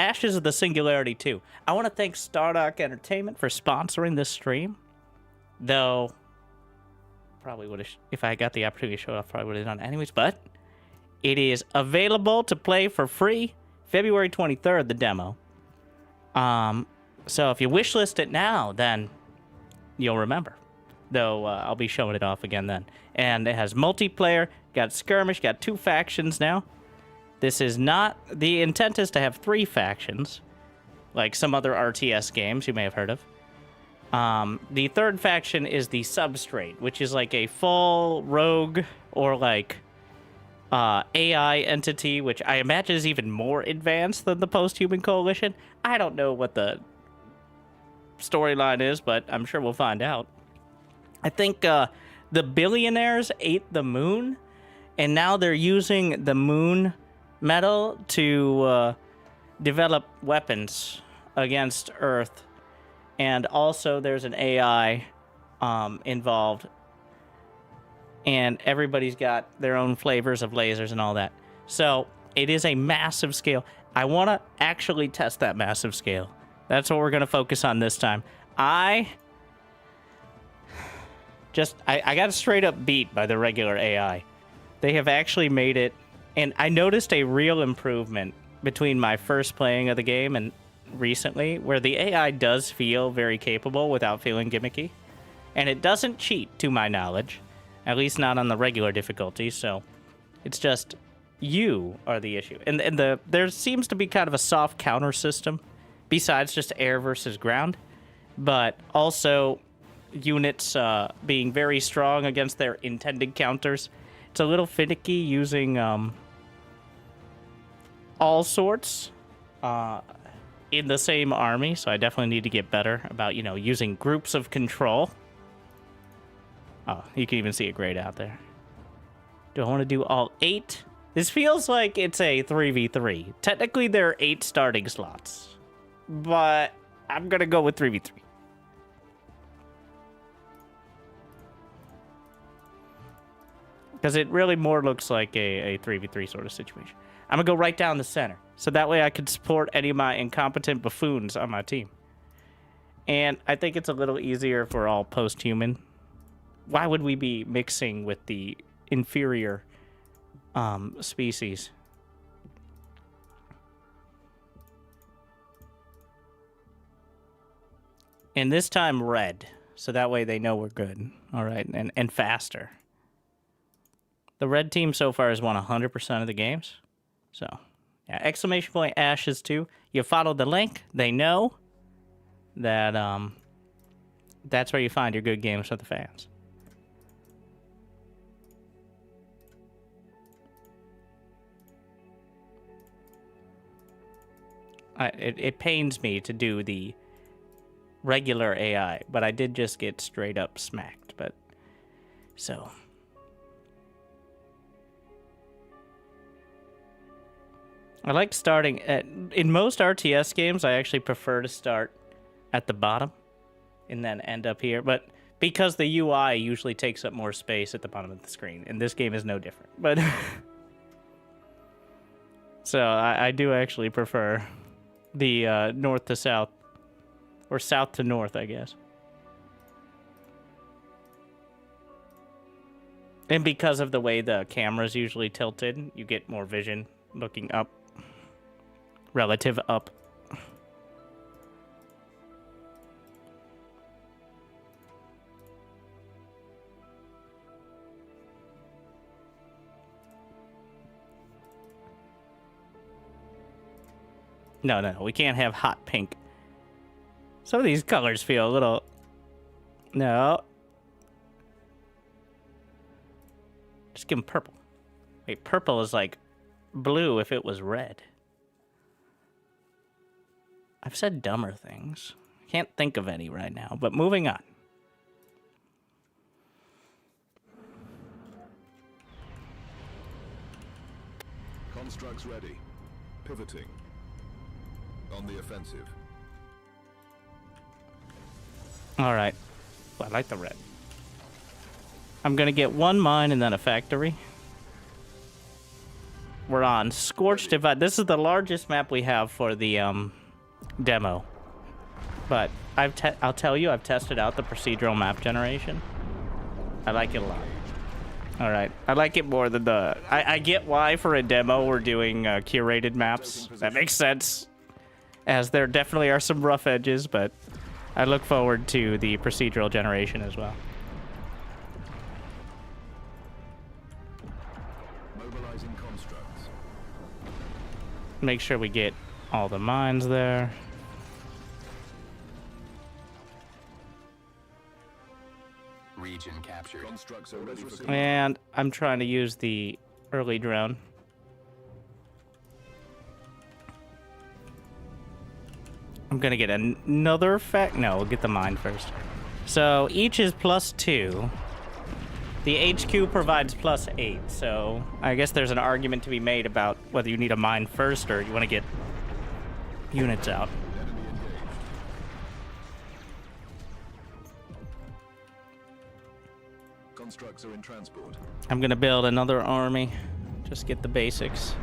Ashes of the Singularity 2. I want to thank Stardock Entertainment for sponsoring this stream. Though, probably would have, if I got the opportunity to show it off, probably would have done it anyways. But it is available to play for free February 23rd, the demo. So if you wishlist it now, then you'll remember. Though I'll be showing it off again then. And it has multiplayer, got skirmish, got 2 factions now. This is not... The intent is to have 3 factions, like some other RTS games you may have heard of. The 3rd faction is the Substrate, which is like a full rogue or like AI entity, which I imagine is even more advanced than the Post-Human Coalition. I don't know what the storyline is, but I'm sure we'll find out. I think the billionaires ate the moon, and now they're using the moon metal to develop weapons against Earth. And also there's an AI involved, and everybody's got their own flavors of lasers and all that. So it is a massive scale. I want to actually test that massive scale. That's what we're going to focus on this time. I got straight up beat by the regular AI. They have actually made it, and I noticed a real improvement between my first playing of the game and recently, where the AI does feel very capable without feeling gimmicky. And it doesn't cheat, to my knowledge. At least not on the regular difficulty, so it's just you are the issue. And there seems to be kind of a soft counter system, besides just air versus ground, but also units being very strong against their intended counters. It's a little finicky using all sorts in the same army, so I definitely need to get better about, you know, using groups of control. Oh, you can even see it grayed out there. Do I want to do all 8? This feels like it's a 3v3. Technically, there are 8 starting slots, but I'm going to go with 3v3. Because it really more looks like a 3v3 sort of situation. I'm going to go right down the center, so that way I can support any of my incompetent buffoons on my team. And I think it's a little easier for all post-human. Why would we be mixing with the inferior species? And this time red, so that way they know we're good. All right, and faster. The red team so far has won 100% of the games. So, yeah, exclamation point Ashes too. You follow the link, they know that that's where you find your good games for the fans. It pains me to do the regular AI, but I did just get straight up smacked. But so I like starting at, in most RTS games, I actually prefer to start at the bottom and then end up here. But because the UI usually takes up more space at the bottom of the screen, and this game is no different. But so I do actually prefer the north to south, or south to north, I guess. And because of the way the camera's usually tilted, you get more vision looking up, relative up. No, we can't have hot pink. Some of these colors feel a little... No. Just give them purple. Wait, purple is like blue if it was red. I've said dumber things. Can't think of any right now, but moving on. Constructs ready. Pivoting. On the offensive. All right. Well, I like the red. I'm going to get one mine and then a factory. We're on Scorched Divide. This is the largest map we have for the demo. But I'll tell you, I've tested out the procedural map generation. I like it a lot. All right, I like it more than the... I get why for a demo we're doing curated maps. That makes sense, as there definitely are some rough edges, but I look forward to the procedural generation as well. Mobilizing constructs. Make sure we get all the mines there. Region captured. Constructs are ready for And I'm trying to use the early drone. I'm gonna get another no, we'll get the mine first. So each is +2. The HQ provides +8, so I guess there's an argument to be made about whether you need a mine first or you want to get units out. enemy engaged. Constructs are in transport. I'm gonna build another army. Just get the basics.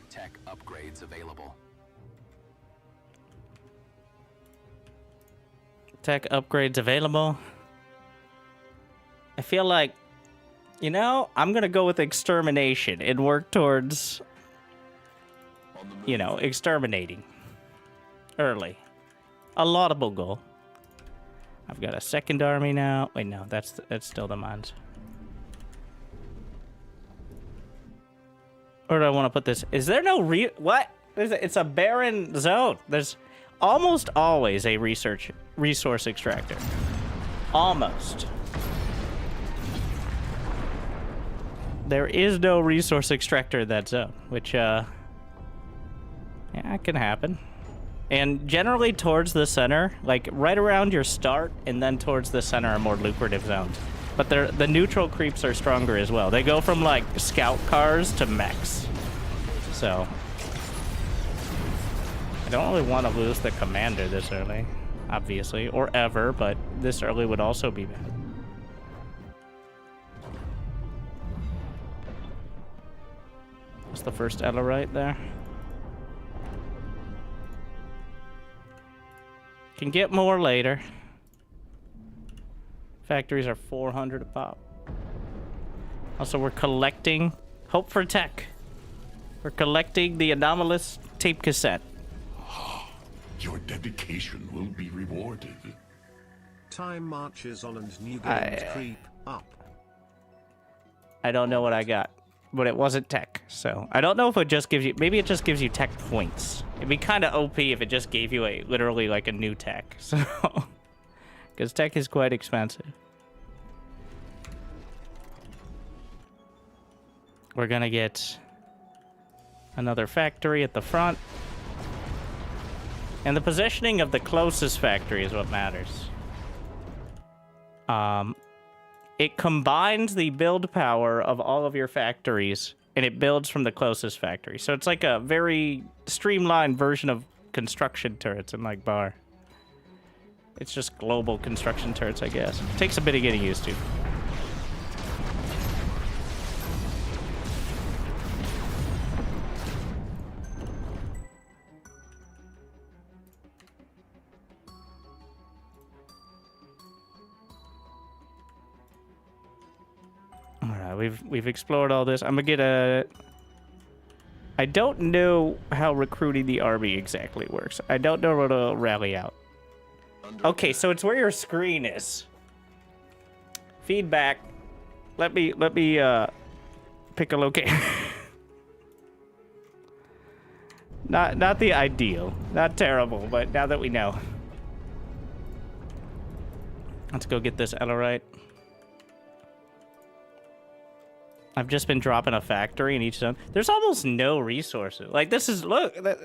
Tech upgrades available. Tech upgrades available. I feel like, you know, I'm gonna go with extermination and work towards, On the move. you know, exterminating early. A laudable goal. I've got a second army now. Wait, no, that's still the mines. Where do I want to put this? Is there no what? It's a barren zone. There's almost always a resource extractor. Almost. There is no resource extractor in that zone, which yeah, it can happen. And generally towards the center, like right around your start, and then towards the center are more lucrative zones. But the neutral creeps are stronger as well. They go from like scout cars to mechs. So I don't really want to lose the commander this early, obviously, or ever, but this early would also be bad. What's the first Ella right there? Can get more later. Factories are 400 a pop. Also, we're collecting Hope for Tech. We're collecting the anomalous tape cassette. Your dedication will be rewarded. Time marches on and new games creep up. I don't know what I got, but it wasn't tech. So I don't know if it just gives you, maybe it just gives you tech points. It'd be kind of OP if it just gave you literally like a new tech. So, because tech is quite expensive. We're gonna get another factory at the front. And the positioning of the closest factory is what matters. It combines the build power of all of your factories, and it builds from the closest factory. So it's like a very streamlined version of construction turrets in like Bar. It's just global construction turrets, I guess. It takes a bit of getting used to. We've explored all this. I'm gonna get a... I don't know how recruiting the army exactly works. I don't know where to rally out. Okay, so it's where your screen is. Feedback. Let me pick a location. Not the ideal. Not terrible, but now that we know. Let's go get this Ellerite. I've just been dropping a factory in each zone. There's almost no resources. Like, this is, look. There's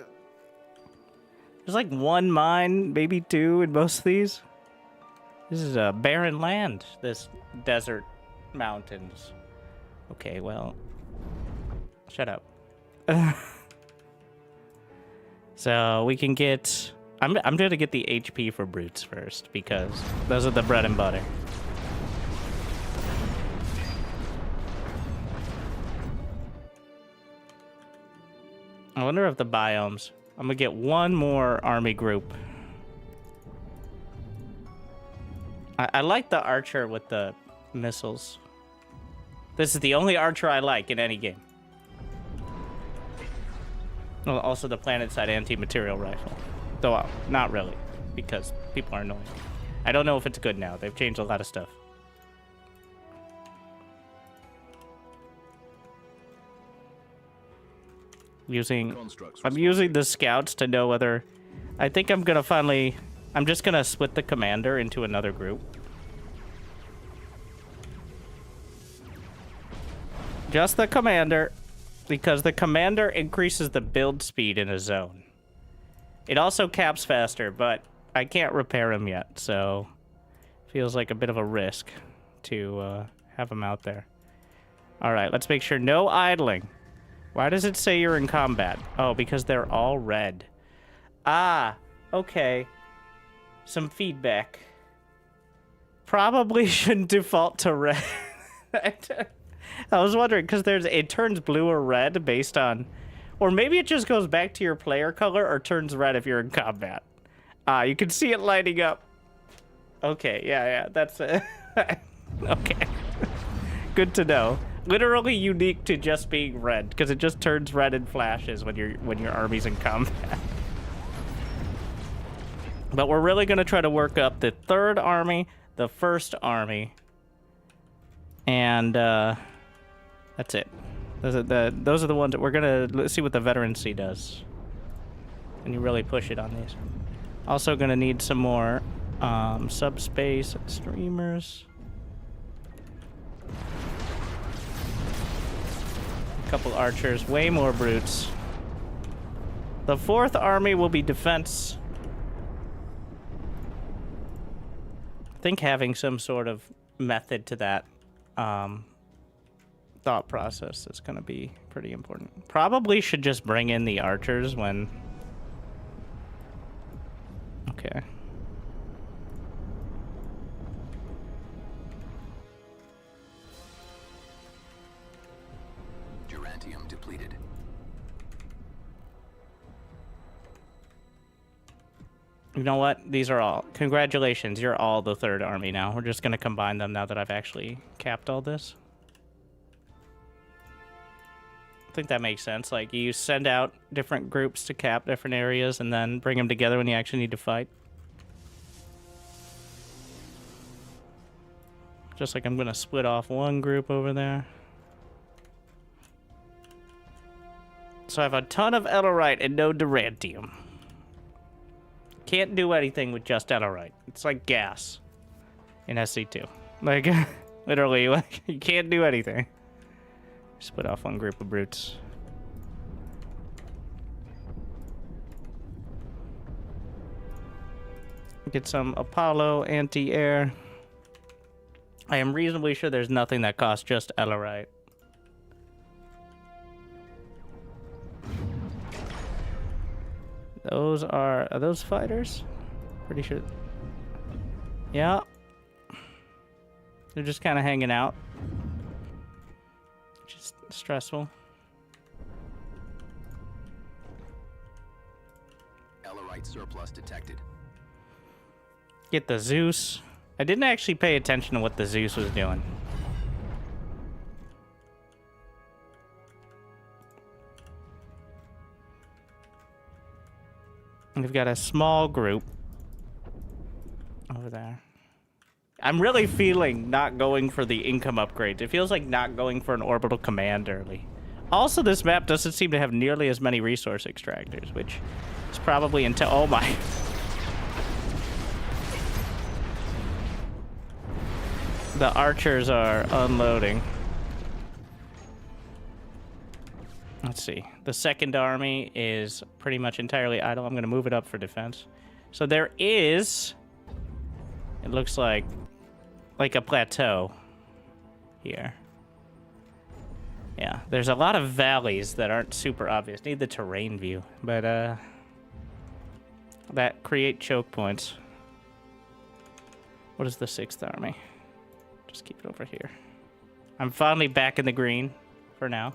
like one mine, maybe two in most of these. This is a barren land, this desert mountains. Okay, well. Shut up. So, we can get... I'm going to get the HP for brutes first, because those are the bread and butter. I wonder if the biomes... I'm gonna get one more army group. I like the archer with the missiles. This is the only archer I like in any game. Well, also the planet-side anti-material rifle. Though, not really, because people are annoying. I don't know if it's good now. They've changed a lot of stuff. I'm using the scouts to know whether... I think I'm gonna finally... I'm just gonna split the commander into another group. Just the commander, because the commander increases the build speed in a zone. It also caps faster, but I can't repair him yet, so... Feels like a bit of a risk to have him out there. Alright, let's make sure no idling. Why does it say you're in combat? Oh, because they're all red. Ah, okay. Some feedback. Probably shouldn't default to red. I was wondering, because it turns blue or red based on... Or maybe it just goes back to your player color or turns red if you're in combat. Ah, you can see it lighting up. Okay, yeah, that's it. Okay. Good to know. Literally unique to just being red, because it just turns red and flashes when your army's in combat. But we're really gonna try to work up the 3rd army, the 1st army, and that's it. Those are the ones that we're gonna... Let's see what the veterancy does. And you really push it on these. Also gonna need some more subspace streamers. A couple archers, way more brutes. The 4th army will be defense. I think having some sort of method to that thought process is going to be pretty important. Probably should just bring in the archers when... Okay. Durantium depleted. You know what? These are all... Congratulations, you're all the 3rd army now. We're just going to combine them now that I've actually capped all this. I think that makes sense. Like, you send out different groups to cap different areas and then bring them together when you actually need to fight. Just like I'm going to split off one group over there. So I have a ton of Ellerite and no Durantium. Can't do anything with just Ellerite. It's like gas in SC2. Like, literally, like, you can't do anything. Split off one group of brutes. Get some Apollo anti-air. I am reasonably sure there's nothing that costs just Ellerite. Those are those fighters? Pretty sure. Yeah. They're just kind of hanging out. Just stressful. Ellerite surplus detected. Get the Zeus. I didn't actually pay attention to what the Zeus was doing. We've got a small group over there. I'm really feeling not going for the income upgrades. It feels like not going for an orbital command early. Also, this map doesn't seem to have nearly as many resource extractors, which is probably until... Oh my... The archers are unloading. Let's see. The 2nd army is pretty much entirely idle. I'm going to move it up for defense. So there is... It looks like a plateau here. Yeah, there's a lot of valleys that aren't super obvious. Need the terrain view, but that create choke points. What is the 6th army? Just keep it over here. I'm finally back in the green for now.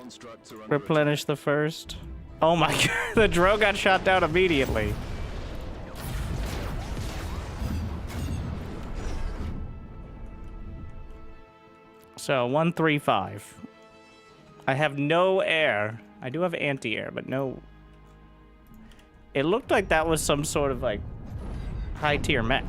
Constructs are under Replenish the first. Oh my god, the drone got shot down immediately. So 135. I have no air. I do have anti-air, but no. It looked like that was some sort of like high tier mech.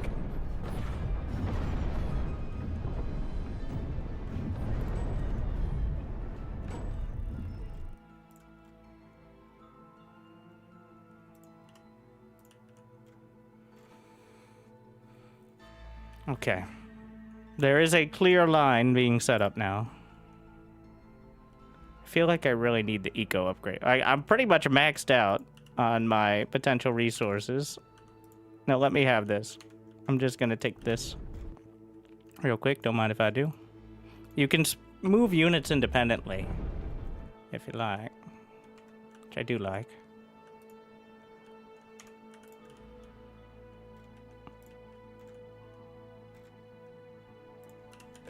Okay. There is a clear line being set up now. I feel like I really need the eco upgrade. I'm pretty much maxed out on my potential resources. Now let me have this. I'm just gonna take this real quick. Don't mind if I do. You can move units independently if you like, which I do like.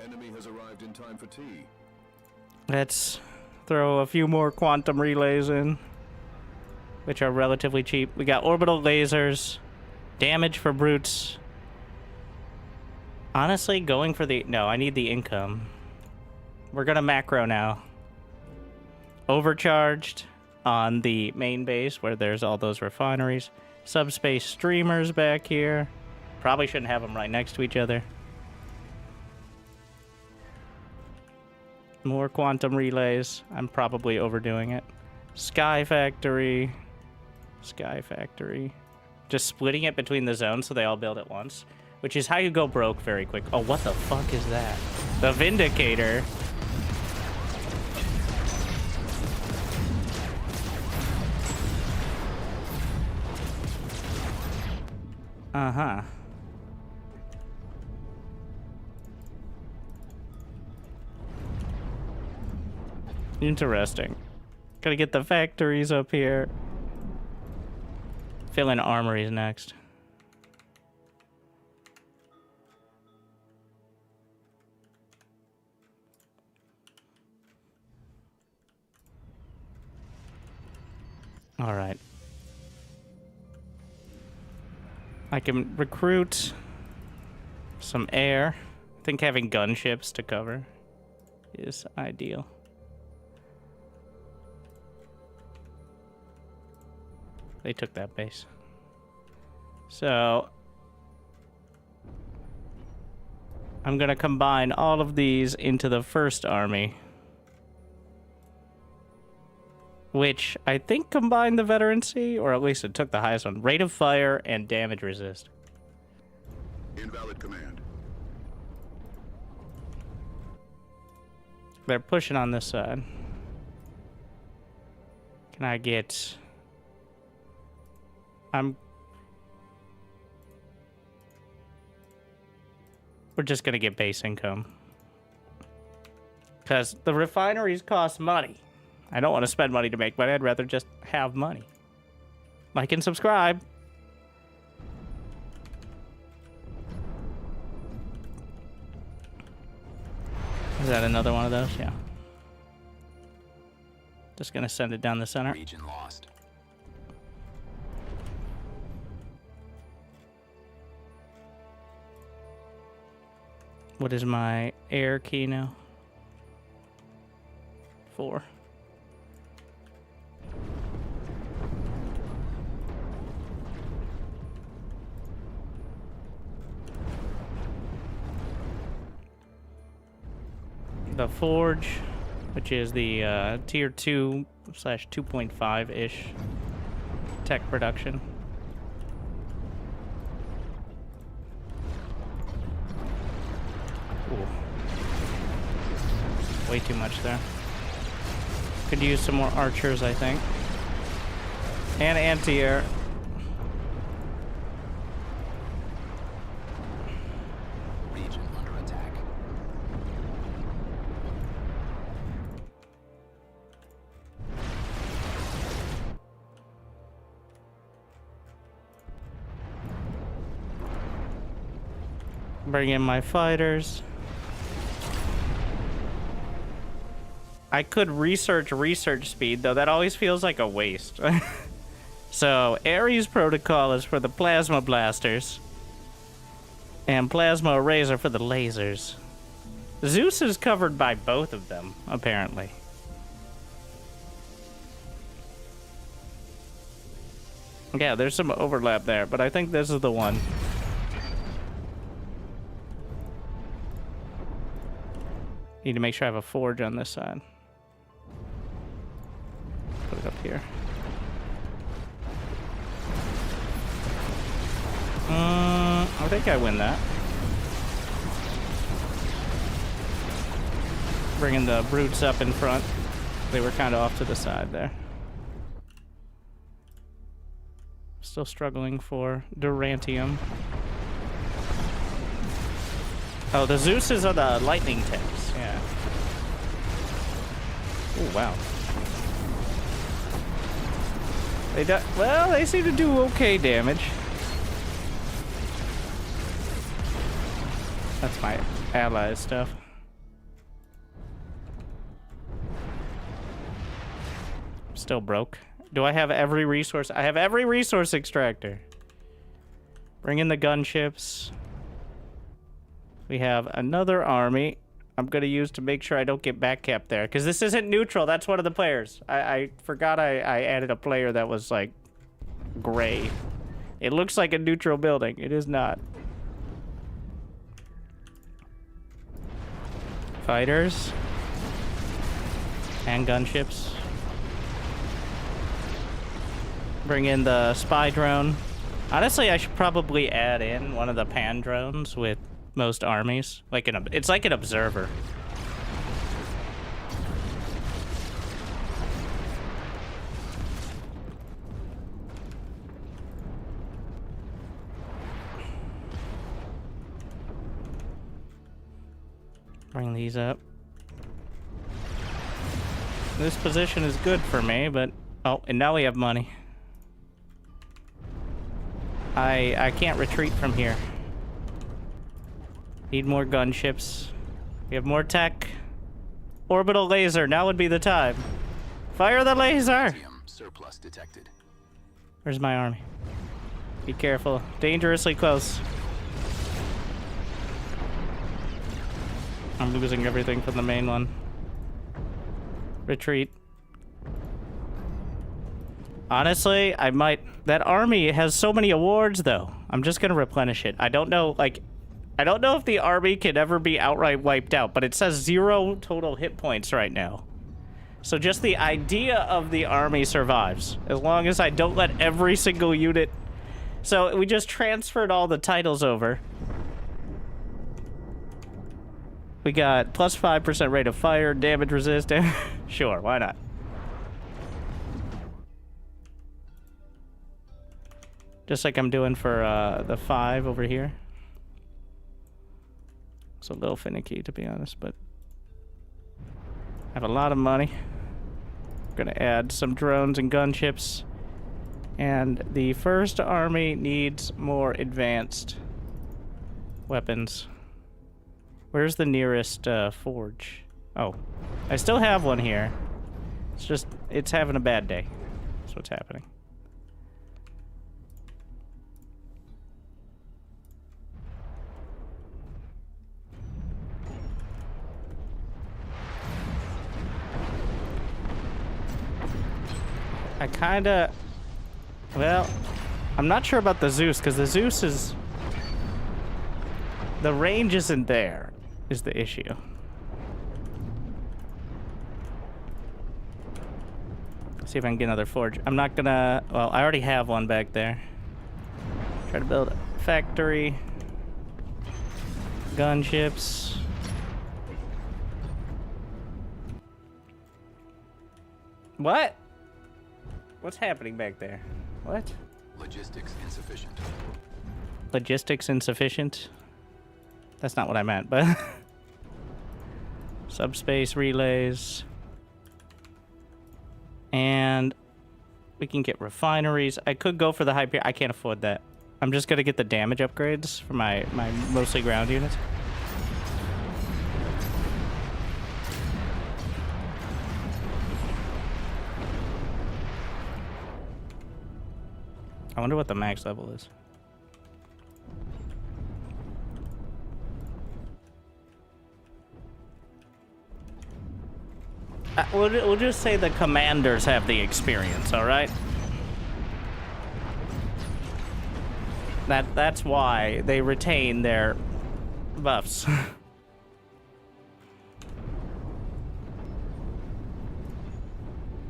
Enemy has arrived in time for tea. Let's throw a few more quantum relays in, which are relatively cheap. We got orbital lasers, damage for brutes. Honestly, going for the... No, I need the income. We're gonna macro now. Overcharged on the main base where there's all those refineries. Subspace streamers back here. Probably shouldn't have them right next to each other. More quantum relays. I'm probably overdoing it. Sky Factory. Sky Factory. Just splitting it between the zones so they all build at once. Which is how you go broke very quick. Oh, what the fuck is that? The Vindicator. Uh-huh. Interesting. Gotta get the factories up here. Fill in armories next. All right. I can recruit some air. I think having gunships to cover is ideal. They took that base. So I'm gonna combine all of these into the first army, which I think combined the veterancy, or at least it took the highest one. Rate of fire and damage resist. Invalid command. They're pushing on this side. Can I get... We're just gonna get base income. Because the refineries cost money. I don't want to spend money to make money. I'd rather just have money. Like and subscribe. Is that another one of those? Yeah. Just gonna send it down the center. Region lost. What is my air key now? 4. The Forge, which is the tier 2 / 2.5-ish tech production. Ooh. Way too much there. Could use some more archers, I think. And anti-air. Region under attack. Bring in my fighters. I could research speed, though that always feels like a waste. So, Ares protocol is for the plasma blasters. And plasma arrays are for the lasers. Zeus is covered by both of them, apparently. Yeah, there's some overlap there, but I think this is the one. Need to make sure I have a forge on this side. Put it up here. I think I win that. Bringing the brutes up in front. They were kind of off to the side there. Still struggling for Durantium. Oh, the Zeuses are the lightning tanks. Yeah. Oh, wow. Well, they seem to do okay damage. That's my allies stuff. Still broke. Do I have every resource? I have every resource extractor. Bring in the gunships. We have another army I'm going to use to make sure I don't get backcapped there. Because this isn't neutral. That's one of the players. I forgot I added a player that was, like, gray. It looks like a neutral building. It is not. Fighters. And gunships. Bring in the spy drone. Honestly, I should probably add in one of the pan drones with most armies. It's like an observer. Bring these up. This position is good for me, but... Oh, and now we have money. I can't retreat from here. Need more gunships. We have more tech. Orbital laser, now would be the time. Fire the laser! Surplus detected. Where's my army? Be careful. Dangerously close. I'm losing everything from the main one. Retreat. Honestly, I might... That army has so many awards, though. I'm just gonna replenish it. I don't know, like... I don't know if the army can ever be outright wiped out, but it says 0 total hit points right now. So just the idea of the army survives. As long as I don't let every single unit... So we just transferred all the titles over. We got plus 5% rate of fire, damage resistant. Sure, why not? Just like I'm doing for the 5 over here. It's a little finicky, to be honest, but I have a lot of money. I'm gonna add some drones and gunships. And the first army needs more advanced weapons. Where's the nearest forge? Oh, I still have one here. It's just, it's having a bad day. That's what's happening. I kinda... Well, I'm not sure about the Zeus, because the Zeus is... The range isn't there, is the issue. See if I can get another forge. I'm not gonna... Well, I already have one back there. Try to build a factory. Gunships. What? What's happening back there? What? Logistics insufficient. Logistics insufficient? That's not what I meant, but... Subspace relays. And... We can get refineries. I could go for the Hyperion. I can't afford that. I'm just gonna get the damage upgrades for my mostly ground units. I wonder what the max level is. We'll just say the commanders have the experience, all right? That's why they retain their buffs.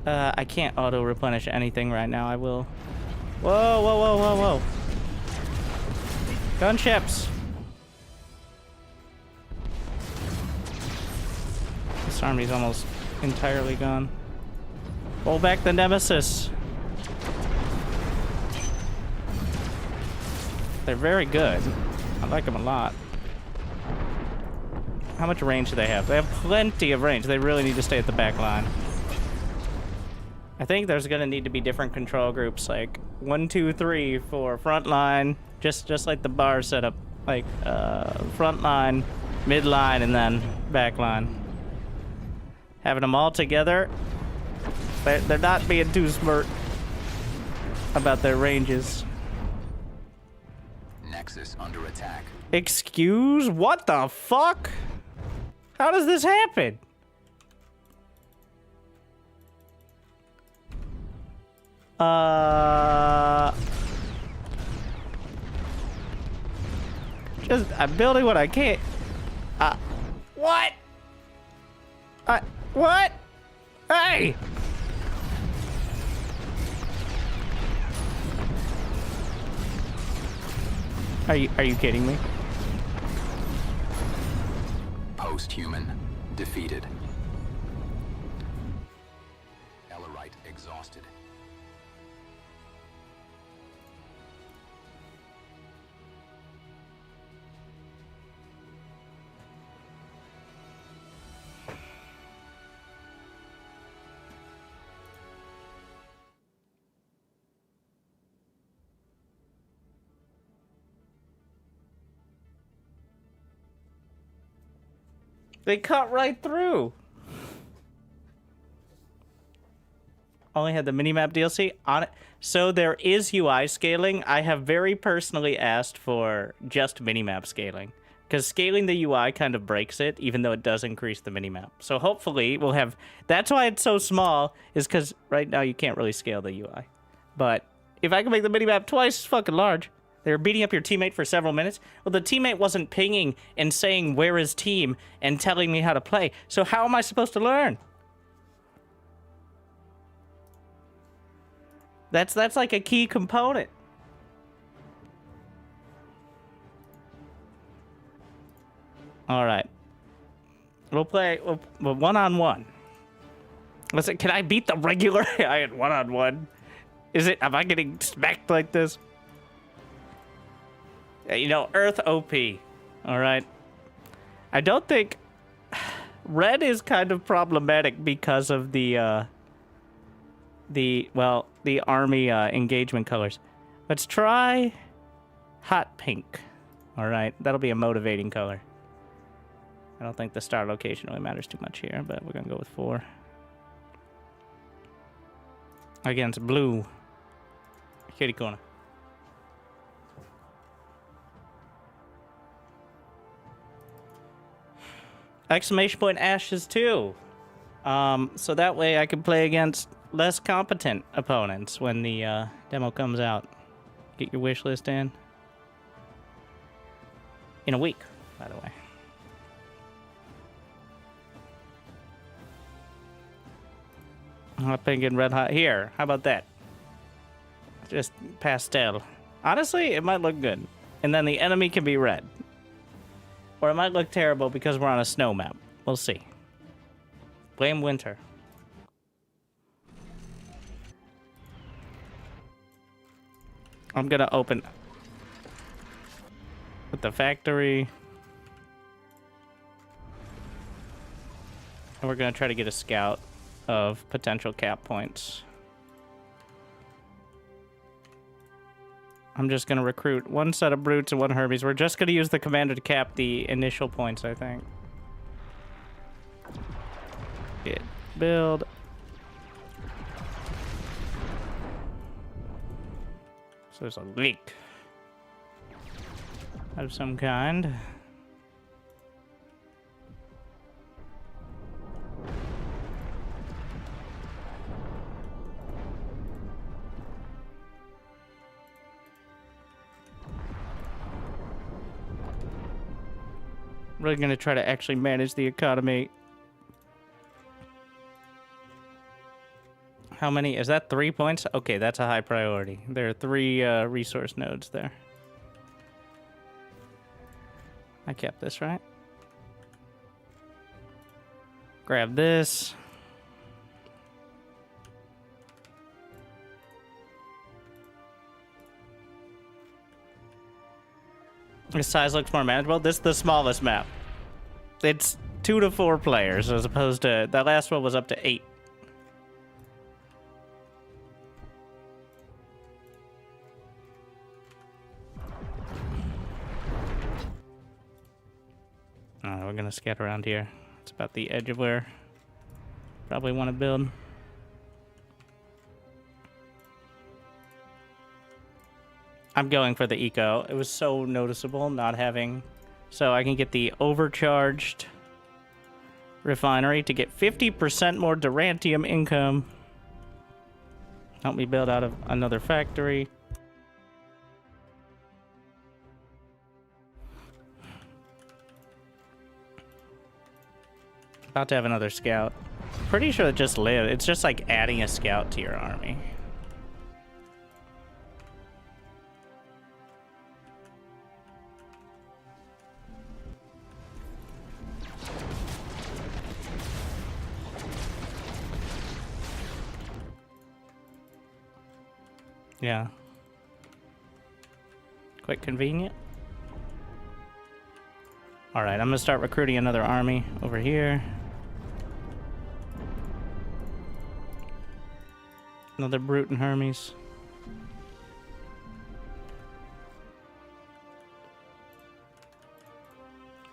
I can't auto-replenish anything right now. I will. Whoa, whoa, whoa, whoa, whoa. Gunships. This army's almost entirely gone. Roll back the nemesis. They're very good. I like them a lot. How much range do they have? They have plenty of range. They really need to stay at the back line. I think there's gonna need to be different control groups, like 1, 2, 3 for front line, just like the bar setup, like front line, mid line, and then back line. Having them all together, they're not being too smart about their ranges. Nexus under attack. Excuse? What the fuck? How does this happen? I'm building what I can't. What? What? Hey! Are you kidding me? Post-human defeated. Ellerite exhausted. They cut right through. Only had the minimap DLC on it. So there is UI scaling. I have very personally asked for just minimap scaling, because scaling the UI kind of breaks it, even though it does increase the minimap. So hopefully we'll have... That's why it's so small, is because right now you can't really scale the UI. But if I can make the minimap twice as fucking large... They were beating up your teammate for several minutes. Well, the teammate wasn't pinging and saying, where is team, and telling me how to play. So how am I supposed to learn? That's like a key component. All right. We'll play one-on-one. Listen, can I beat the regular AI in one-on-one? Am I getting smacked like this? You know, Earth OP. All right. I don't think... Red is kind of problematic because of the army engagement colors. Let's try hot pink. All right. That'll be a motivating color. I don't think the star location really matters too much here, but we're going to go with 4. Against blue. Kitty corner. Exclamation point ashes too. So that way I can play against less competent opponents when the demo comes out. Get your wish list in a week, by the way. I'm thinking red hot here. How about that? Just pastel. Honestly, it might look good. And then the enemy can be red. Or it might look terrible because we're on a snow map. We'll see. Blame winter. I'm gonna open with the factory. And we're gonna try to get a scout of potential cap points. I'm just going to recruit 1 set of brutes and 1 herbies. We're just going to use the commander to cap the initial points, I think. Get build. So there's a leak of some kind. Really gonna try to actually manage the economy. How many? Is that 3 points? Okay, that's a high priority. There are 3 resource nodes there. I kept this, right? Grab this. This size looks more manageable. This is the smallest map. It's 2 to 4 players as opposed to that last one was up to 8. Alright, we're gonna scatter around here. It's about the edge of where probably want to build. I'm going for the eco. It was so noticeable not having... So I can get the overcharged refinery to get 50% more Durantium income. Help me build out of another factory. About to have another scout. Pretty sure it just lived. It's just like adding a scout to your army. Yeah. Quite convenient. Alright, I'm gonna start recruiting another army over here. Another brute and Hermes.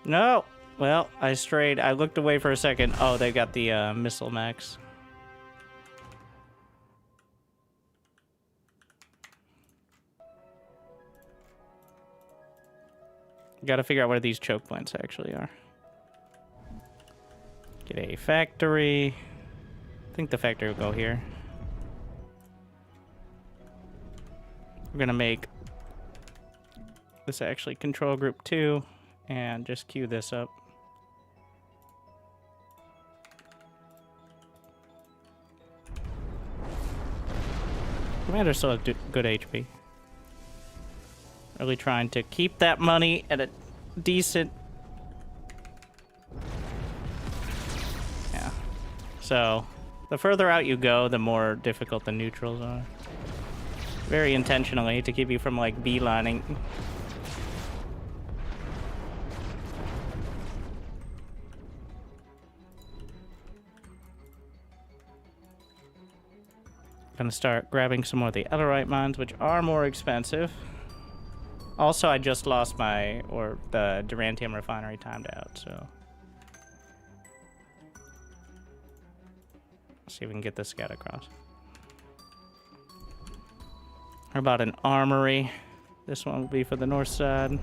No! Well, I strayed. I looked away for a second. Oh, they got the missile max. Gotta figure out where these choke points actually are. Get a factory. I think the factory will go here. We're gonna make this actually control group 2 and just queue this up. Commander still has good HP. Really trying to keep that money at a decent... Yeah. So, the further out you go, the more difficult the neutrals are. Very intentionally to keep you from, like, beelining. Gonna start grabbing some more of the Ellerite mines, which are more expensive. Also, I just lost the Durantium refinery timed out, so... Let's see if we can get this scout across. How about an armory? This one will be for the north side.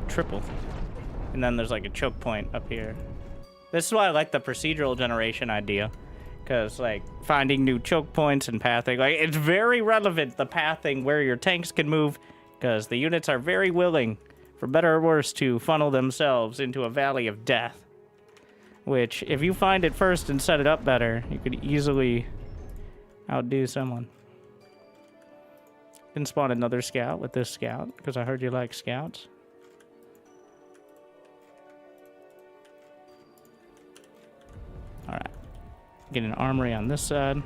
Triple. And then there's like a choke point up here. This is why I like the procedural generation idea. Because, like, finding new choke points and pathing, like, it's very relevant, the pathing, where your tanks can move, because the units are very willing, for better or worse, to funnel themselves into a valley of death. Which, if you find it first and set it up better, you could easily outdo someone. Can spawn another scout with this scout, because I heard you like scouts. Alright. Get an armory on this side.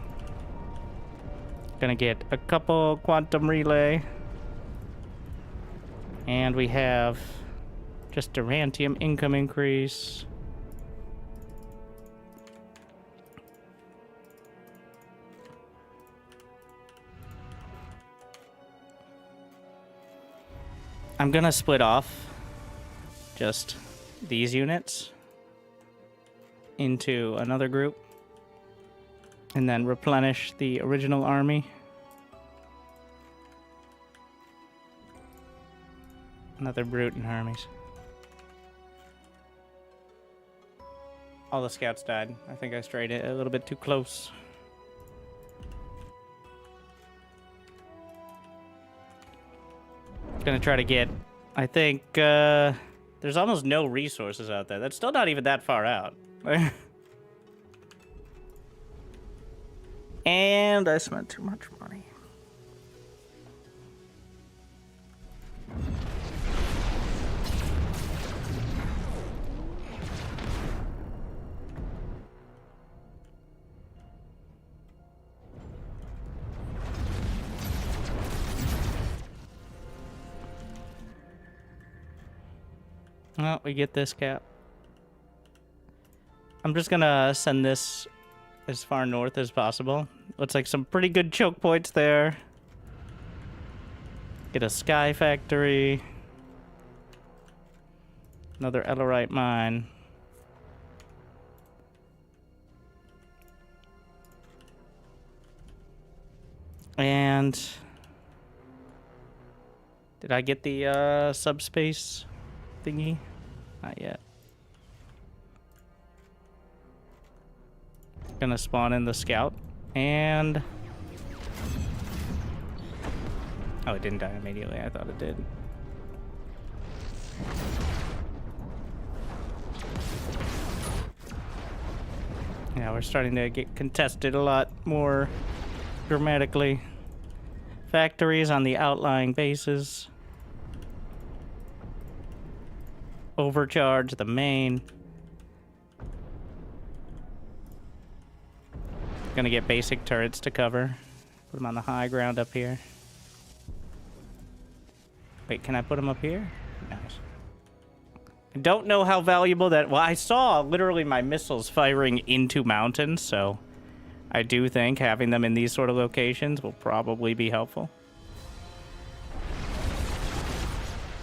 Gonna get a couple quantum relay. And we have just Durantium income increase. I'm gonna split off just these units into another group and then replenish the original army. Another brute in armies. All the scouts died. I think I strayed it a little bit too close. Gonna try to get... I think, there's almost no resources out there. That's still not even that far out. And I spent too much money. Well, we get this cap. I'm just gonna send this as far north as possible. Looks like some pretty good choke points there. Get a sky factory. Another Ellerite mine. And did I get the subspace thingy? Not yet. Gonna spawn in the scout and oh, it didn't die immediately. I thought it did. Yeah, we're starting to get contested a lot more dramatically. Factories on the outlying bases. Overcharge the main. Gonna get basic turrets to cover. Put them on the high ground up here. Wait, can I put them up here? Nice. I don't know how valuable that... Well, I saw literally my missiles firing into mountains, so I do think having them in these sort of locations will probably be helpful.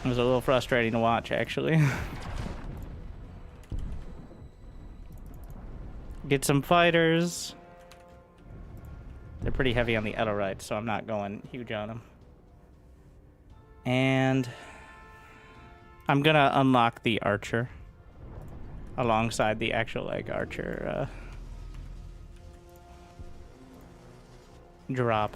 It was a little frustrating to watch, actually. Get some fighters. They're pretty heavy on the Ellerite, so I'm not going huge on them. And I'm gonna unlock the archer alongside the actual, like, archer drop.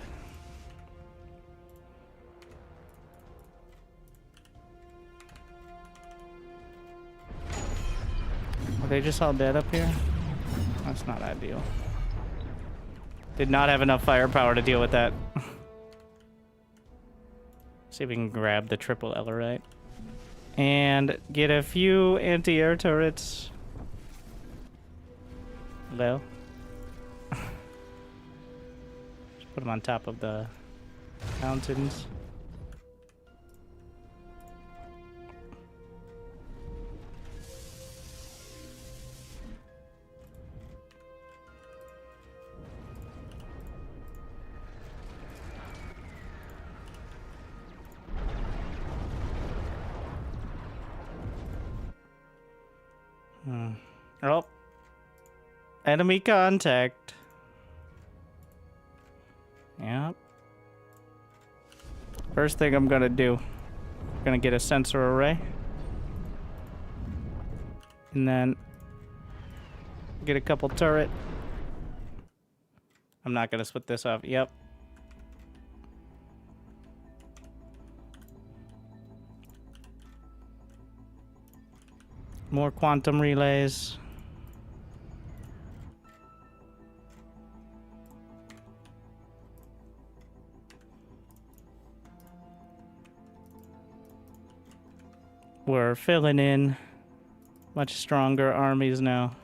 Are they just all dead up here? That's not ideal. Did not have enough firepower to deal with that. See if we can grab the triple Ellerite. And get a few anti-air turrets. Hello? Just put them on top of the mountains. Oh. Enemy contact. Yep. First thing I'm gonna do, I'm gonna get a sensor array. And then get a couple turret. I'm not gonna split this off. Yep. More quantum relays. We're filling in much stronger armies now.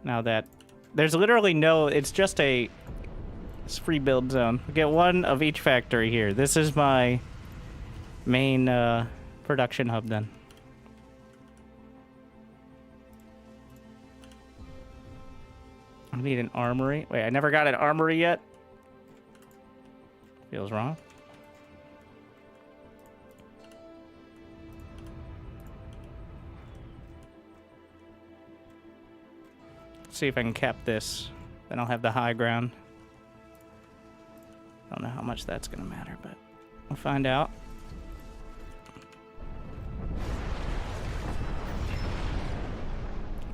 Now that there's literally no, it's just a free build zone. We get one of each factory here. This is my main production hub then. I need an armory. Wait, I never got an armory yet? Feels wrong. Let's see if I can cap this. Then I'll have the high ground. Don't know how much that's gonna matter, but we'll find out.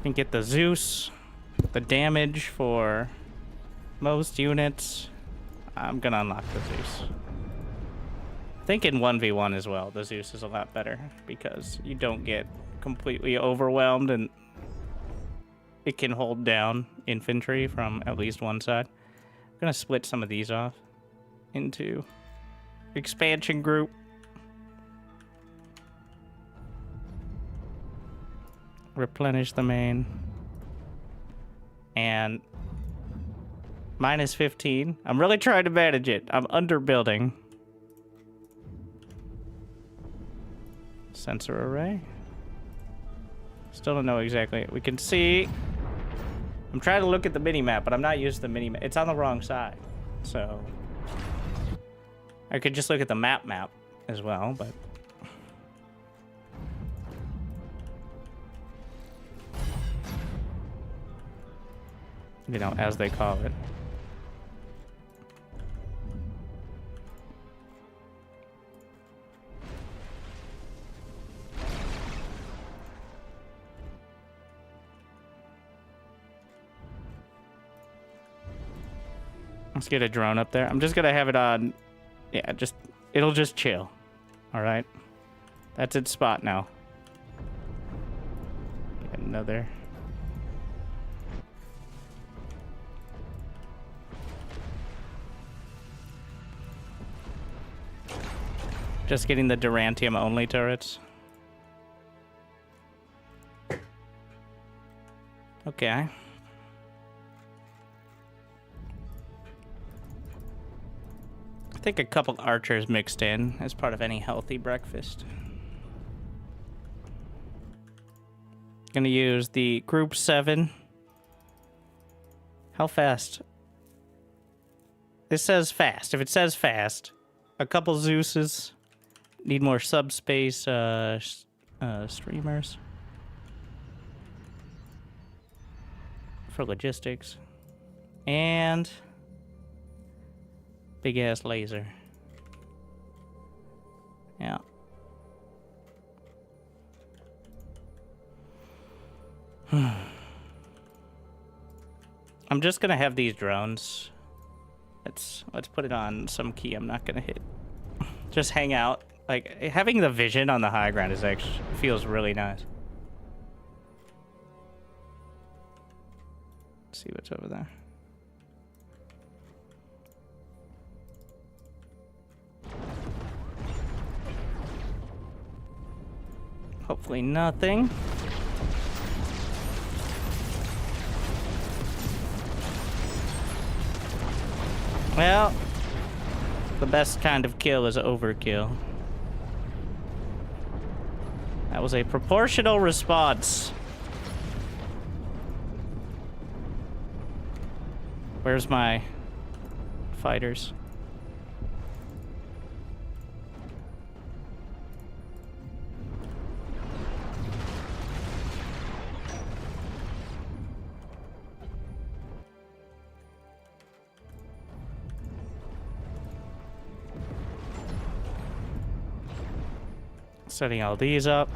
Can get the Zeus, the damage for most units. I'm gonna unlock the Zeus. I think in 1v1 as well, the Zeus is a lot better because you don't get completely overwhelmed and it can hold down infantry from at least one side. I'm gonna split some of these off into expansion group. Replenish the main. And minus 15. I'm really trying to manage it. I'm underbuilding. Sensor array. Still don't know exactly. We can see. I'm trying to look at the mini-map, but I'm not used to the mini-map. It's on the wrong side. So I could just look at the map as well, but you know, as they call it. Let's get a drone up there. I'm just gonna have it on. Yeah, it'll just chill. All right, that's its spot now. Get another. Just getting the Durantium only turrets. Okay. I think a couple archers mixed in as part of any healthy breakfast. Gonna use the group 7. How fast? This says fast. If it says fast, a couple Zeuses. Need more subspace streamers for logistics. And big ass laser. Yeah. I'm just gonna have these drones. Let's put it on some key I'm not gonna hit. Just hang out. Like, having the vision on the high ground is actually feels really nice. Let's see what's over there. Hopefully nothing. Well, the best kind of kill is overkill. That was a proportional response. Where's my fighters? Setting all these up.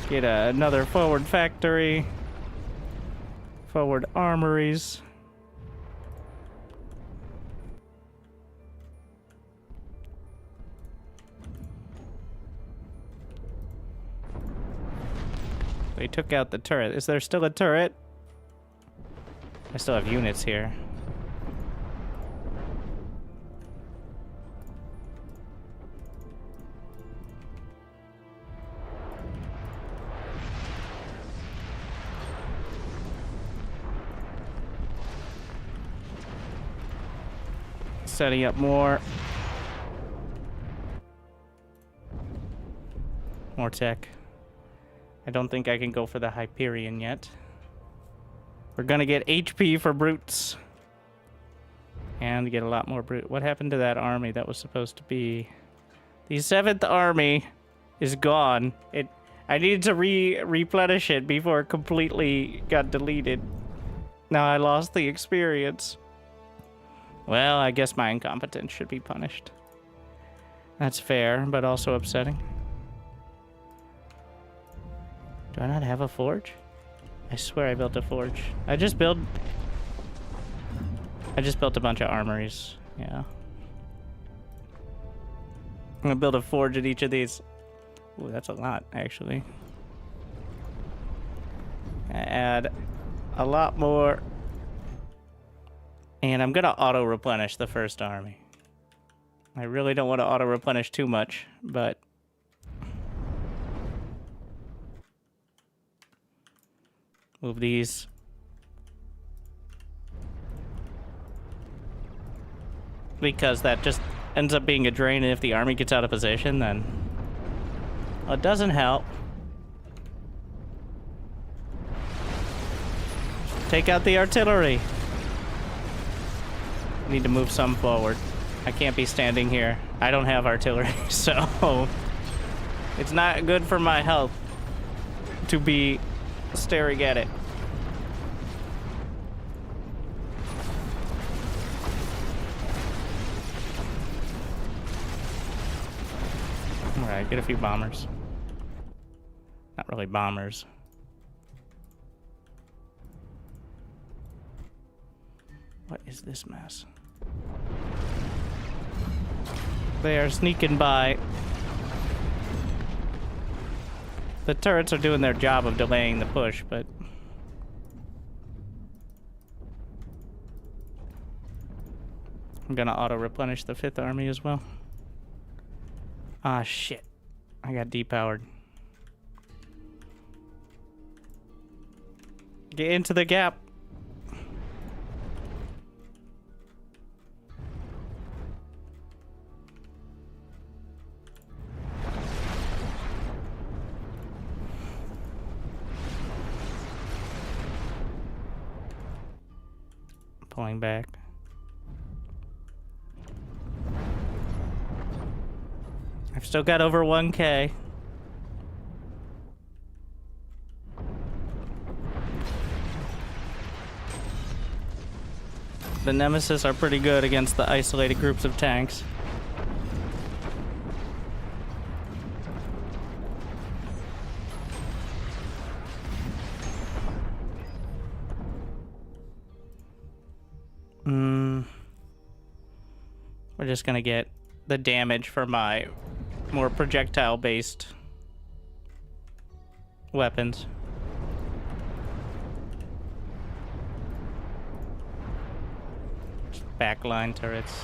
Get another forward factory. Forward armories. They took out the turret. Is there still a turret? I still have units here. Setting up more tech. I don't think I can go for the Hyperion yet. We're gonna get HP for brutes and get a lot more brute. What happened to that army that was supposed to be? The 7th army is gone. I needed to replenish it before it completely got deleted. Now I lost the experience. Well, I guess my incompetence should be punished. That's fair, but also upsetting. Do I not have a forge? I swear I built a forge. I just built a bunch of armories. Yeah. I'm gonna build a forge at each of these. Ooh, that's a lot, actually. Add a lot more. And I'm gonna auto-replenish the first army. I really don't want to auto-replenish too much, but... Move these. Because that just ends up being a drain, and if the army gets out of position, then... It doesn't help. Take out the artillery. Need to move some forward. I can't be standing here. I don't have artillery, so... It's not good for my health to be staring at it. Alright, get a few bombers. Not really bombers. What is this mess? They are sneaking by. The turrets are doing their job of delaying the push, but... I'm gonna auto-replenish the 5th army as well. Ah, shit. I got depowered. Get into the gap. Pulling back. I've still got over 1K. The Nemesis are pretty good against the isolated groups of tanks. We're just gonna get the damage for my more projectile-based weapons. Backline turrets.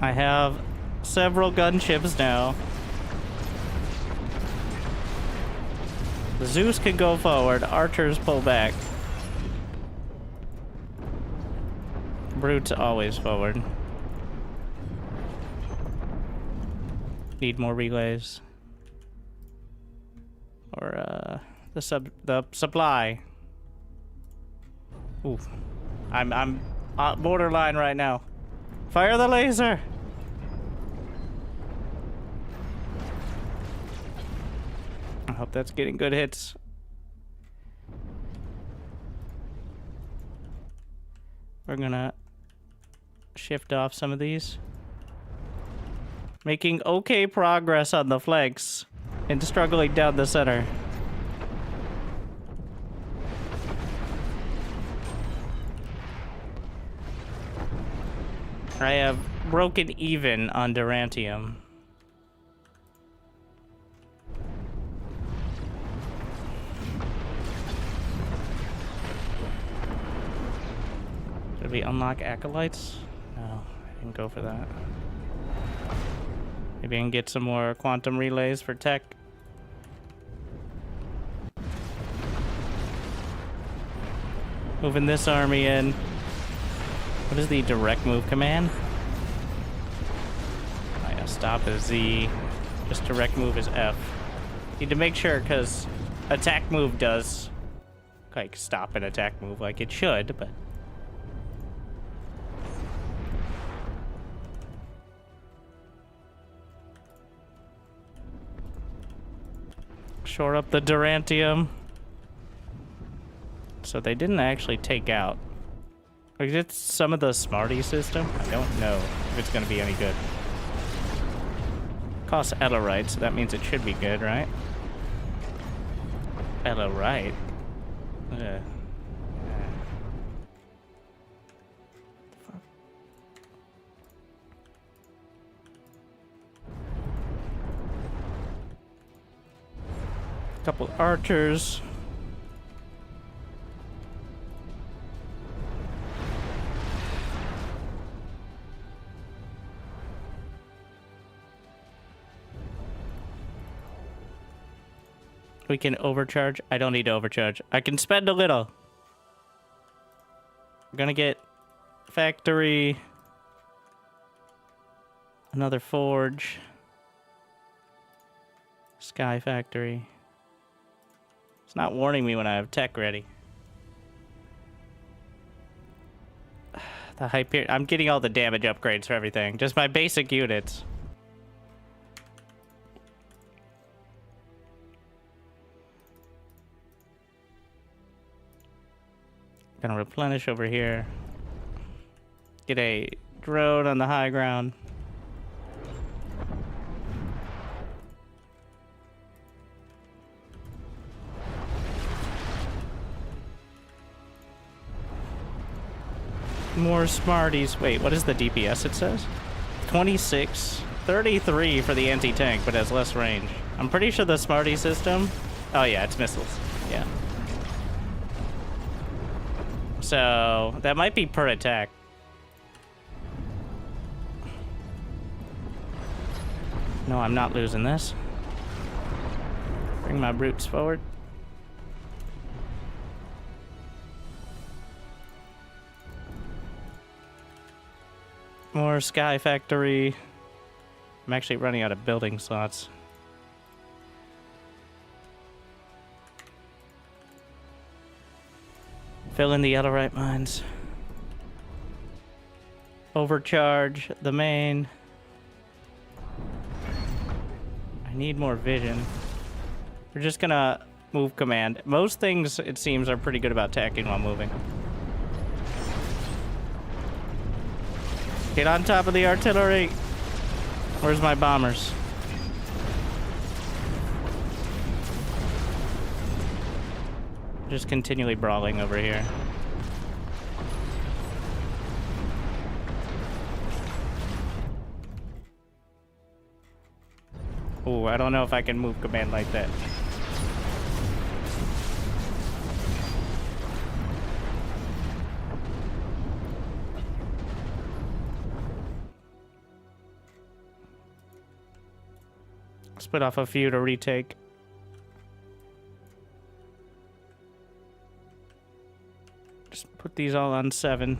I have several gunships now. The Zeus can go forward, archers pull back. Brutes always forward. Need more relays. Or the supply. Ooh. I'm borderline right now. Fire the laser! I hope that's getting good hits. We're gonna shift off some of these. Making okay progress on the flanks and struggling down the center. I have broken even on Durantium. Did we unlock acolytes? No, I didn't go for that. Maybe I can get some more quantum relays for tech. Moving this army in. What is the direct move command? Oh yeah, stop is Z. Just direct move is F. Need to make sure, because attack move does like stop an attack move like it should, but shore up the Durantium. So they didn't actually take out Like, it's some of the Smarty system. I don't know if it's going to be any good. Costs Ellerite, so that means it should be good, right? Ellerite? Ugh. Couple archers. We can overcharge. I don't need to overcharge. I can spend a little. I'm gonna get factory. Another forge. Sky factory. It's not warning me when I have tech ready. The Hyperion. I'm getting all the damage upgrades for everything. Just my basic units. Gonna replenish over here. Get a drone on the high ground. More Smarties. Wait, what is the DPS it says? 26. 33 for the anti-tank, but has less range. I'm pretty sure the Smarty system... Oh yeah, it's missiles. Yeah. So, that might be per attack. No, I'm not losing this. Bring my brutes forward. More Sky Factory. I'm actually running out of building slots. Fill in the Ellerite mines. Overcharge the main. I need more vision. We're just gonna move command. Most things, it seems, are pretty good about attacking while moving. Get on top of the artillery. Where's my bombers? Just continually brawling over here. Ooh, I don't know if I can move command like that. Split off a few to retake. Just put these all on 7.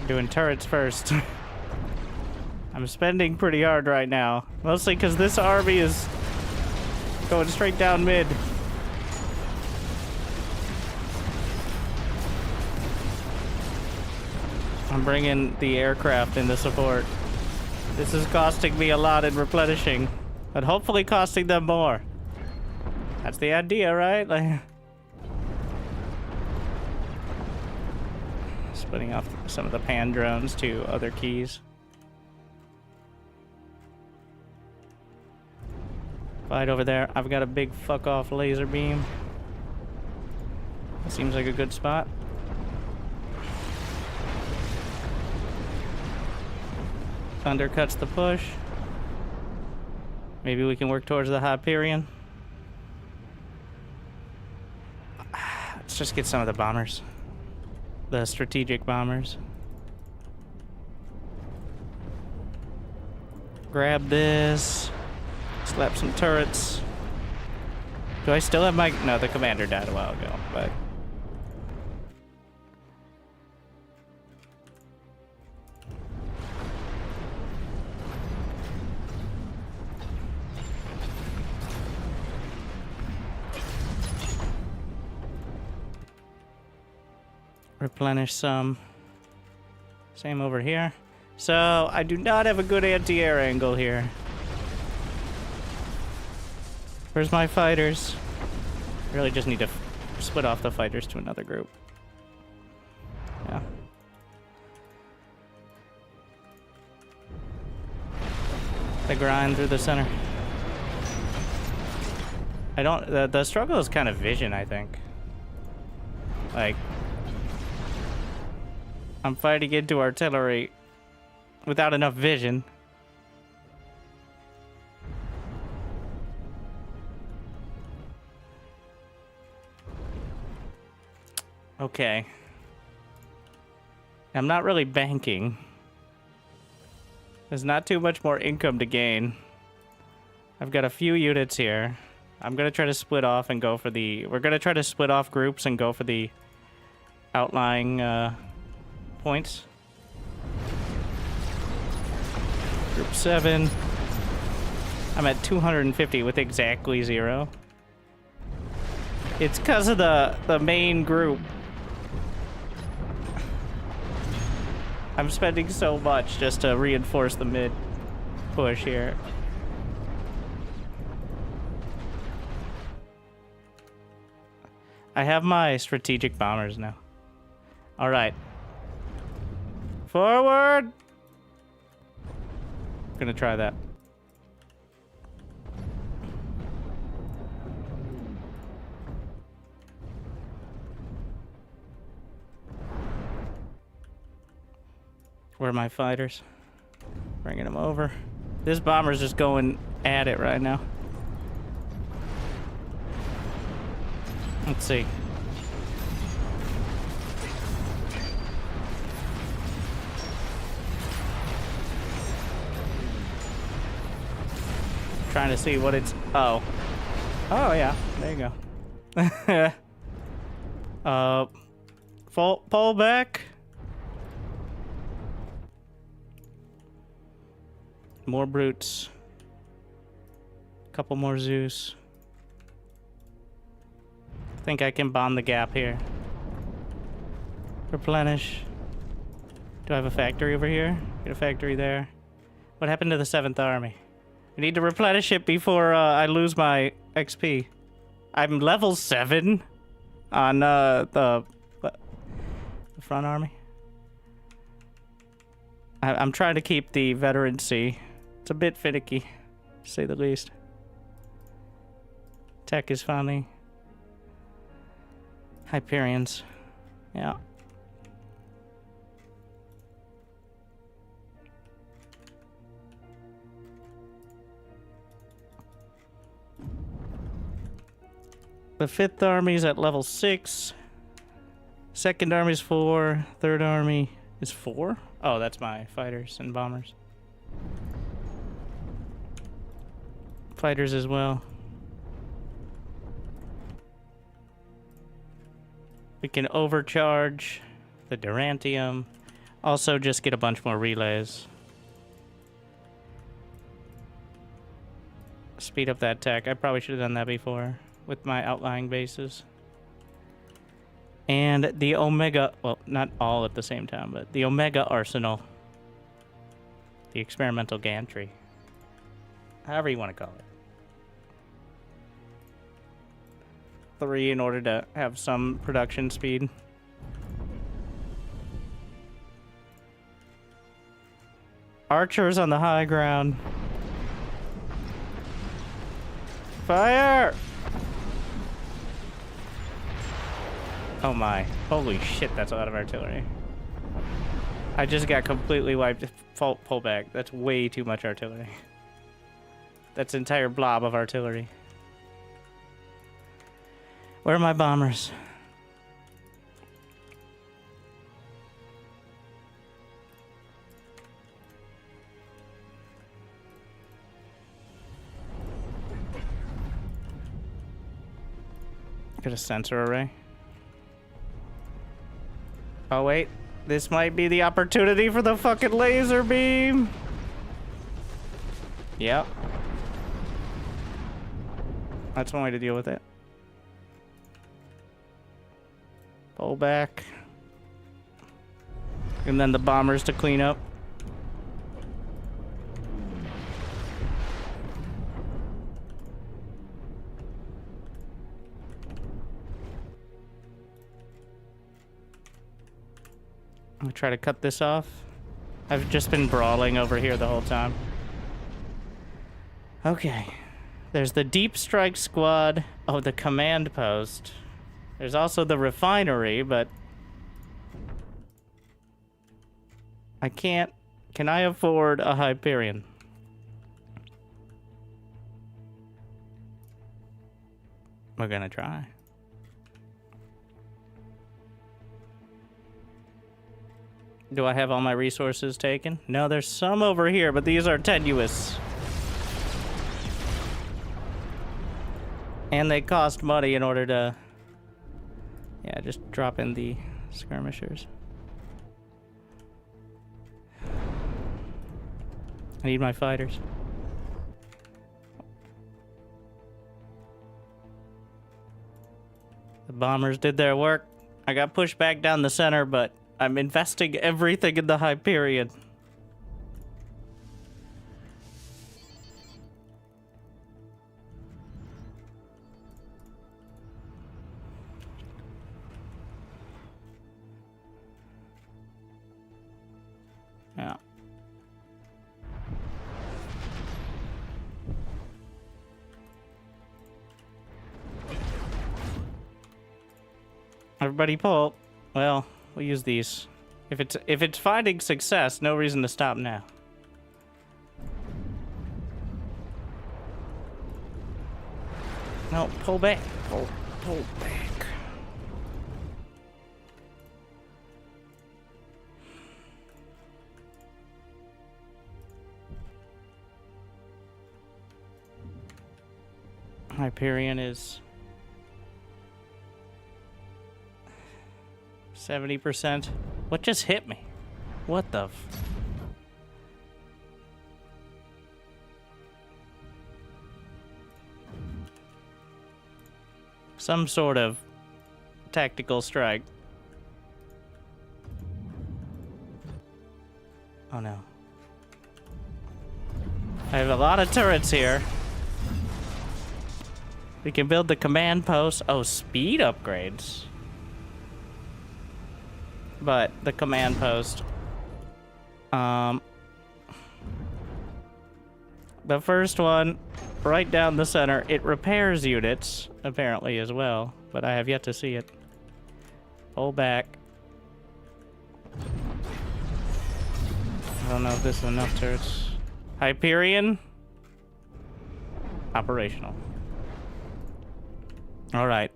Doing turrets first. I'm spending pretty hard right now. Mostly because this army is going straight down mid. I'm bringing the aircraft into support. This is costing me a lot in replenishing, but hopefully costing them more. That's the idea, right? Like, splitting off some of the pan drones to other keys. Fight over there. I've got a big fuck off laser beam. Seems like a good spot. Undercuts the push. Maybe we can work towards the Hyperion. Let's just get some of the bombers. The strategic bombers. Grab this. Slap some turrets. Do I still have my... No, the commander died a while ago, but... Replenish some. Same over here. So, I do not have a good anti-air angle here. Where's my fighters? Really just need to split off the fighters to another group. Yeah. The grind through the center. I don't... The struggle is kind of vision, I think. Like... I'm fighting into artillery without enough vision. Okay. I'm not really banking. There's not too much more income to gain. I've got a few units here. I'm gonna try to split off and go for the... We're gonna try to split off groups and go for the outlying points. Group 7. I'm at 250 with exactly 0. It's because of the main group. I'm spending so much just to reinforce the mid push here. I have my strategic bombers now. All right. Forward! Gonna try that. Where are my fighters? Bringing them over. This bomber's just going at it right now. Let's see. Trying to see what it's... Oh. Oh, yeah. There you go. Pull back. More brutes. Couple more Zeus. Think I can bomb the gap here. Replenish. Do I have a factory over here? Get a factory there. What happened to the 7th Army? I need to replenish it before I lose my XP. I'm level 7 on the front army. I'm trying to keep the veterancy. It's a bit finicky, to say the least. Tech is finally... Hyperions. Yeah. The 5th Army's at level 6. 2nd Army's 4. 3rd Army is 4? Oh, that's my fighters and bombers. Fighters as well. We can overcharge the Durantium. Also just get a bunch more relays. Speed up that tech. I probably should have done that before with my outlying bases. And the Omega... Well, not all at the same time, but the Omega Arsenal. The experimental gantry. However you want to call it. 3 in order to have some production speed. Archers on the high ground. Fire! Oh my. Holy shit, that's a lot of artillery. I just got completely wiped. Pull back. That's way too much artillery. That's an entire blob of artillery. Where are my bombers? Get a sensor array. Oh wait, this might be the opportunity for the fucking laser beam. Yep. That's one way to deal with it. Pull back. And then the bombers to clean up. I'll try to cut this off. I've just been brawling over here the whole time. Okay. There's the Deep Strike Squad. Oh, the command post. There's also the refinery, but... I can't... Can I afford a Hyperion? We're gonna try. Do I have all my resources taken? No, there's some over here, but these are tenuous. And they cost money in order to... Yeah, just drop in the skirmishers. I need my fighters. The bombers did their work. I got pushed back down the center, but I'm investing everything in the Hyperion. Yeah. Everybody pull. Well, we'll use these. If it's finding success, no reason to stop now. No, pull back. Pull back. Hyperion is 70%. What just hit me? What the some sort of tactical strike. Oh no. I have a lot of turrets here. We can build the command post. Oh, speed upgrades. But the command post. The first one, right down the center, it repairs units, apparently, as well. But I have yet to see it. Pull back. I don't know if this is enough turrets. Hyperion. Operational. Alright.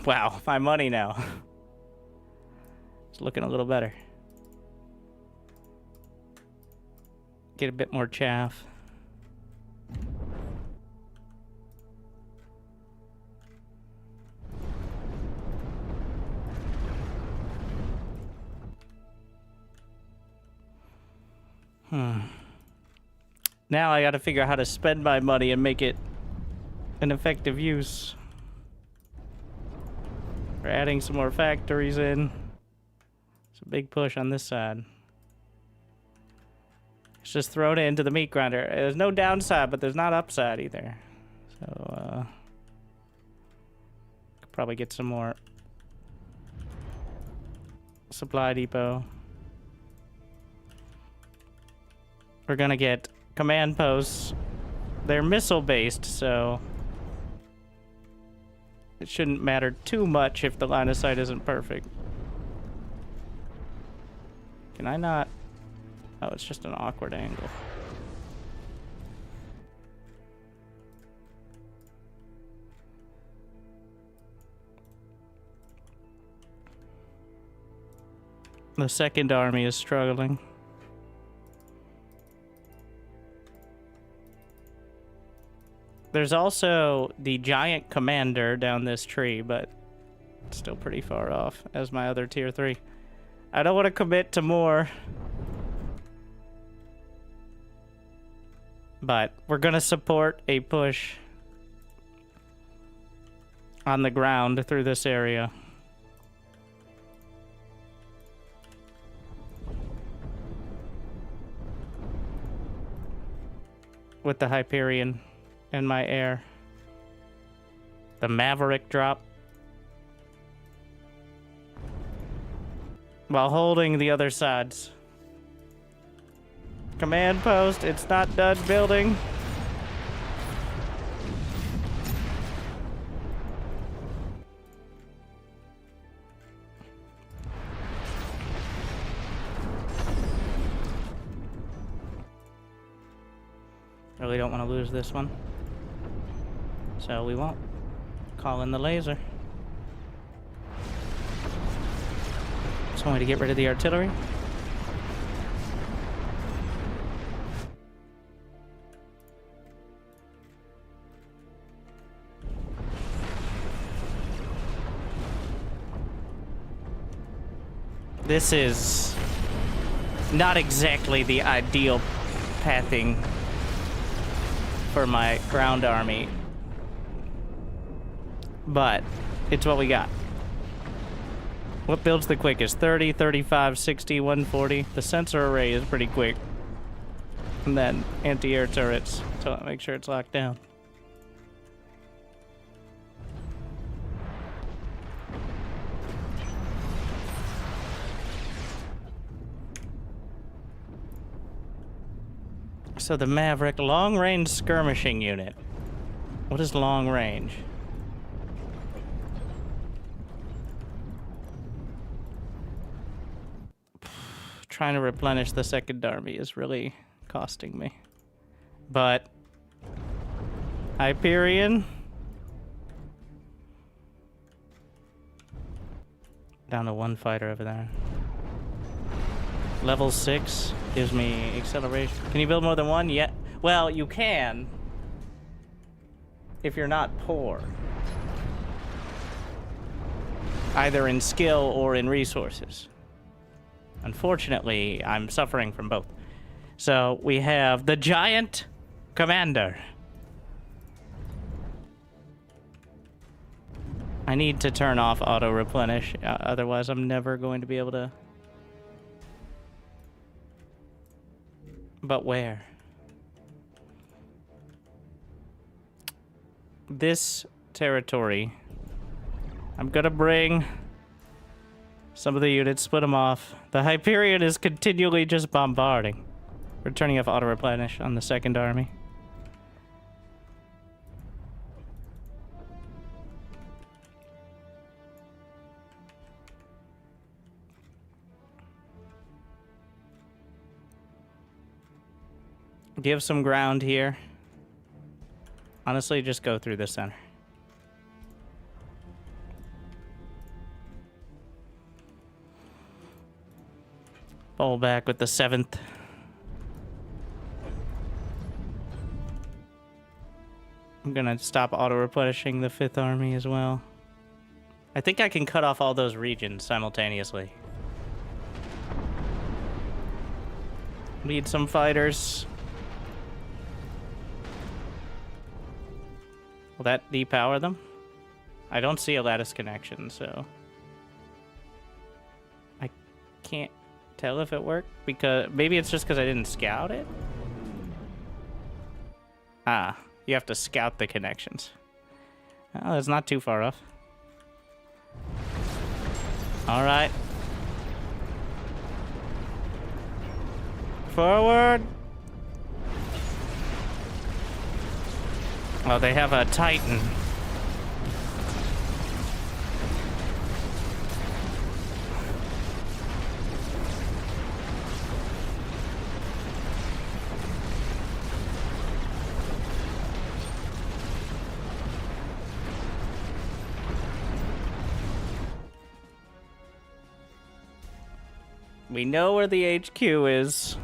Wow, my money now. It's looking a little better. Get a bit more chaff. Now I gotta figure out how to spend my money and make it an effective use. We're adding some more factories in. It's a big push on this side. It's just thrown it into the meat grinder. There's no downside, but there's not upside either. So, could probably get some more supply depot. We're gonna get command posts. They're missile based, so it shouldn't matter too much if the line of sight isn't perfect. Can I not? Oh, it's just an awkward angle. The second army is struggling. There's also the giant commander down this tree, but it's still pretty far off as my other tier 3. I don't want to commit to more, but we're going to support a push on the ground through this area. With the Hyperion. in my air. The Maverick drop. While holding the other sides. Command post, it's not done building. Really don't want to lose this one. So we won't. Call in the laser. It's only to get rid of the artillery. This is not exactly the ideal pathing for my ground army, but it's what we got. What builds the quickest? 30, 35, 60, 140. The sensor array is pretty quick. And then anti-air turrets, so make sure it's locked down. So the Maverick long-range skirmishing unit. What is long range? Trying to replenish the second army is really costing me. But Hyperion down to one fighter over there. Level 6 gives me acceleration. Can you build more than one? Yeah. Well, you can if you're not poor. Either in skill or in resources. Unfortunately, I'm suffering from both. So we have the Giant Commander. I need to turn off auto-replenish, otherwise I'm never going to be able to... But where? This territory, I'm gonna bring some of the units, split them off. The Hyperion is continually just bombarding. We're turning off auto-replenish on the second army. Give some ground here. Honestly, just go through the center. Fall back with the 7th. I'm gonna stop auto-replenishing the 5th army as well. I think I can cut off all those regions simultaneously. Need some fighters. Will that depower them? I don't see a lattice connection, so... I can't tell if it worked, because... Maybe it's just because I didn't scout it? Ah, you have to scout the connections. Oh, that's not too far off. Alright. Forward! Oh, they have a Titan. We know where the HQ is.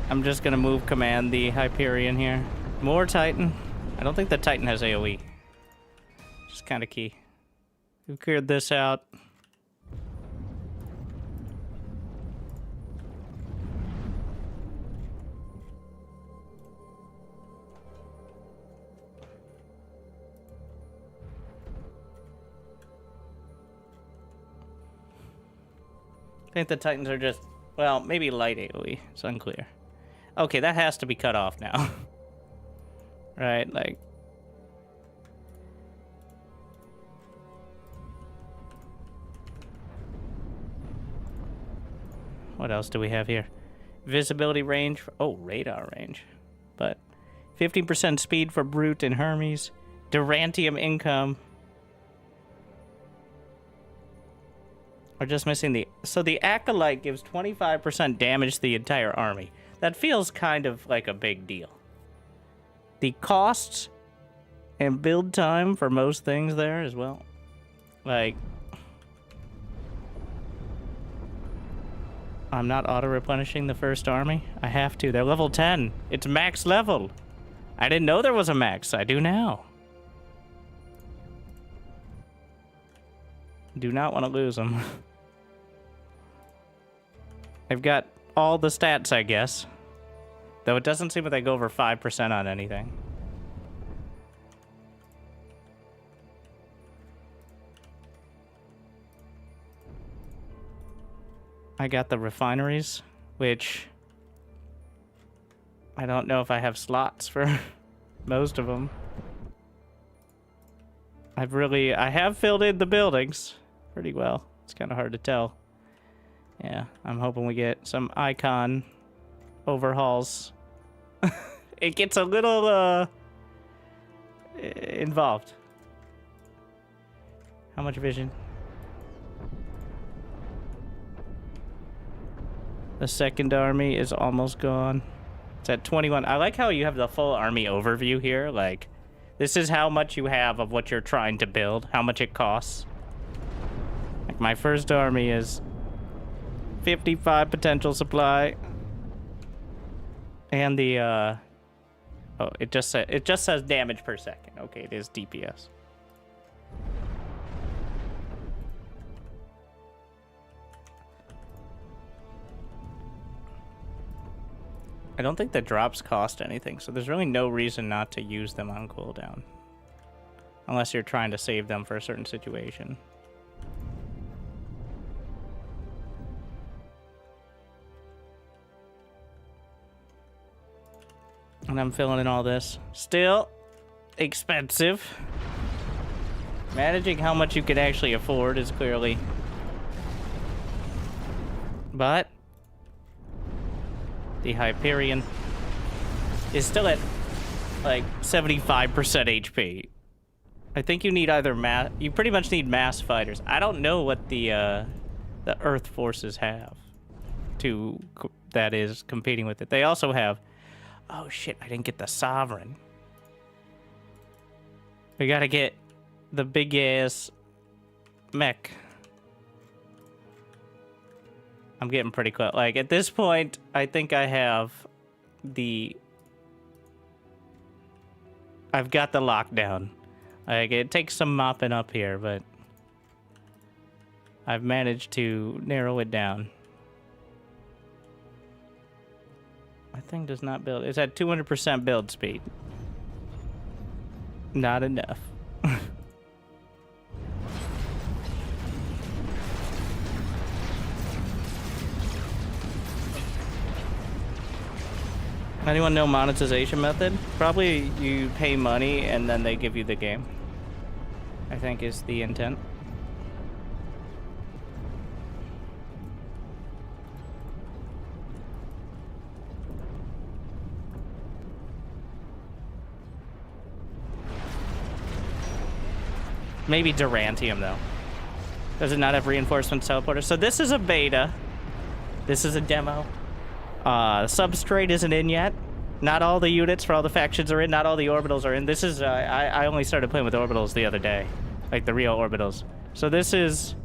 I'm just gonna move command the Hyperion here. More Titan. I don't think the Titan has AoE. Which is kind of key. We've cleared this out. I think the Titans are just Well, maybe light AoE. It's unclear. Okay, that has to be cut off now. Right, like... What else do we have here? Visibility range. Oh, radar range. But 15% speed for Brute and Hermes. Durantium income. We're just missing the... So the Acolyte gives 25% damage to the entire army. That feels kind of like a big deal. The costs and build time for most things there as well. Like... I'm not auto-replenishing the first army. I have to. They're level 10. It's max level. I didn't know there was a max. I do now. Do not want to lose them. I've got all the stats, I guess. Though it doesn't seem that they go over 5% on anything. I got the refineries, which I don't know if I have slots for most of them. I have filled in the buildings pretty well. It's kind of hard to tell. Yeah, I'm hoping we get some icon overhauls. It gets a little involved. How much vision? The second army is almost gone. It's at 21. I like how you have the full army overview here. Like, this is how much you have of what you're trying to build, how much it costs. Like, my first army is 55 potential supply. And the, oh, it just says damage per second. Okay, it is DPS. I don't think the drops cost anything, so there's really no reason not to use them on cooldown. Unless you're trying to save them for a certain situation. And I'm filling in all this. Still expensive. Managing how much you can actually afford is clearly... But... the Hyperion is still at like 75% HP. I think you need either you pretty much need mass fighters. I don't know what the Earth forces have that is competing with it. They also have, oh shit, I didn't get the Sovereign. We gotta get the big ass mech. I'm getting pretty close. Like, at this point, I think I have I've got the lockdown. Like, it takes some mopping up here, but I've managed to narrow it down. My thing does not build. It's at 200% build speed. Not enough. Anyone know monetization method? Probably you pay money and then they give you the game. I think is the intent. Maybe Durantium though. Does it not have reinforcement teleporters? So this is a beta. This is a demo. Substrate isn't in yet. Not all the units for all the factions are in. Not all the orbitals are in. This is, I only started playing with orbitals the other day. Like the real orbitals. So this is,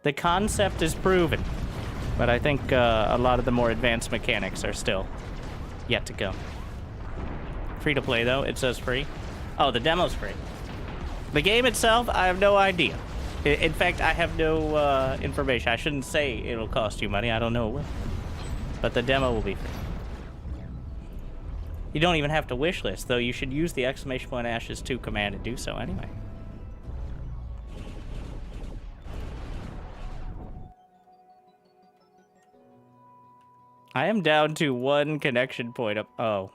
the concept is proven. But I think a lot of the more advanced mechanics are still yet to come. Free to play though, it says free. Oh, the demo's free. The game itself, I have no idea. In fact, I have no information. I shouldn't say it'll cost you money. I don't know it will. But the demo will be free. You don't even have to wishlist, though you should use the !Ashes 2 command to do so anyway. I am down to 1 connection point up. Oh.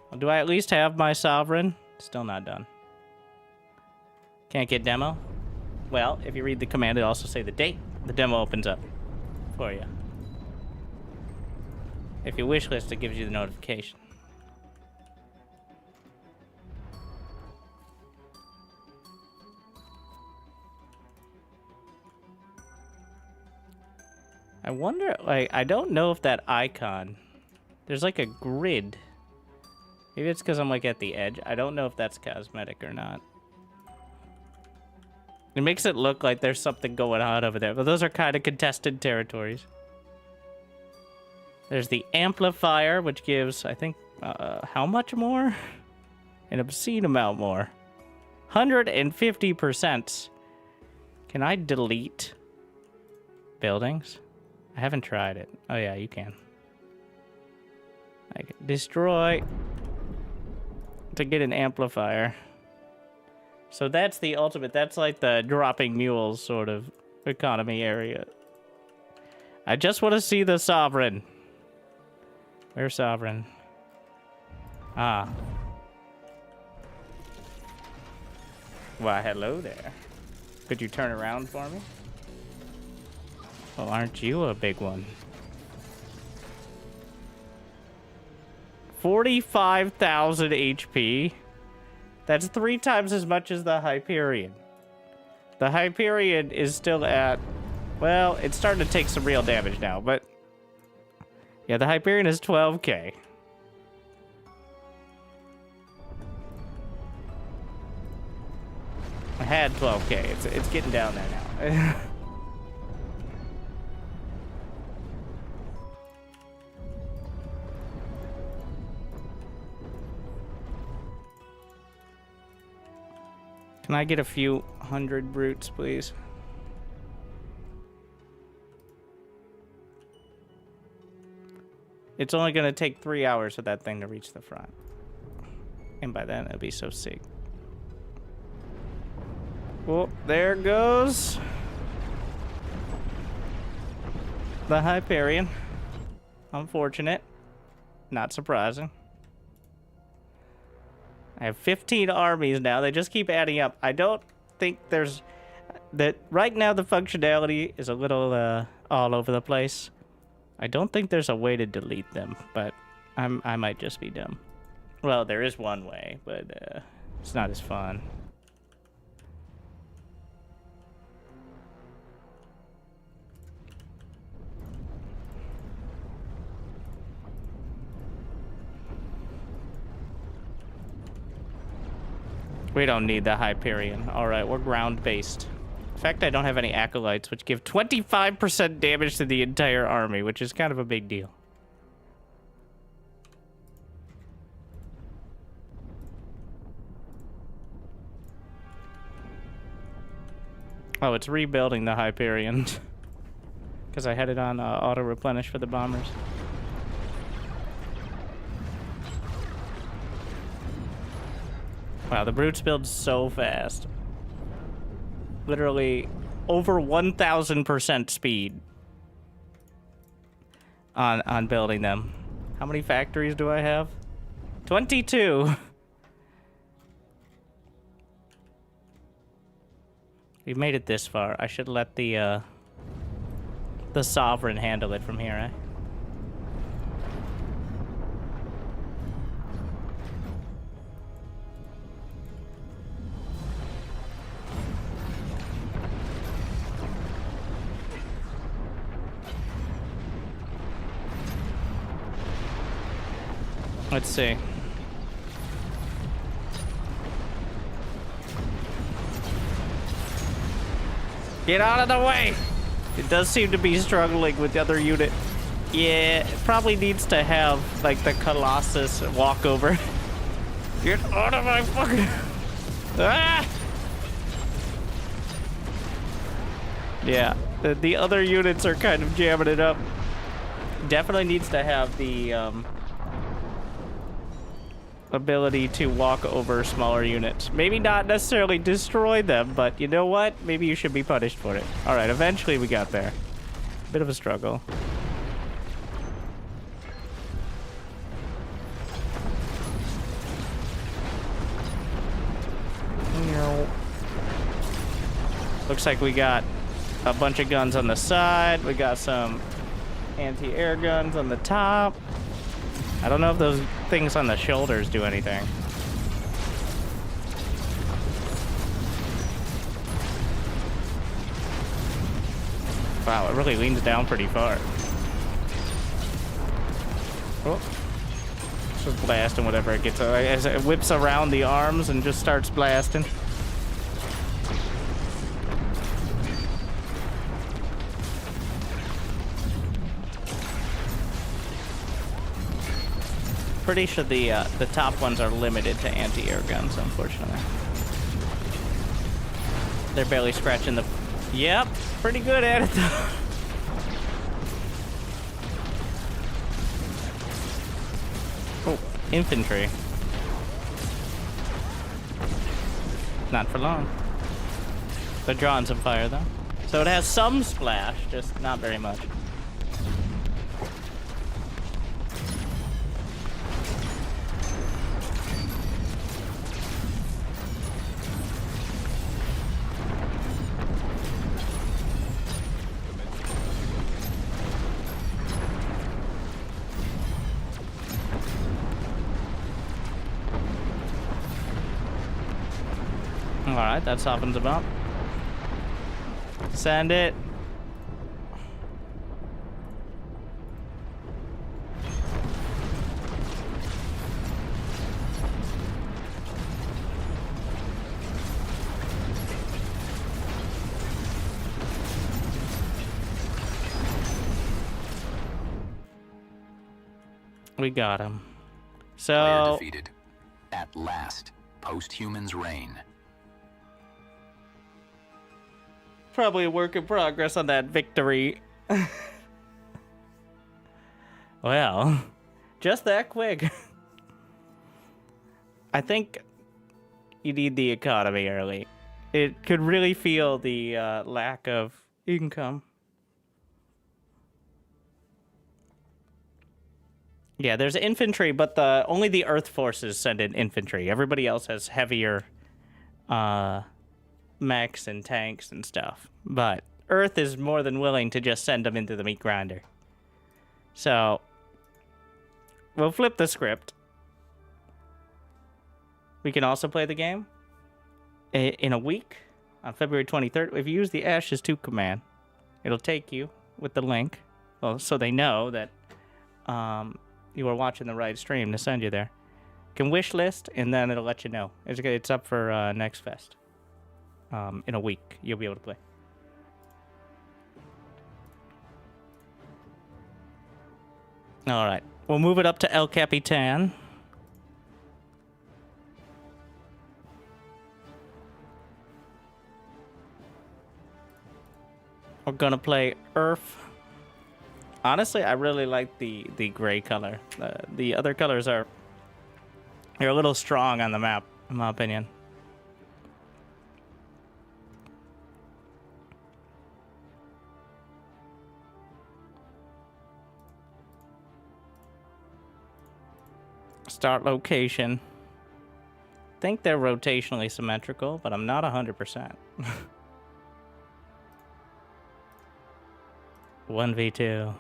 Well, do I at least have my sovereign? Still not done. Can't get demo? Well, if you read the command, it also say the date. The demo opens up for you. If you wishlist, it gives you the notification. I wonder, like, I don't know if that icon, there's like a grid. Maybe it's because I'm like at the edge. I don't know if that's cosmetic or not. It makes it look like there's something going on over there, but those are kind of contested territories. There's the amplifier, which gives, I think, how much more? An obscene amount more. 150%. Can I delete buildings? I haven't tried it. Oh yeah, you can. I can destroy to get an amplifier. So that's the ultimate. That's like the dropping mules sort of economy area. I just want to see the sovereign. Where's sovereign? Ah. Why, hello there. Could you turn around for me? Well, aren't you a big one? 45,000 HP. That's 3 times as much as the Hyperion. The Hyperion is still at... Well, it's starting to take some real damage now, but... Yeah, the Hyperion is 12k. I had 12k. It's getting down there now. Can I get a few hundred brutes, please? It's only going to take 3 hours for that thing to reach the front. And by then, it'll be so sick. Well, there goes the Hyperion. Unfortunate. Not surprising. I have 15 armies now. They just keep adding up. I don't think there's... that right now, the functionality is a little all over the place. I don't think there's a way to delete them, but I might just be dumb. Well, there is one way, but it's not as fun. We don't need the Hyperion. Alright, we're ground-based. In fact, I don't have any acolytes, which give 25% damage to the entire army, which is kind of a big deal. Oh, it's rebuilding the Hyperion. Because I had it on auto-replenish for the bombers. Wow, the brutes build so fast. Literally over 1,000% speed on building them. How many factories do I have? 22. We've made it this far. I should let the sovereign handle it from here, eh? Let's see. Get out of the way! It does seem to be struggling with the other unit. Yeah, it probably needs to have, like, the Colossus walk over. Get out of my fucking... Ah! Yeah, the other units are kind of jamming it up. Definitely needs to have the, ability to walk over smaller units. Maybe not necessarily destroy them, but you know what? Maybe you should be punished for it. Alright, eventually we got there. Bit of a struggle. Looks like we got a bunch of guns on the side. We got some anti-air guns on the top. I don't know if those things on the shoulders do anything. Wow, it really leans down pretty far. Oh. It's just blasting whatever it gets. As it whips around the arms and just starts blasting. Pretty sure the top ones are limited to anti-air guns, unfortunately. They're barely scratching the... Yep, pretty good at it, though. Oh, infantry. Not for long. They're drawing some fire, though. So it has some splash, just not very much. Alright, that softens them up. Send it. We got him. Player So... defeated. At last, post-humans reign. Probably a work in progress on that victory. Well, just that quick. I think you need the economy early. It could really feel the lack of income. Yeah, there's infantry, but only the Earth forces send in infantry. Everybody else has heavier mechs and tanks and stuff. But Earth is more than willing to just send them into the meat grinder. So, we'll flip the script. We can also play the game in a week on February 23rd. If you use the Ashes 2 command, it'll take you with the link. Well, so they know that you are watching the right stream to send you there. You can wish list, and then it'll let you know. It's up for Next Fest. In a week, you'll be able to play. All right, we'll move it up to El Capitan. We're gonna play Earth. Honestly, I really like the gray color. The other colors are they're a little strong on the map, in my opinion. Start location. Think they're rotationally symmetrical, but I'm not 100%. 1v2.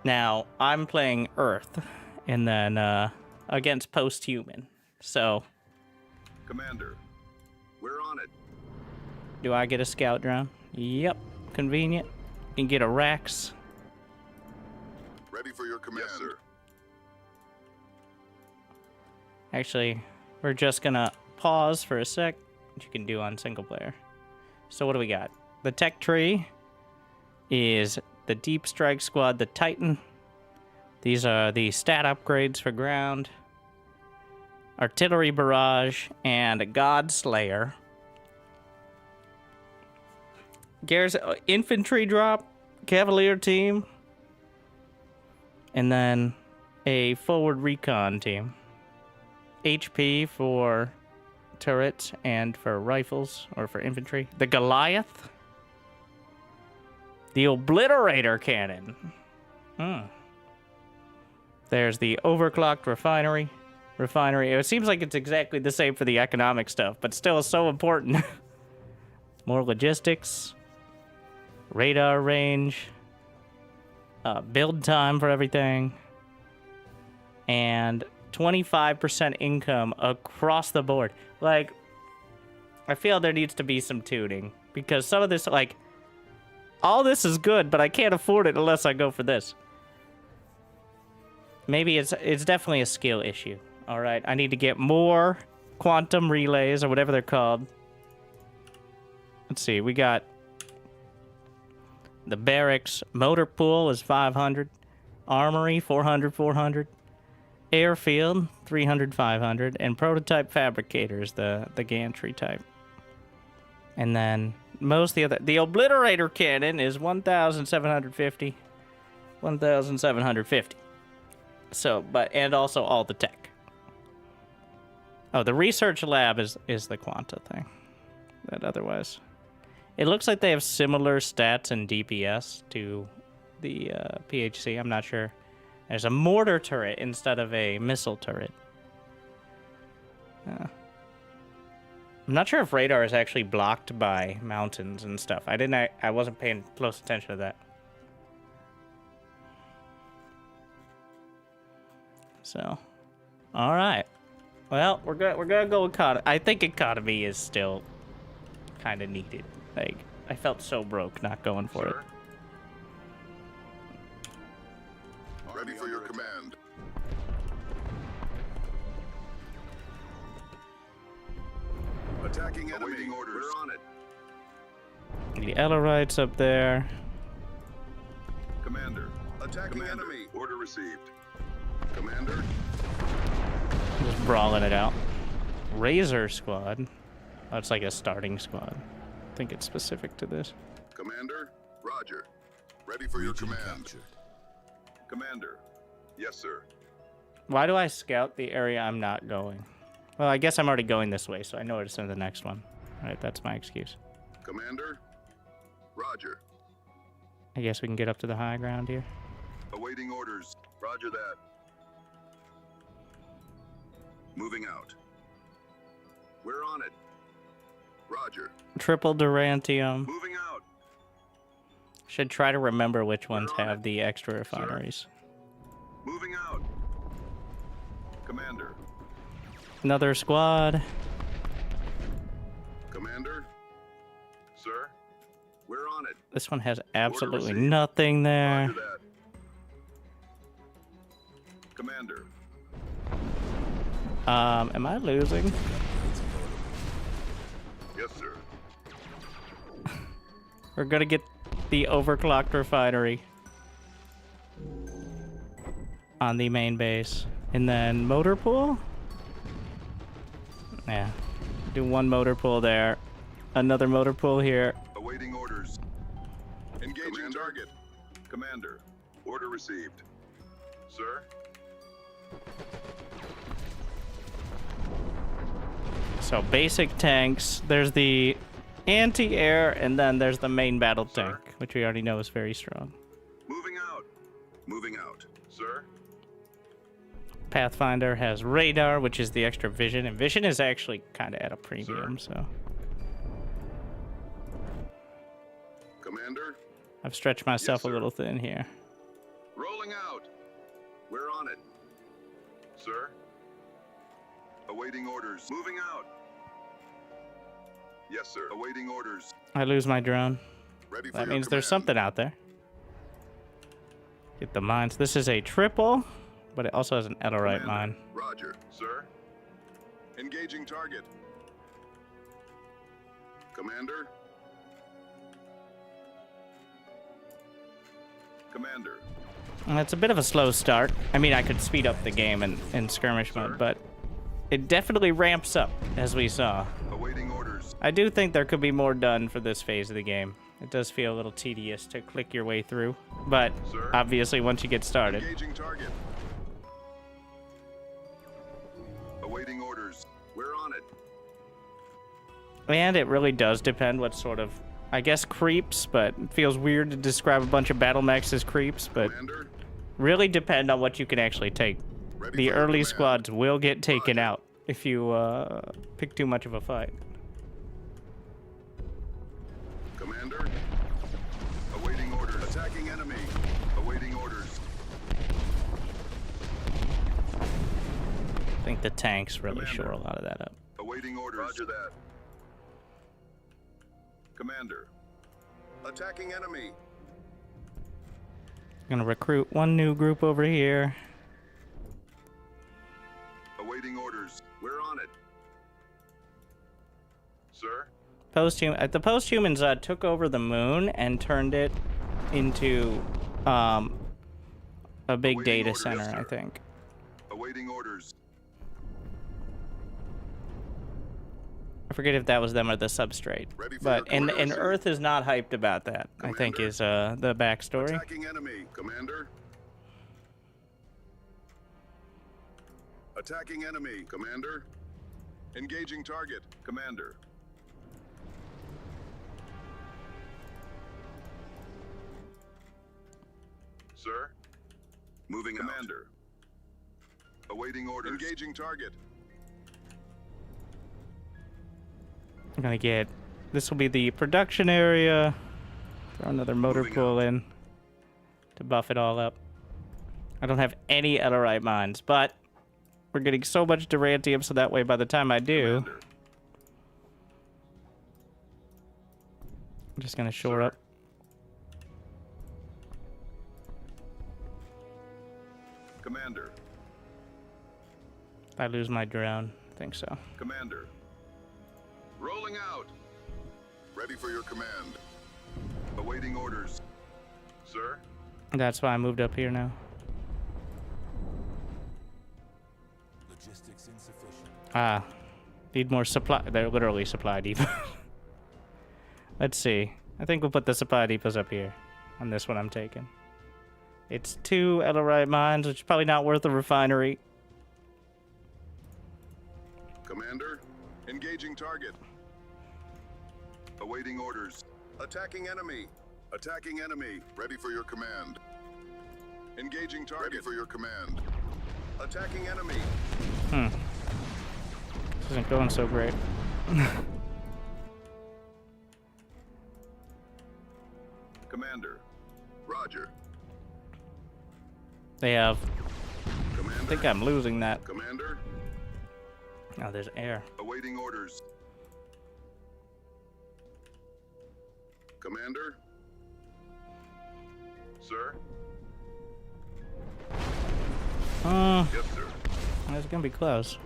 Now, I'm playing Earth, and then against post-human. So, Commander, we're on it. do I get a scout drone? Yep, convenient. Can get a Rex. Ready for your command. Yes, sir. Actually, we're just gonna pause for a sec, which you can do on single player. So what do we got? The tech tree is the Deep Strike Squad, the Titan. These are the stat upgrades for ground. Artillery Barrage, and a God Slayer. Infantry drop, Cavalier team, and then a forward recon team. HP for turrets and for rifles, or for infantry. The Goliath. The Obliterator Cannon. There's the overclocked refinery. It seems like it's exactly the same for the economic stuff, but still so important. More logistics. Radar range. Build time for everything. And 25% income across the board. Like, I feel there needs to be some tuning. Because some of this, like, all this is good, but I can't afford it unless I go for this. Maybe it's definitely a skill issue. All right, I need to get more quantum relays or whatever they're called. Let's see, we got the barracks motor pool is 500, armory 400, airfield 300, 500, and prototype fabricators, the gantry type. And then most of the obliterator cannon is 1,750. 1,750. So, and also all the tech. Oh, the research lab is the quanta thing. That otherwise, it looks like they have similar stats and DPS to the PHC. I'm not sure. There's a mortar turret instead of a missile turret. I'm not sure if radar is actually blocked by mountains and stuff. I wasn't paying close attention to that. So, all right. Well, we're gonna go economy. I think economy is still kind of needed. Like, I felt so broke not going for it. Ready for your command. Attacking enemy. Awaiting orders. We're on it. The Ellerites up there. Commander. Attacking enemy. Order received. Commander. Just brawling it out. Razor squad. Oh, it's like a starting squad. I think it's specific to this. Commander. Roger. Ready for your command. Commander. Yes, sir. Why do I scout the area I'm not going? Well, I guess I'm already going this way, so I know it's in the next one. All right, that's my excuse. Commander. Roger. I guess we can get up to the high ground here. Awaiting orders. Roger that. Moving out. We're on it. Roger. Triple Durantium. Moving out. Should try to remember which ones have the extra refineries. Moving out. Commander. Another squad. Commander. Sir. We're on it. This one has absolutely nothing there. Roger that. Commander. Am I losing? Yes, sir. We're gonna get the overclocked refinery on the main base. And then motor pool? Yeah. Do one motor pool there. Another motor pool here. Awaiting orders. Engaging target. Commander. Order received. Sir. So basic tanks. There's the anti-air, and then there's the main battle tank, which we already know is very strong. Moving out. Moving out. Sir. Pathfinder has radar, which is the extra vision, and vision is actually kind of at a premium, so. Commander. I've stretched myself Yes, a little thin here. Rolling out. We're on it. Sir. Awaiting orders. Moving out. Yes, sir. Awaiting orders. I lose my drone. Ready for That your means there's command. something out there. Get the mines. This is a triple, but it also has an Ellerite Commander. mine. Roger. Sir. Engaging target. Commander. Commander. And it's a bit of a slow start. I mean, I could speed up the game in skirmish mode, but it definitely ramps up, as we saw. Awaiting orders. I do think there could be more done for this phase of the game. It does feel a little tedious to click your way through, but Sir. obviously once you get started. Engaging target. Awaiting orders. We're on it. And it really does depend what sort of, I guess, creeps, but it feels weird to describe a bunch of battle mechs as creeps, but Commander. really depend on what you can actually take. Ready The for your early command. squads will get taken Roger. out if you pick too much of a fight. Commander. Awaiting orders. Attacking enemy. Awaiting orders. I think the tanks really Commander. shore a lot of that up. Awaiting orders. Roger that. Commander. Attacking enemy. Gonna recruit one new group over here. Awaiting orders. We're on it. Sir? The posthumans took over the moon and turned it into a big Awaiting data orders, center, sir. I think. Awaiting orders. I forget if that was them or the substrate. Ready for But your and orders, sir. Earth is not hyped about that, I think Commander. is the backstory. Attacking enemy. Commander. Attacking enemy. Commander. Engaging target. Commander. Sir? Moving Commander. Awaiting orders. Engaging target. I'm gonna get this will be the production area. Throw another motor Moving pool in to buff it all up. I don't have any Ellerite mines, but we're getting so much Durantium, so that way by the time I do, Commander. I'm just gonna shore Sir. up. Commander. If I lose my drone, I think so. Commander. Rolling out. Ready for your command. Awaiting orders. Sir? That's why I moved up here now. Logistics insufficient. Ah, need more supply. They're literally supply depots. Let's see. I think we'll put the supply depots up here on this one I'm taking. It's 2 Ellerite mines, which is probably not worth a refinery. Commander. Engaging target. Awaiting orders. Attacking enemy. Attacking enemy. Ready for your command. Engaging target. Ready for your command. Attacking enemy. This isn't going so great. Commander. Roger. They have. I Commander. think I'm losing that. Commander. Oh, there's air. Awaiting orders. Commander. Sir? Yes, sir. It's gonna be close.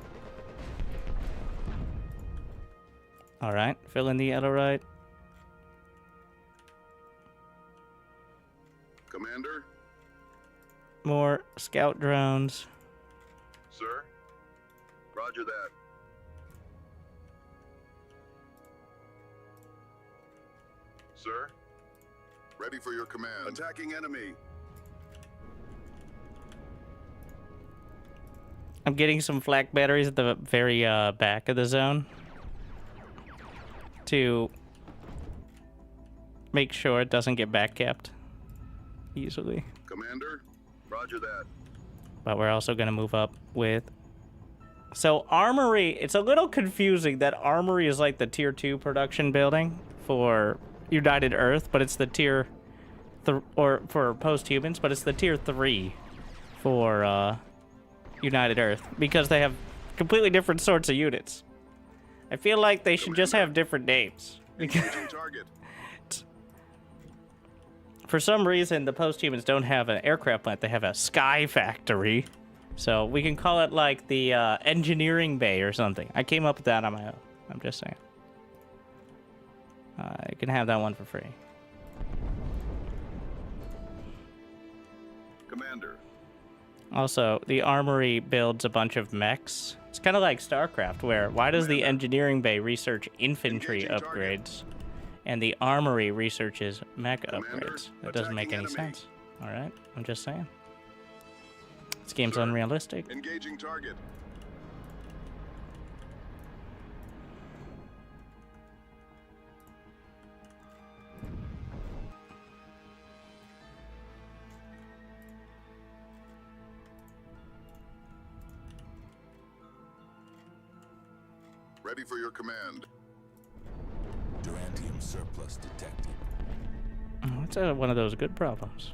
All right, fill in the Ellerite. Commander. More scout drones. Sir? Roger that. Sir? Ready for your command. Attacking enemy. I'm getting some flak batteries at the very back of the zone to make sure it doesn't get backcapped easily. Commander? Roger that. But we're also going to move up with... So Armory, it's a little confusing that Armory is like the tier 2 production building for United Earth, but it's the tier... or for post-humans, but it's the tier 3 for United Earth, because they have completely different sorts of units. I feel like they should just have different names. Because Engaging target. for some reason, the post-humans don't have an aircraft plant. They have a sky factory. So we can call it like the engineering bay or something. I came up with that on my own. I'm just saying. You can have that one for free. Commander. Also, the armory builds a bunch of mechs. It's kind of like StarCraft, where why does the engineering bay research infantry Engaging target. upgrades, and the armory researches mech Commander, upgrades? That doesn't make any attacking enemy. sense. All right, I'm just saying. This game's Sir. unrealistic. Engaging target. Ready for your command. Durantium surplus detected. Oh, it's one of those good problems.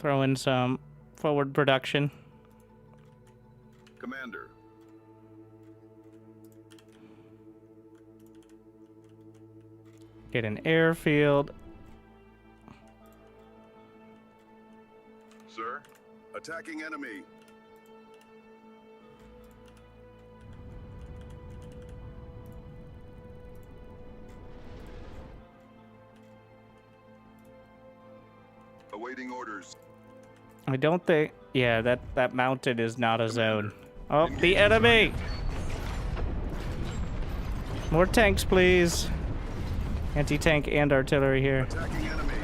Throw in some forward production. Commander. Get an airfield. Sir. Attacking enemy. Awaiting orders. I don't think... Yeah, that mountain is not a zone. Oh, the enemy! More tanks, please. Anti-tank and artillery here. Attacking enemy.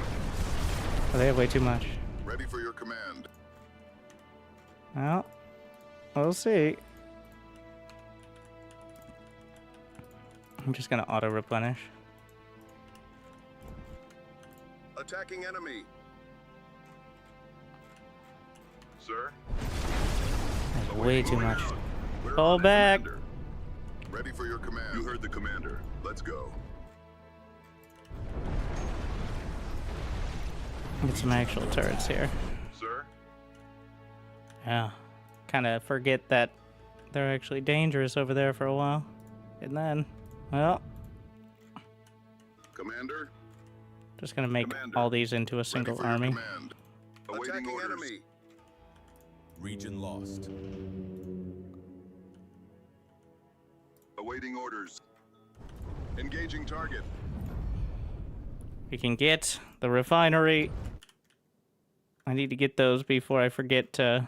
Oh, they have way too much. Ready for your command. Well, we'll see. I'm just gonna auto-replenish. Attacking enemy. Sir. That's way too much. We're Fall on it, back. Commander. Ready for your command. You heard the commander. Let's go. Get some actual turrets here. Sir. Yeah. Kind of forget that they're actually dangerous over there for a while. And then, well, Commander. just gonna make Commander. all these into a Ready single for your army. command. Awaiting orders. Enemy. Region lost. Awaiting orders. Engaging target. We can get the refinery. I need to get those before I forget to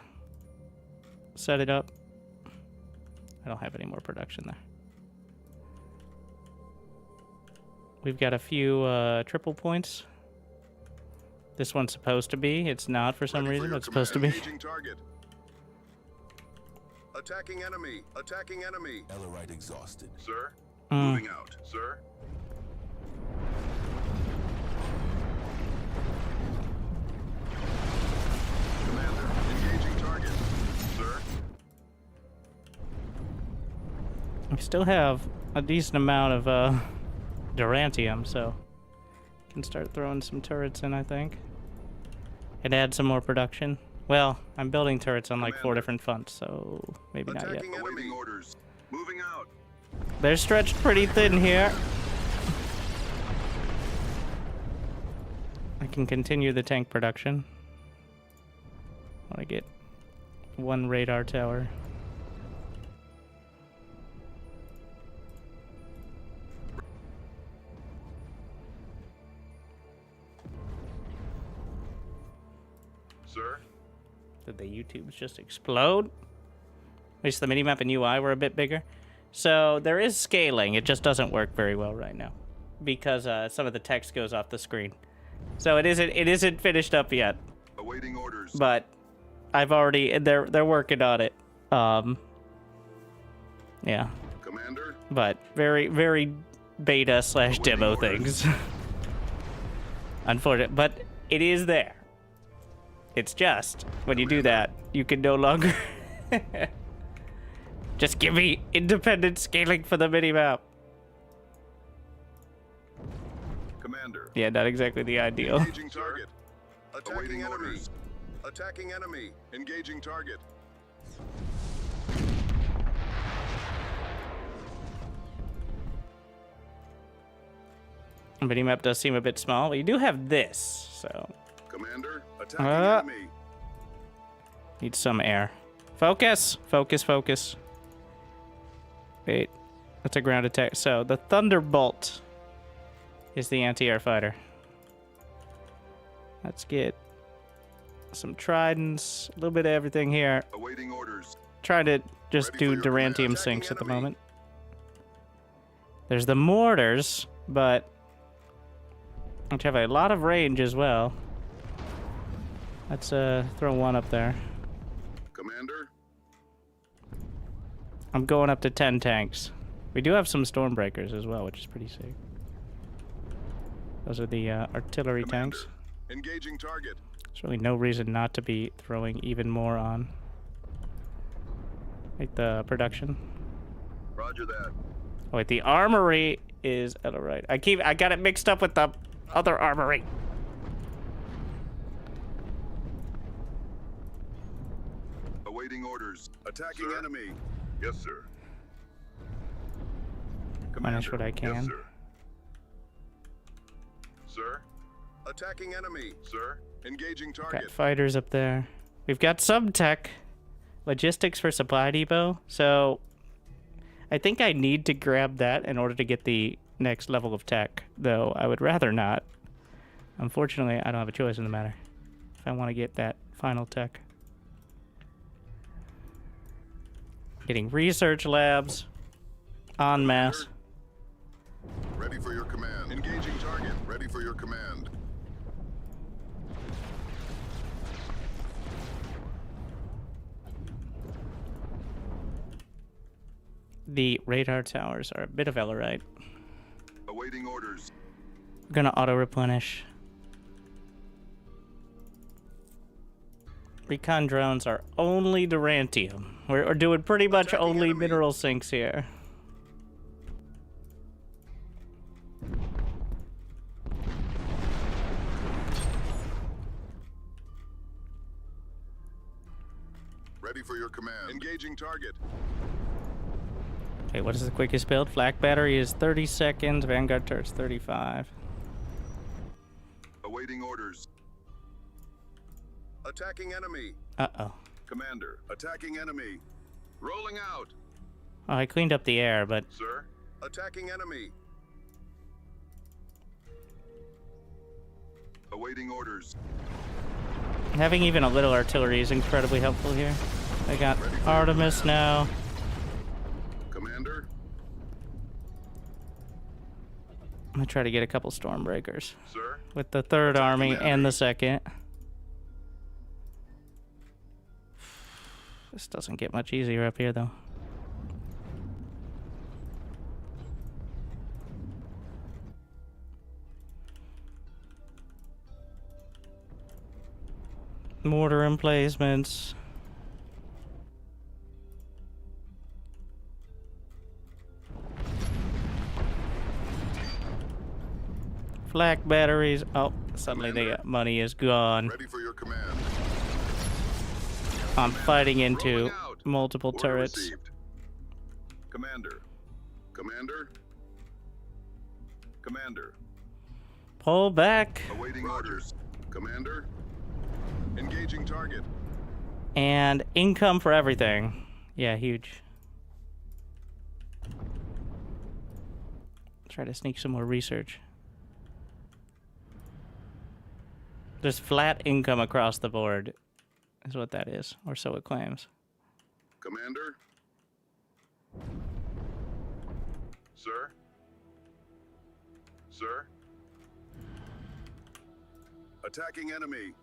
set it up. I don't have any more production there. We've got a few triple points. This one's supposed to be. It's not for some Ready reason, your but it's supposed to be. command. Engaging target. Attacking enemy. Attacking enemy. Ellerite exhausted. Sir. Mm. Moving out. Sir. Commander. Engaging target. Sir. We still have a decent amount of durantium, so can start throwing some turrets in, I think. And add some more production. Well, I'm building turrets on like 4 Commander. different fronts, so maybe not yet. Attacking enemy. Awaiting orders. Moving out. They're stretched pretty thin here. I can continue the tank production. I want to get 1 radar tower. Sir. Did the YouTubes just explode? At least the minimap and UI were a bit bigger. So there is scaling. It just doesn't work very well right now because some of the text goes off the screen. So it isn't finished up yet. Awaiting orders. But I've already they're working on it. Yeah. Commander. But very beta / demo things. Unfortunate, but it is there. It's just when you do that, you can no longer just give me independent scaling for the minimap. Commander. Yeah, not exactly the ideal. Engaging target. Attacking enemy. Attacking enemy. Engaging target. Minimap does seem a bit small. Well, you do have this, so Commander. Attacking enemy. need some air. Focus, focus, focus. Wait, that's a ground attack. So the Thunderbolt is the anti-air fighter. Let's get some tridents, a little bit of everything here. Awaiting orders. Try to just Ready do for your command. durantium Attacking sinks at the enemy. moment. There's the mortars, but which have a lot of range as well. Let's throw one up there. Commander. I'm going up to 10 tanks. We do have some Stormbreakers as well, which is pretty sick. Those are the artillery Commander. tanks. Engaging target. There's really no reason not to be throwing even more on. Like the production. Roger that. Oh, wait, the armory is at the right. I got it mixed up with the other armory. Awaiting orders. Attacking enemy. Yes, sir. Finish what I Yes, can. sir. Sir. Attacking enemy. Sir. Engaging target. Got fighters up there. We've got some tech. Logistics for supply depot. So I think I need to grab that in order to get the next level of tech. Though I would rather not. Unfortunately, I don't have a choice in the matter. If I want to get that final tech. Getting research labs en masse. Ready for your command. Engaging target. Ready for your command. The radar towers are a bit of Ellerite. Awaiting orders. We're gonna auto-replenish. Recon drones are only Durantium. We're doing pretty much Attacking only enemy. mineral sinks here. Ready for your command. Engaging target. Okay, what is the quickest build? Flak battery is 30 seconds. Vanguard turret's 35. Awaiting orders. Attacking enemy. Uh-oh. Commander. Attacking enemy. Rolling out. Oh, I cleaned up the air, but Sir. Attacking enemy. Awaiting orders. having even a little artillery is incredibly helpful here. I got Artemis now. Commander. I'm gonna try to get a couple Stormbreakers. Sir. With the 3rd Army Commander. and the 2nd. This doesn't get much easier up here, though. Mortar emplacements. Flak batteries. Oh, suddenly the money is gone. Ready for your command. I'm fighting into Rolling out. multiple Order turrets. received. Commander. Commander. Commander. Pull back. Awaiting orders. Commander. Engaging target. And income for everything. Yeah, huge. Try to sneak some more research. There's flat income across the board, is what that is, or so it claims. Commander. Sir. Sir. Attacking enemy.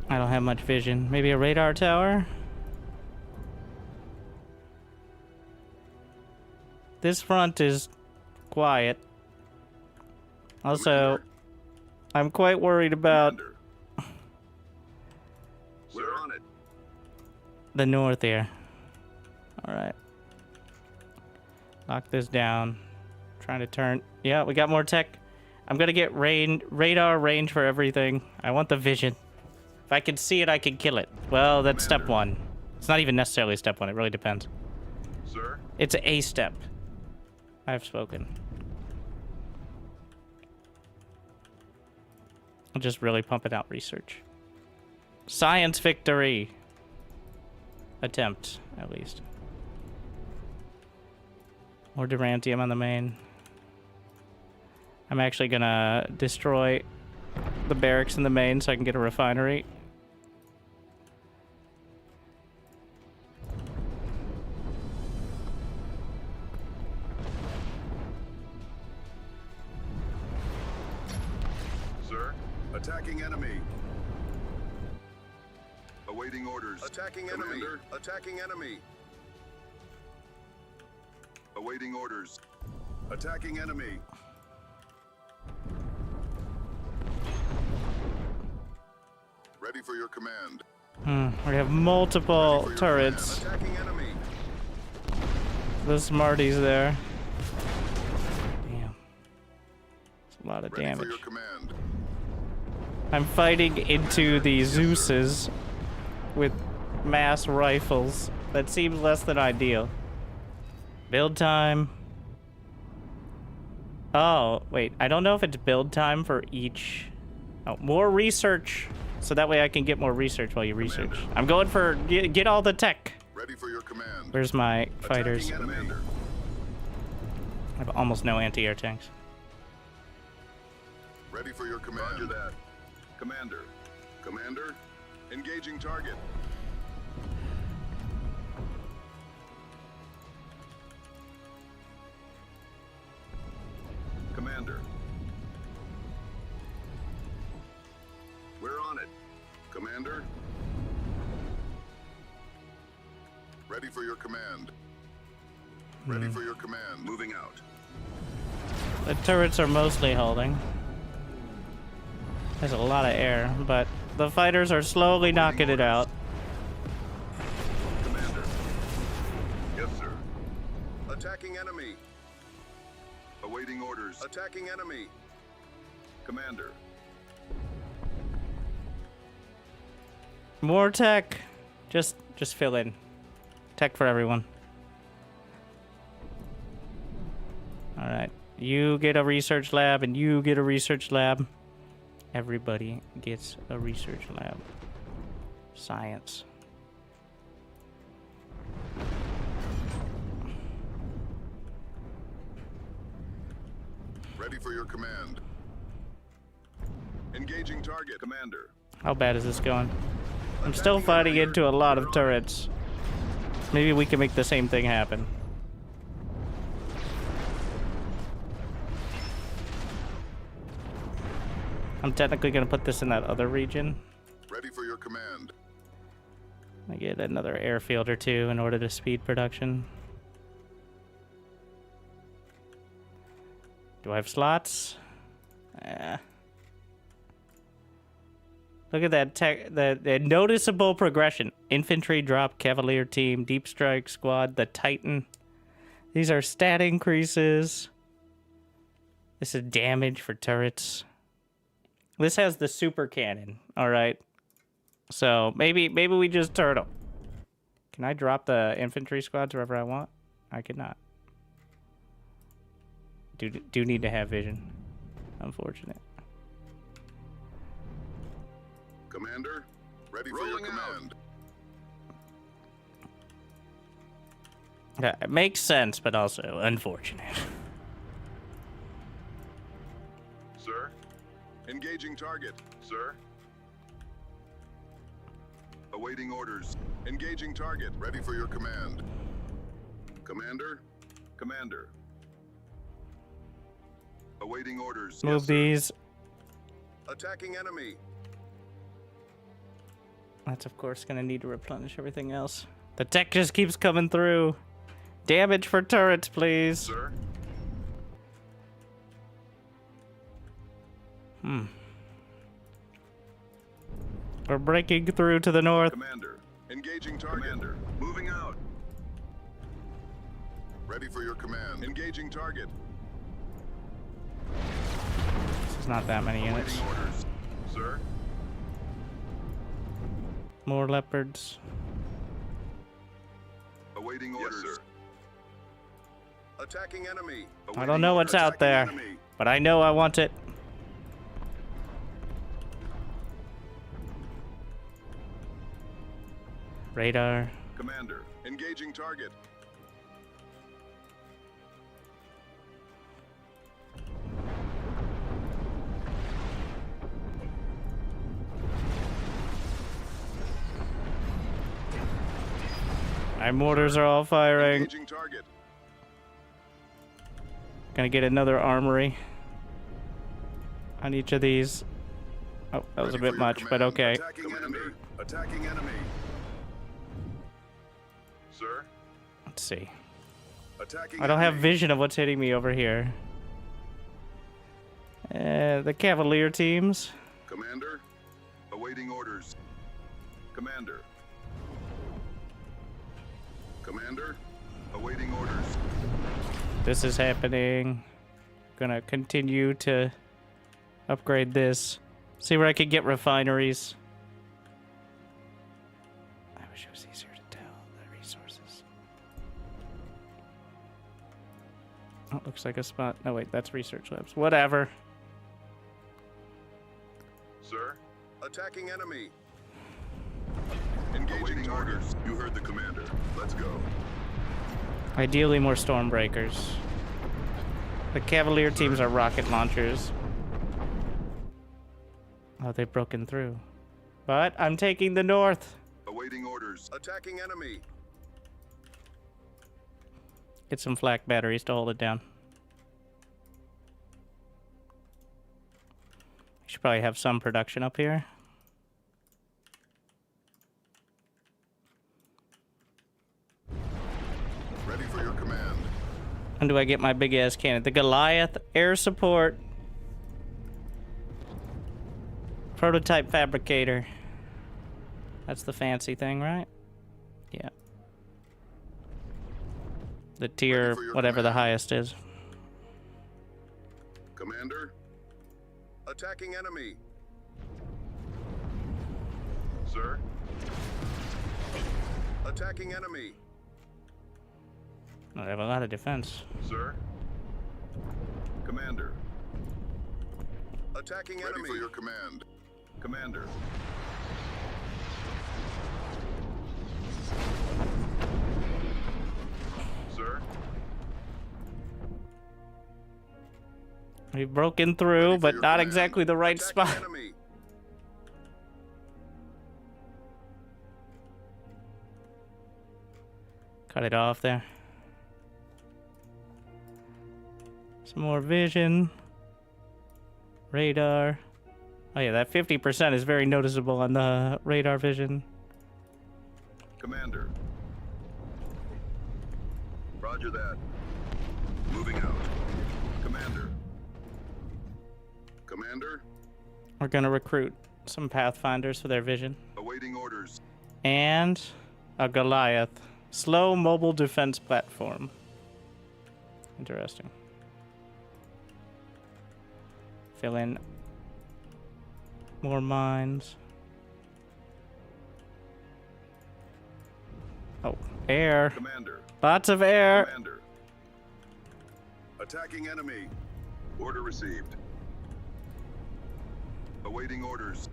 I don't have much vision. Maybe a radar tower? This front is quiet. Also, Commander. I'm quite worried about Commander. We're on it. the north here. Alright. Lock this down. Trying to turn. Yeah, we got more tech. I'm gonna get radar range for everything. I want the vision. If I can see it, I can kill it. Well, that's step Commander. 1. It's not even necessarily step 1. It really depends. Sir. It's a step. I've spoken. I'll just really pump it out research. Science victory. Attempt, at least. More Durantium on the main. I'm actually gonna destroy the barracks in the main so I can get a refinery. Sir. Attacking enemy. Awaiting orders. Attacking enemy. Attacking enemy. Awaiting orders. Attacking enemy. Ready for your command. We have multiple Ready for your turrets. command. Attacking enemy. The Smarties there. Damn. It's a lot of Ready for your damage. command. I'm fighting into the Zeuses with mass rifles. That seems less than ideal. Build time. Oh, wait. I don't know if it's build time for each. Oh, more research. So that way I can get more research while you research. I'm going for get all the tech. Ready for your command. Where's my fighters? Attacking enemy. I have almost no anti-air tanks. Ready for your command. Roger that. Commander. Commander. Engaging target. Commander. We're on it. Commander. Ready for your command. Ready for your command. Moving out. The turrets are mostly holding. There's a lot of air, but the fighters are slowly knocking it out. Commander. Yes, sir. Attacking enemy. Awaiting orders. Attacking enemy. Commander. More tech. Just fill in. Tech for everyone. All right. You get a research lab and you get a research lab. Everybody gets a research lab. Science. Ready for your command. Engaging target. Commander. How bad is this going? I'm still fighting into a lot of turrets. Maybe we can make the same thing happen. I'm technically gonna put this in that other region. Ready for your command. I get another airfield or two in order to speed production. Do I have slots? Look at that tech, the noticeable progression. Infantry drop, Cavalier team, Deep Strike squad, the Titan. These are stat increases. This is damage for turrets. This has the super cannon, all right? So maybe we just turtle. Can I drop the infantry squads wherever I want? I cannot. Do need to have vision. Unfortunate. Commander, ready for your command. Yeah, it makes sense, but also unfortunate. Sir, engaging target. Sir. Awaiting orders. Engaging target. Ready for your command. Commander. Commander. Awaiting orders. Move Yes, sir. these. Attacking enemy. That's of course gonna need to replenish everything else. The tech just keeps coming through. Damage for turrets, please. Sir. We're breaking through to the north. Commander. Engaging target. Commander. Moving out. Ready for your command. Engaging target. This is not that many units. Awaiting orders. Sir. More leopards. Awaiting orders. Yes, sir. Attacking enemy. I don't know what's out there, Attacking enemy. but I know I want it. Radar. Commander. Engaging target. My mortars are all firing. Engaging target. Gonna get another armory on each of these. Oh, that was a Ready bit for your much, but command. okay. Attacking enemy. Attacking enemy. Sir. Let's see. Attacking I don't have enemy. vision of what's hitting me over here. The Cavalier teams. Commander, awaiting orders. Commander. Commander, awaiting orders. This is happening. Gonna continue to upgrade this. See where I can get refineries. I wish it was easier to tell the resources. Oh, it looks like a spot. No, wait, that's research labs. Whatever. Sir, attacking enemy. Engaging orders. You heard the commander. Let's go. Ideally, more Stormbreakers. The Cavalier teams are rocket launchers. Oh, they've broken through. But I'm taking the north. Awaiting orders. Attacking enemy. Get some flak batteries to hold it down. Should probably have some production up here. Ready for your command. When do I get my big ass cannon? The Goliath air support. Prototype fabricator. That's the fancy thing, right? Yeah. The tier, whatever the highest is. Commander, attacking enemy. Sir, attacking enemy. I have a lot of defense. Sir, Commander, attacking enemy. Ready for your command. Commander. Sir, We've broken through, but your not command. exactly the right Attacking spot. enemy. Cut it off there. Some more vision. Radar. Oh yeah, that 50% is very noticeable on the radar vision. Commander. Roger that. Moving out. Commander. Commander, We're gonna recruit some Pathfinders for their vision. awaiting orders. And a Goliath. Slow mobile defense platform. Interesting. Fill in more mines. Oh, air. Commander. Lots of air. Commander. Attacking enemy. Order received. Awaiting orders.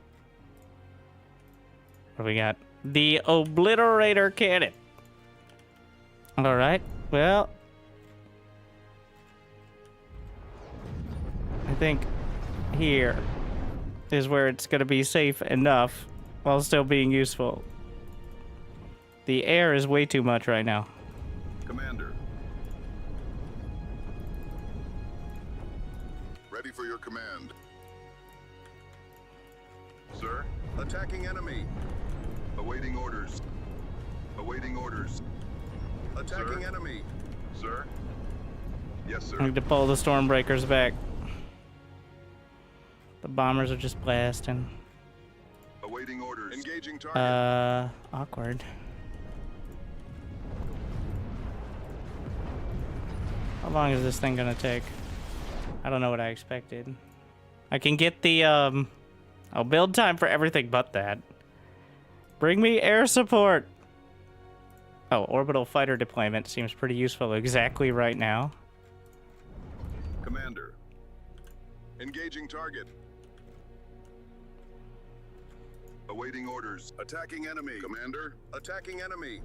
What do we got? The Obliterator Cannon. Alright, well. I think here is where it's going to be safe enough while still being useful. The air is way too much right now. Commander. Ready for your command. Sir, attacking enemy. Awaiting orders. Awaiting orders. Attacking enemy. Sir? Yes, sir. I need to pull the Stormbreakers back. The bombers are just blasting. Awaiting orders. Engaging target. Awkward. How long is this thing gonna take? I don't know what I expected. I can get the, I'll build time for everything but that. Bring me air support! Oh, orbital fighter deployment seems pretty useful exactly right now. Commander. Engaging target. Awaiting orders. Attacking enemy. Commander. Attacking enemy.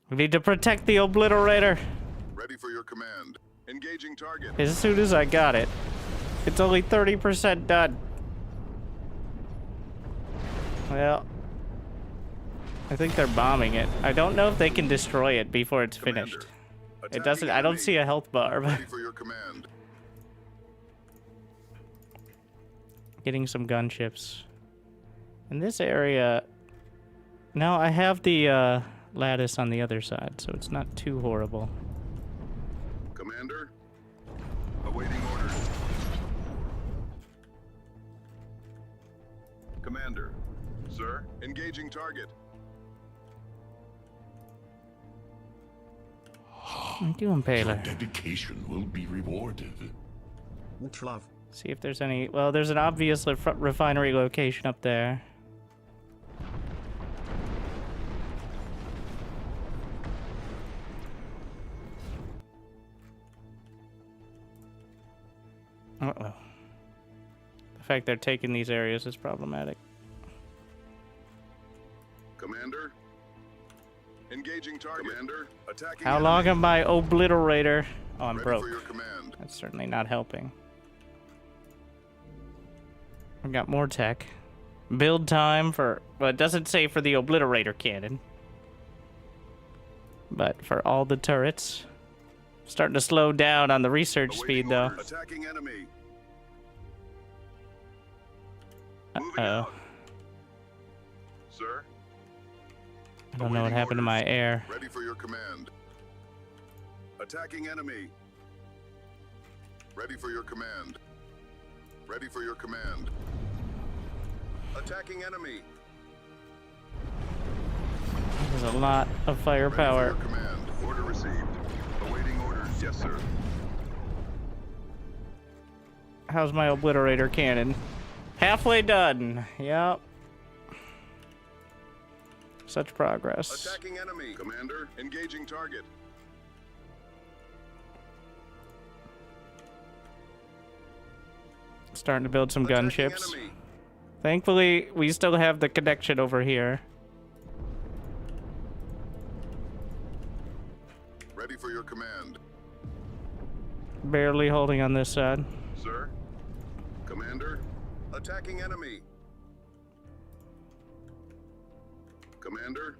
We need to protect the Obliterator. Ready for your command. Engaging target. As soon as I got it. It's only 30% done. Well, I think they're bombing it. I don't know if they can destroy it before it's Commander. finished. It Attacking doesn't. I don't enemy. see a health bar. Ready for your command. getting some gunships. In this area... Now, I have the lattice on the other side, so it's not too horrible. Commander, awaiting orders. Commander, sir, engaging target. What are you doing, Your Paler? dedication will be rewarded. Much love. See if there's any... Well, there's an obvious refinery location up there. Uh-oh. The fact they're taking these areas is problematic. Commander, engaging target. Commander, attacking. How long am I obliterator? Oh, I'm Ready broke. for your command. That's certainly not helping. I've got more tech. Build time for... Well, it doesn't say for the obliterator cannon. But for all the turrets. Starting to slow down on the research speed, though. Orders. Attacking enemy. Moving Uh-oh. out. Sir, I don't know what happened to my air. ready for your command. Attacking enemy. Ready for your command. Ready for your command. Attacking enemy. There's a lot of Ready firepower. for your command. Order received. Awaiting orders. Yes, sir. How's my obliterator cannon? Halfway done. Yep. Such progress. Attacking enemy. Commander, engaging target. Starting to build some Attacking gunships. enemy. Thankfully, we still have the connection over here. Ready for your command. Barely holding on this side. Sir. Commander, attacking enemy. Commander,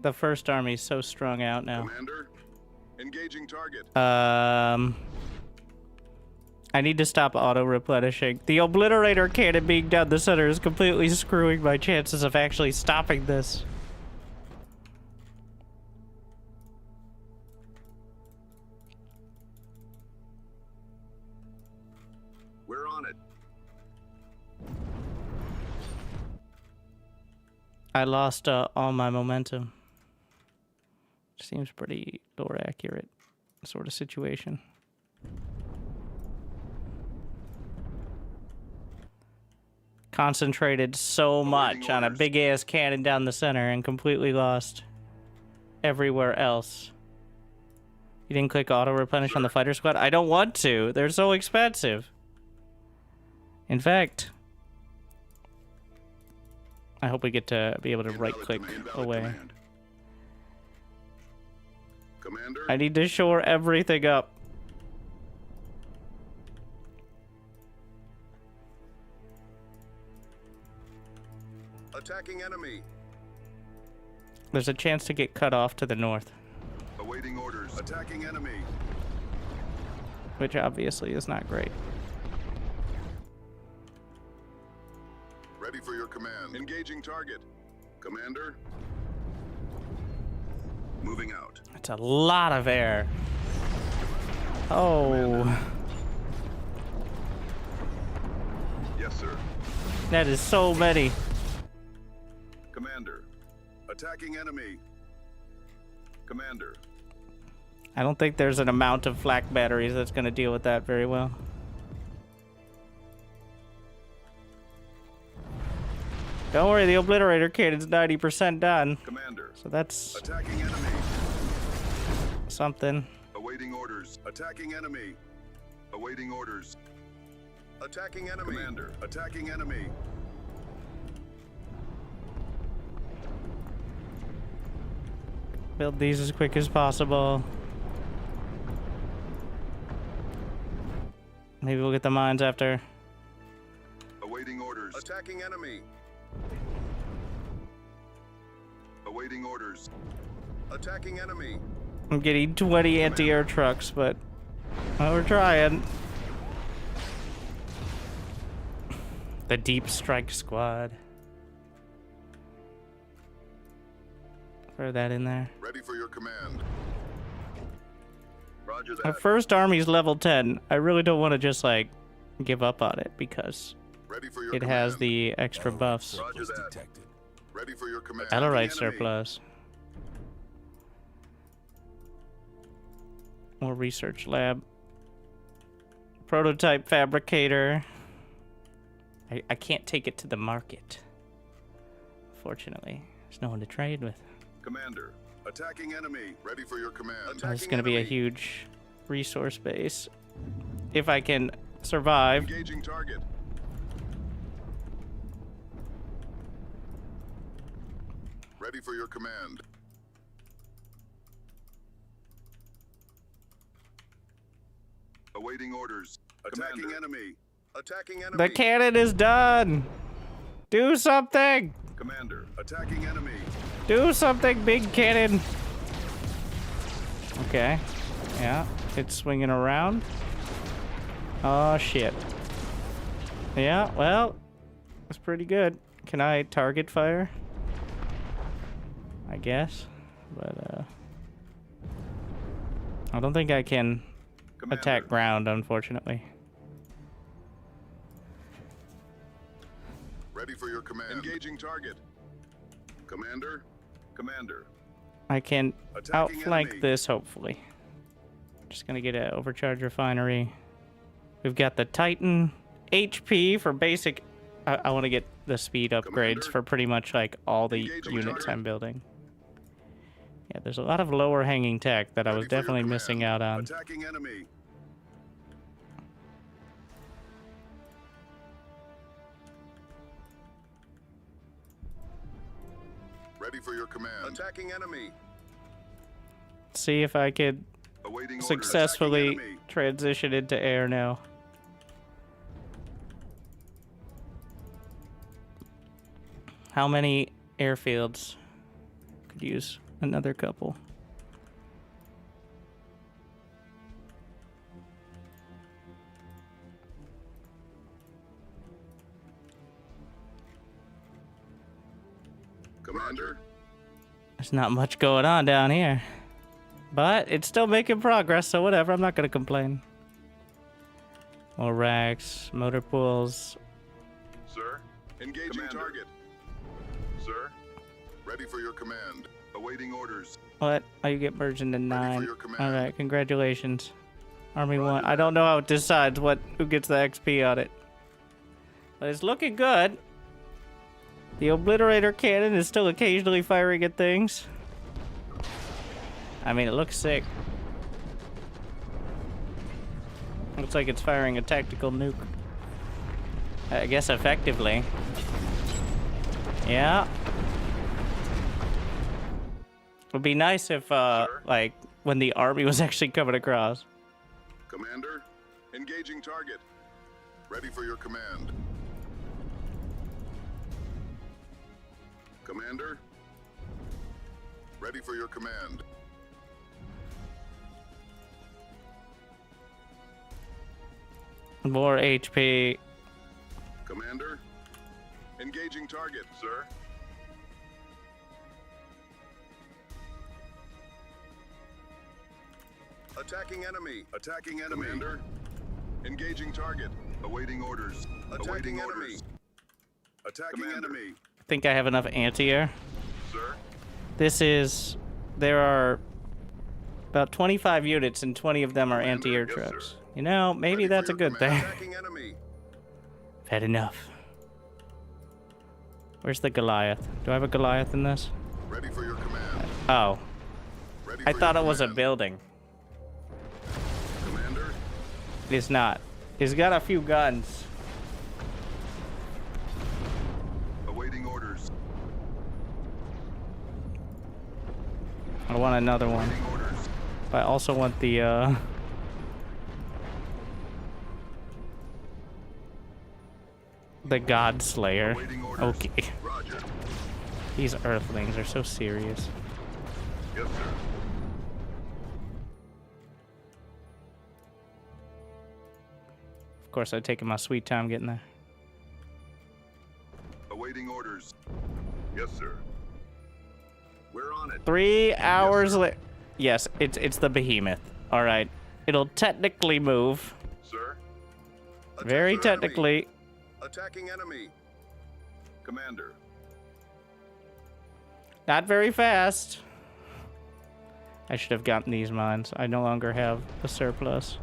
The first army's so strung out now. Commander, engaging target. I need to stop auto-replenishing. The obliterator cannon being down the center is completely screwing my chances of actually stopping this. We're on it. I lost all my momentum. Seems pretty lore accurate sort of situation. Concentrated so much on a big ass cannon down the center and completely lost everywhere else. You didn't click auto replenish on the fighter squad? I don't want to. They're so expensive. In fact, I hope we get to be able to right click away. Command. Commander, I need to shore everything up. attacking enemy. There's a chance to get cut off to the north, Awaiting orders. Attacking enemy. which obviously is not great. Ready for your command. Engaging target. Commander. Moving out. It's a lot of air. Oh, Yes, sir. that is so many. Commander. Attacking enemy. Commander. I don't think there's an amount of flak batteries that's going to deal with that very well. Don't worry, the obliterator cannon's 90% done. Commander. So that's Attacking enemy. something. Awaiting orders. Attacking enemy. Awaiting orders. Attacking enemy. Commander. Attacking enemy. Build these as quick as possible. Maybe we'll get the mines after. Awaiting orders. Attacking enemy. Awaiting orders. Attacking enemy. I'm getting 20 anti-air trucks, but well, we're trying. The Deep Strike Squad. Throw that in there. Ready for your command. Roger Our that. first army's level 10. I really don't want to just like give up on it because Ready for your it command. has the extra Battle buffs. Roger surplus that. detected. Ready for your command. Battle right Attacking enemy. surplus. More research lab. Prototype fabricator. I can't take it to the market. Unfortunately, there's no one to trade with. Commander, attacking enemy. Ready for your command. It's going to be a huge resource base. If I can survive. Engaging target. Ready for your command. Awaiting orders. Attacking enemy. Attacking enemy. The cannon is done. Do something. Commander, attacking enemy. Do something, big cannon. Okay. Yeah, it's swinging around. Oh, shit. Yeah, well, that's pretty good. Can I target fire? I guess. But, I don't think I can Commander, attack ground, unfortunately. ready for your command. Engaging target. Commander, Commander. I can Attacking outflank enemy. this, hopefully. Just gonna get an overcharge refinery. We've got the Titan HP for basic. I want to get the speed upgrades Commander. for pretty much like all the Engaging units target. I'm building. Yeah, there's a lot of lower hanging tech that I was Ready for your definitely command. missing out on. Attacking enemy. Ready for your command. Attacking enemy. See if I could Awaiting orders. successfully Attacking enemy. transition into air now. How many airfields? Could use another couple. Commander. There's not much going on down here. But it's still making progress, so whatever, I'm not gonna complain. More racks, motor pools. Sir. Engaging target. Sir. Ready for your command. Awaiting orders. What? Oh, you get merged into 9. your command. Alright, congratulations. Army 1. I don't know how it decides who gets the XP on it. But it's looking good. The Obliterator cannon is still occasionally firing at things. I mean, it looks sick. Looks like it's firing a tactical nuke. I guess effectively. Yeah. Would be nice if, like, when the army was actually coming across. Commander. Engaging target. Ready for your command. Commander. Ready for your command. More HP. Commander. Engaging target, sir. Attacking enemy. Attacking enemy. Commander. Engaging target. Awaiting orders. Attacking enemy. Attacking enemy. I think I have enough anti-air. Sir. There are about 25 units and 20 of them are Commander, anti-air yes, trucks. sir. You know, maybe Ready for that's a your good command. thing. Attacking enemy. I've had enough. Where's the Goliath? Do I have a Goliath in this? Ready for your command. Oh, Ready I for thought your it was a command. building. Commander. It's not. He's got a few guns. Awaiting orders. I want another one. Awaiting orders. But I also want the, the God Slayer. Awaiting orders. Okay. Roger. These Earthlings are so serious. Yes, sir. Of course, I've taken my sweet time getting there. orders. Yes, sir. We're on it. 3 hours sir. later. Yes, it's the behemoth. All right. It'll technically move. Sir. Very Attack the enemy. technically. Attacking enemy. Commander. Not very fast. I should have gotten these mines. I no longer have a surplus.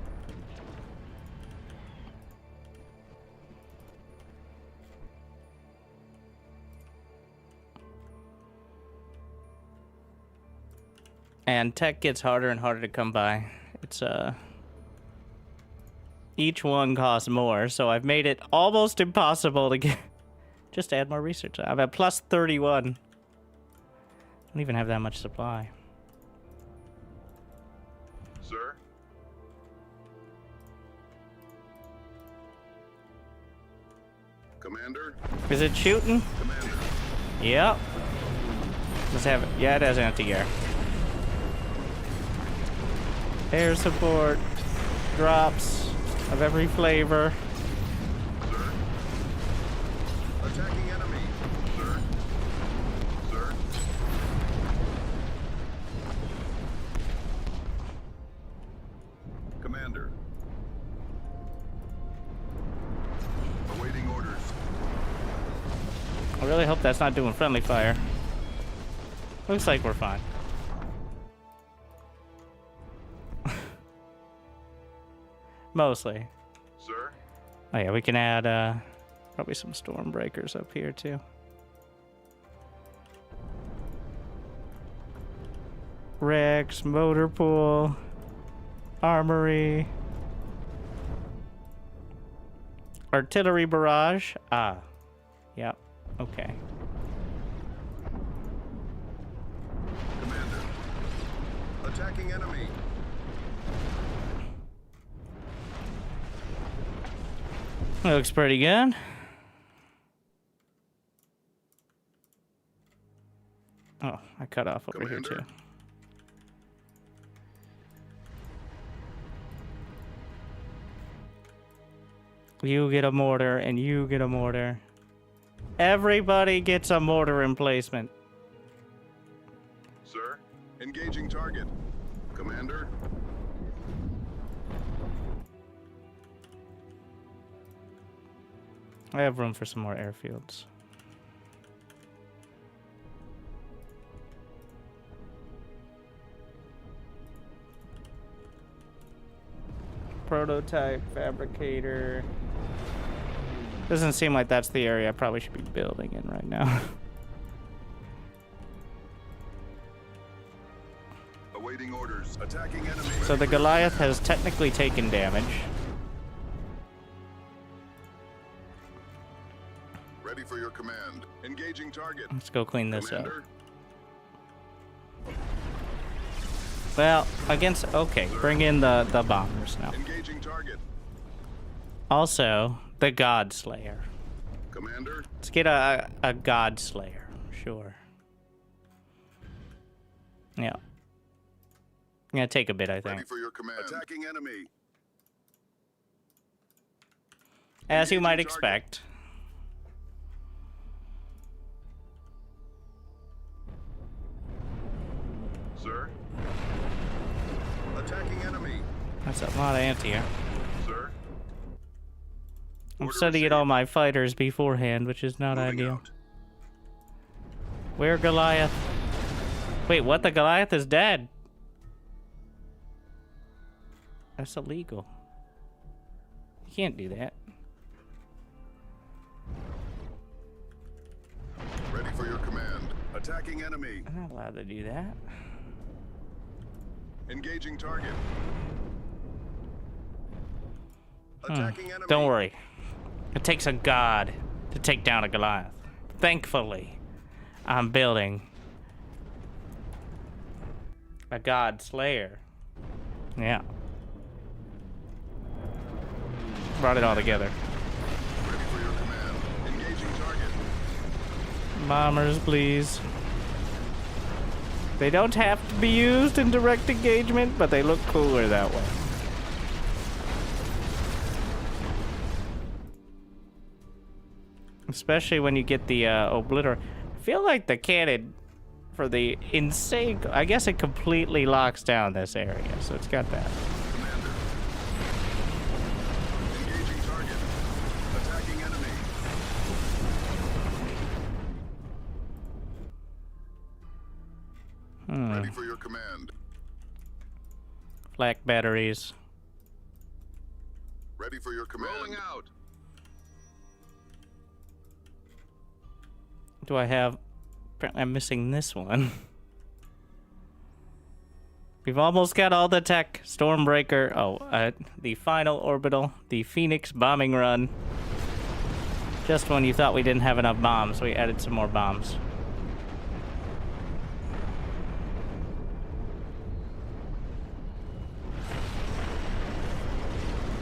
And tech gets harder and harder to come by. It's each one costs more, so I've made it almost impossible to get. Just add more research. I'm at plus 31. I don't even have that much supply. Sir. Commander. Is it shooting? Commander. Yep. Let's have it. Yeah, it has anti-air. Air support. Drops of every flavor. Sir. Attacking enemy. Sir. Sir. Commander. Awaiting orders. I really hope that's not doing friendly fire. Looks like we're fine. Mostly. Sir. Oh yeah, we can add probably some storm breakers up here too. Rex, motor pool, armory, artillery barrage. Ah, yep. Okay. Commander. Attacking enemy. Looks pretty good. Oh, I cut off over here Commander. too. You get a mortar, and you get a mortar. Everybody gets a mortar emplacement. Sir. Engaging target. Commander. I have room for some more airfields. Prototype, fabricator. Doesn't seem like that's the area I probably should be building in right now. Awaiting orders. Attacking enemy. So the Goliath has technically taken damage. Ready for your command. Engaging target. Let's go clean this up. Commander. Well, against... Okay, bring in the bombers now. Engaging target. Also, the God Slayer. Commander. Let's get a God Slayer. Sure. Yeah. Gonna take a bit, I Ready think. for your command. Attacking enemy. As you might Engaging target. expect. Sir. Attacking enemy. That's a lot of anti-air. Sir. I'm Order setting it received. all my fighters beforehand, which is not Moving ideal. out. Where Goliath? Wait, what? The Goliath is dead. That's illegal. You can't do that. Ready for your command. Attacking enemy. I'm not allowed to do that. Engaging target. Attacking enemy. Don't worry. It takes a god to take down a Goliath. Thankfully, I'm building a God Slayer. Yeah. Brought it all together. Ready for your command. Engaging target. Bombers, please. They don't have to be used in direct engagement, but they look cooler that way. Especially when you get the obliter. I feel like the cannon for the insane... I guess it completely locks down this area, so it's got that. Commander. Engaging target. Attacking enemy. Ready for your command. Flak batteries. Ready for your command. Rolling out. Do I have... Apparently I'm missing this one. We've almost got all the tech. Stormbreaker. Oh, the final orbital. The Phoenix bombing run. Just when you thought we didn't have enough bombs, we added some more bombs.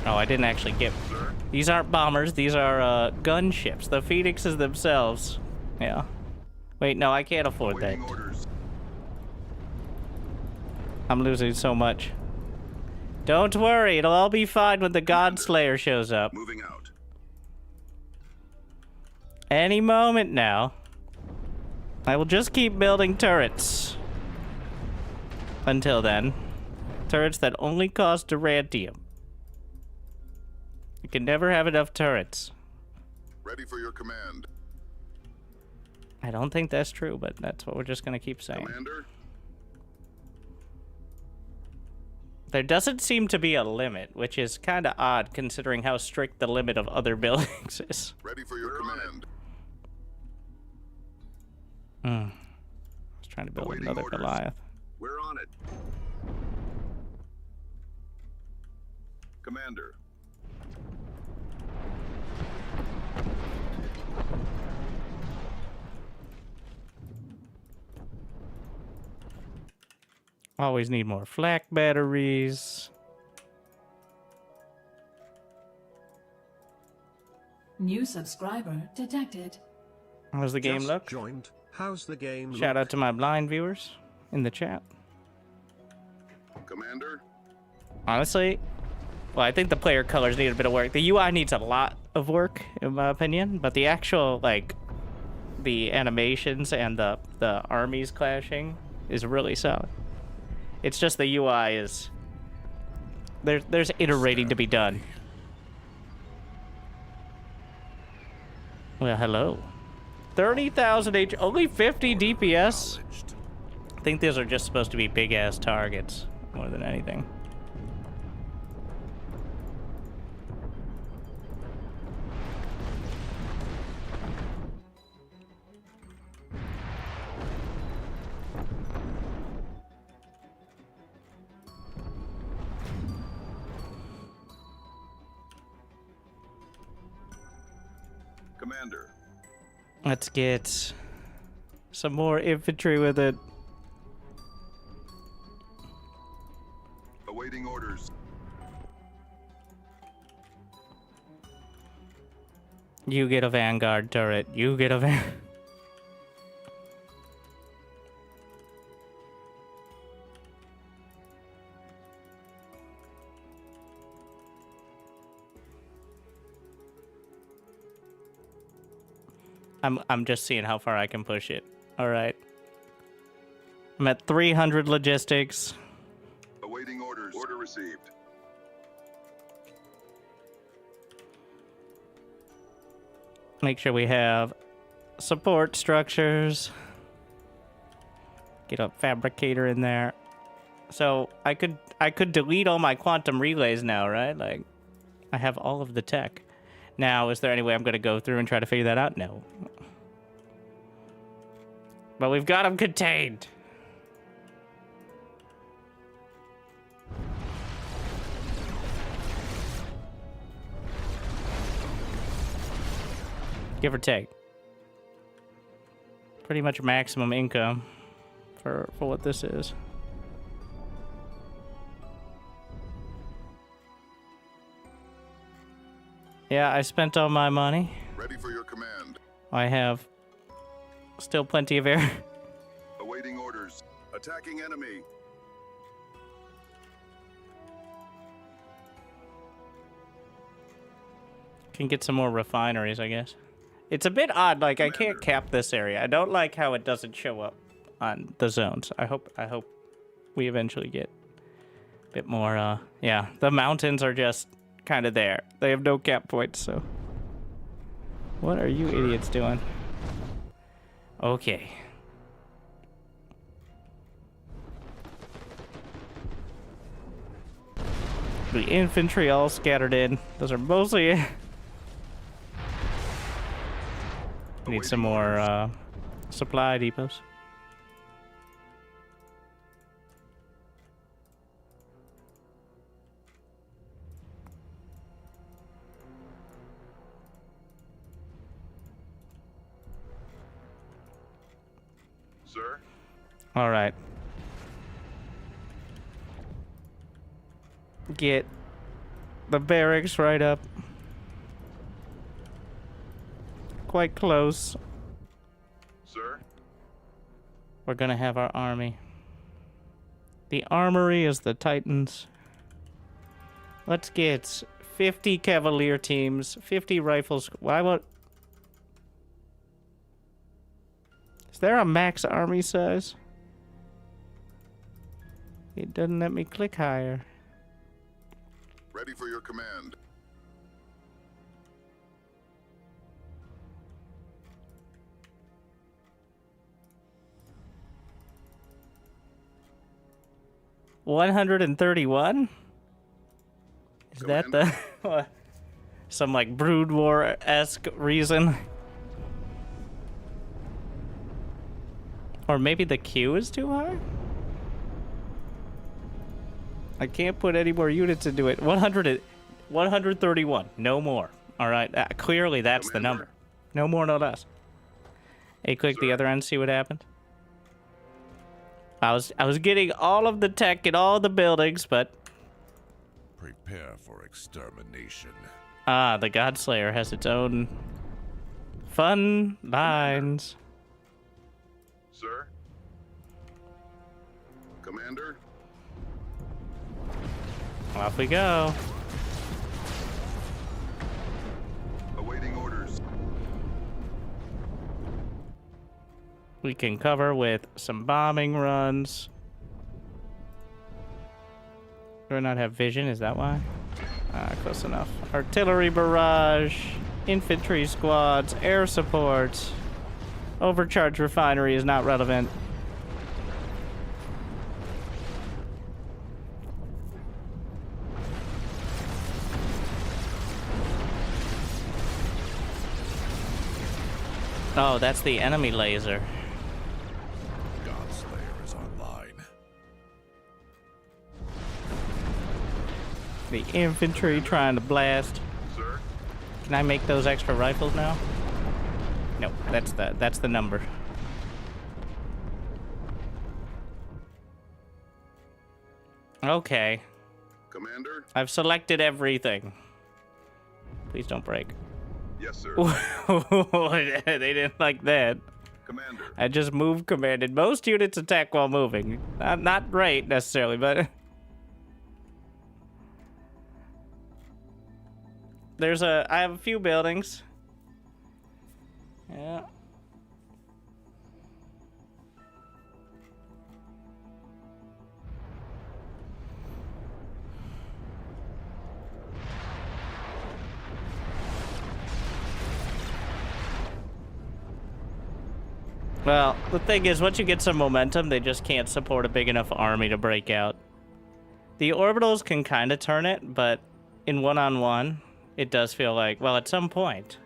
Oh, I didn't actually get... These aren't bombers. These are gunships. The Phoenixes themselves. Yeah. Wait, no, I can't afford that. Awaiting orders. I'm losing so much. Don't worry, it'll all be fine when the God Slayer shows up. Moving out. Any moment now. I will just keep building turrets. Until then. Turrets that only cost Durantium. You can never have enough turrets. Ready for your command. I don't think that's true, but that's what we're just gonna keep saying. Commander. There doesn't seem to be a limit, which is kind of odd considering how strict the limit of other buildings is. Ready for your command. I was trying to build Awaiting another orders. Goliath. We're on it. Commander. Always need more flak batteries. New subscriber detected. How's the game Just look? Joined. How's the game Shout look? out to my blind viewers in the chat. Commander. Honestly, well, I think the player colors need a bit of work. The UI needs a lot of work, in my opinion, but the actual, like, the animations and the armies clashing is really solid. It's just the UI is... There's iterating to be done. Well, hello. 30,000 H... Only 50 DPS? Acknowledged. I think these are just supposed to be big-ass targets, more than anything. Commander. Let's get some more infantry with it. Awaiting orders. You get a vanguard turret. You get a van. I'm just seeing how far I can push it. All right. I'm at 300 logistics. Awaiting orders. Order received. Make sure we have support structures. Get a fabricator in there. So I could delete all my quantum relays now, right? Like, I have all of the tech. Now, is there any way I'm going to go through and try to figure that out? No. But we've got them contained. Give or take. Pretty much maximum income for what this is. Yeah, I spent all my money. Ready for your command. I have still plenty of air. Awaiting orders. Attacking enemy. Can get some more refineries, I guess. It's a bit odd, like I can't cap this area. I don't like how it doesn't show up on the zones. I hope we eventually get a bit more, yeah. The mountains are just kind of there. They have no cap points, so. What are you idiots doing? Okay. The infantry all scattered in. Those are mostly... We need some more supply depots. Sir? All right. Get the barracks right up. Quite close. Sir? We're gonna have our army. The armory is the Titans. Let's get 50 cavalier teams, 50 rifles. Why would... Is there a max army size? It doesn't let me click higher. Ready for your command. 131? Is that the some like Brood War-esque reason? Or maybe the queue is too high? I can't put any more units into it. 131. No more. All right. Clearly, that's the number. No more, no less. Hey, click the other end. See what happened. I was getting all of the tech in all the buildings, but Prepare for extermination. the Godslayer has its own fun lines. Sir? Commander? Off we go. Awaiting orders. We can cover with some bombing runs. Do I not have vision? Is that why? Close enough. Artillery barrage, infantry squads, air support. Overcharged refinery is not relevant. Oh, that's the enemy laser. Godslayer is online. The infantry trying to blast. Sir? Can I make those extra rifles now? Nope, that's the number. Okay. Commander? I've selected everything. Please don't break. Yes, sir. They didn't like that. Commander. I just moved commanded. Most units attack while moving. Not great necessarily, but I have a few buildings. Yeah. Well, the thing is, once you get some momentum, they just can't support a big enough army to break out. The orbitals can kind of turn it, but in one-on-one, it does feel like, well, at some point,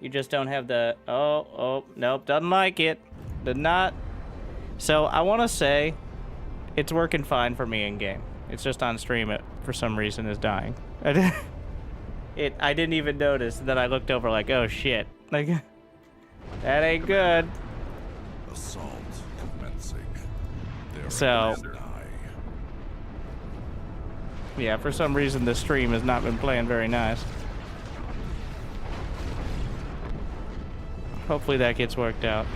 you just don't have the, oh, nope, doesn't like it. Did not. So I want to say it's working fine for me in-game. It's just on stream, it, for some reason, is dying. I didn't even notice that I looked over like, oh, shit. Like, that ain't good. Assault commencing. So, yeah, for some reason the stream has not been playing very nice. Hopefully that gets worked out.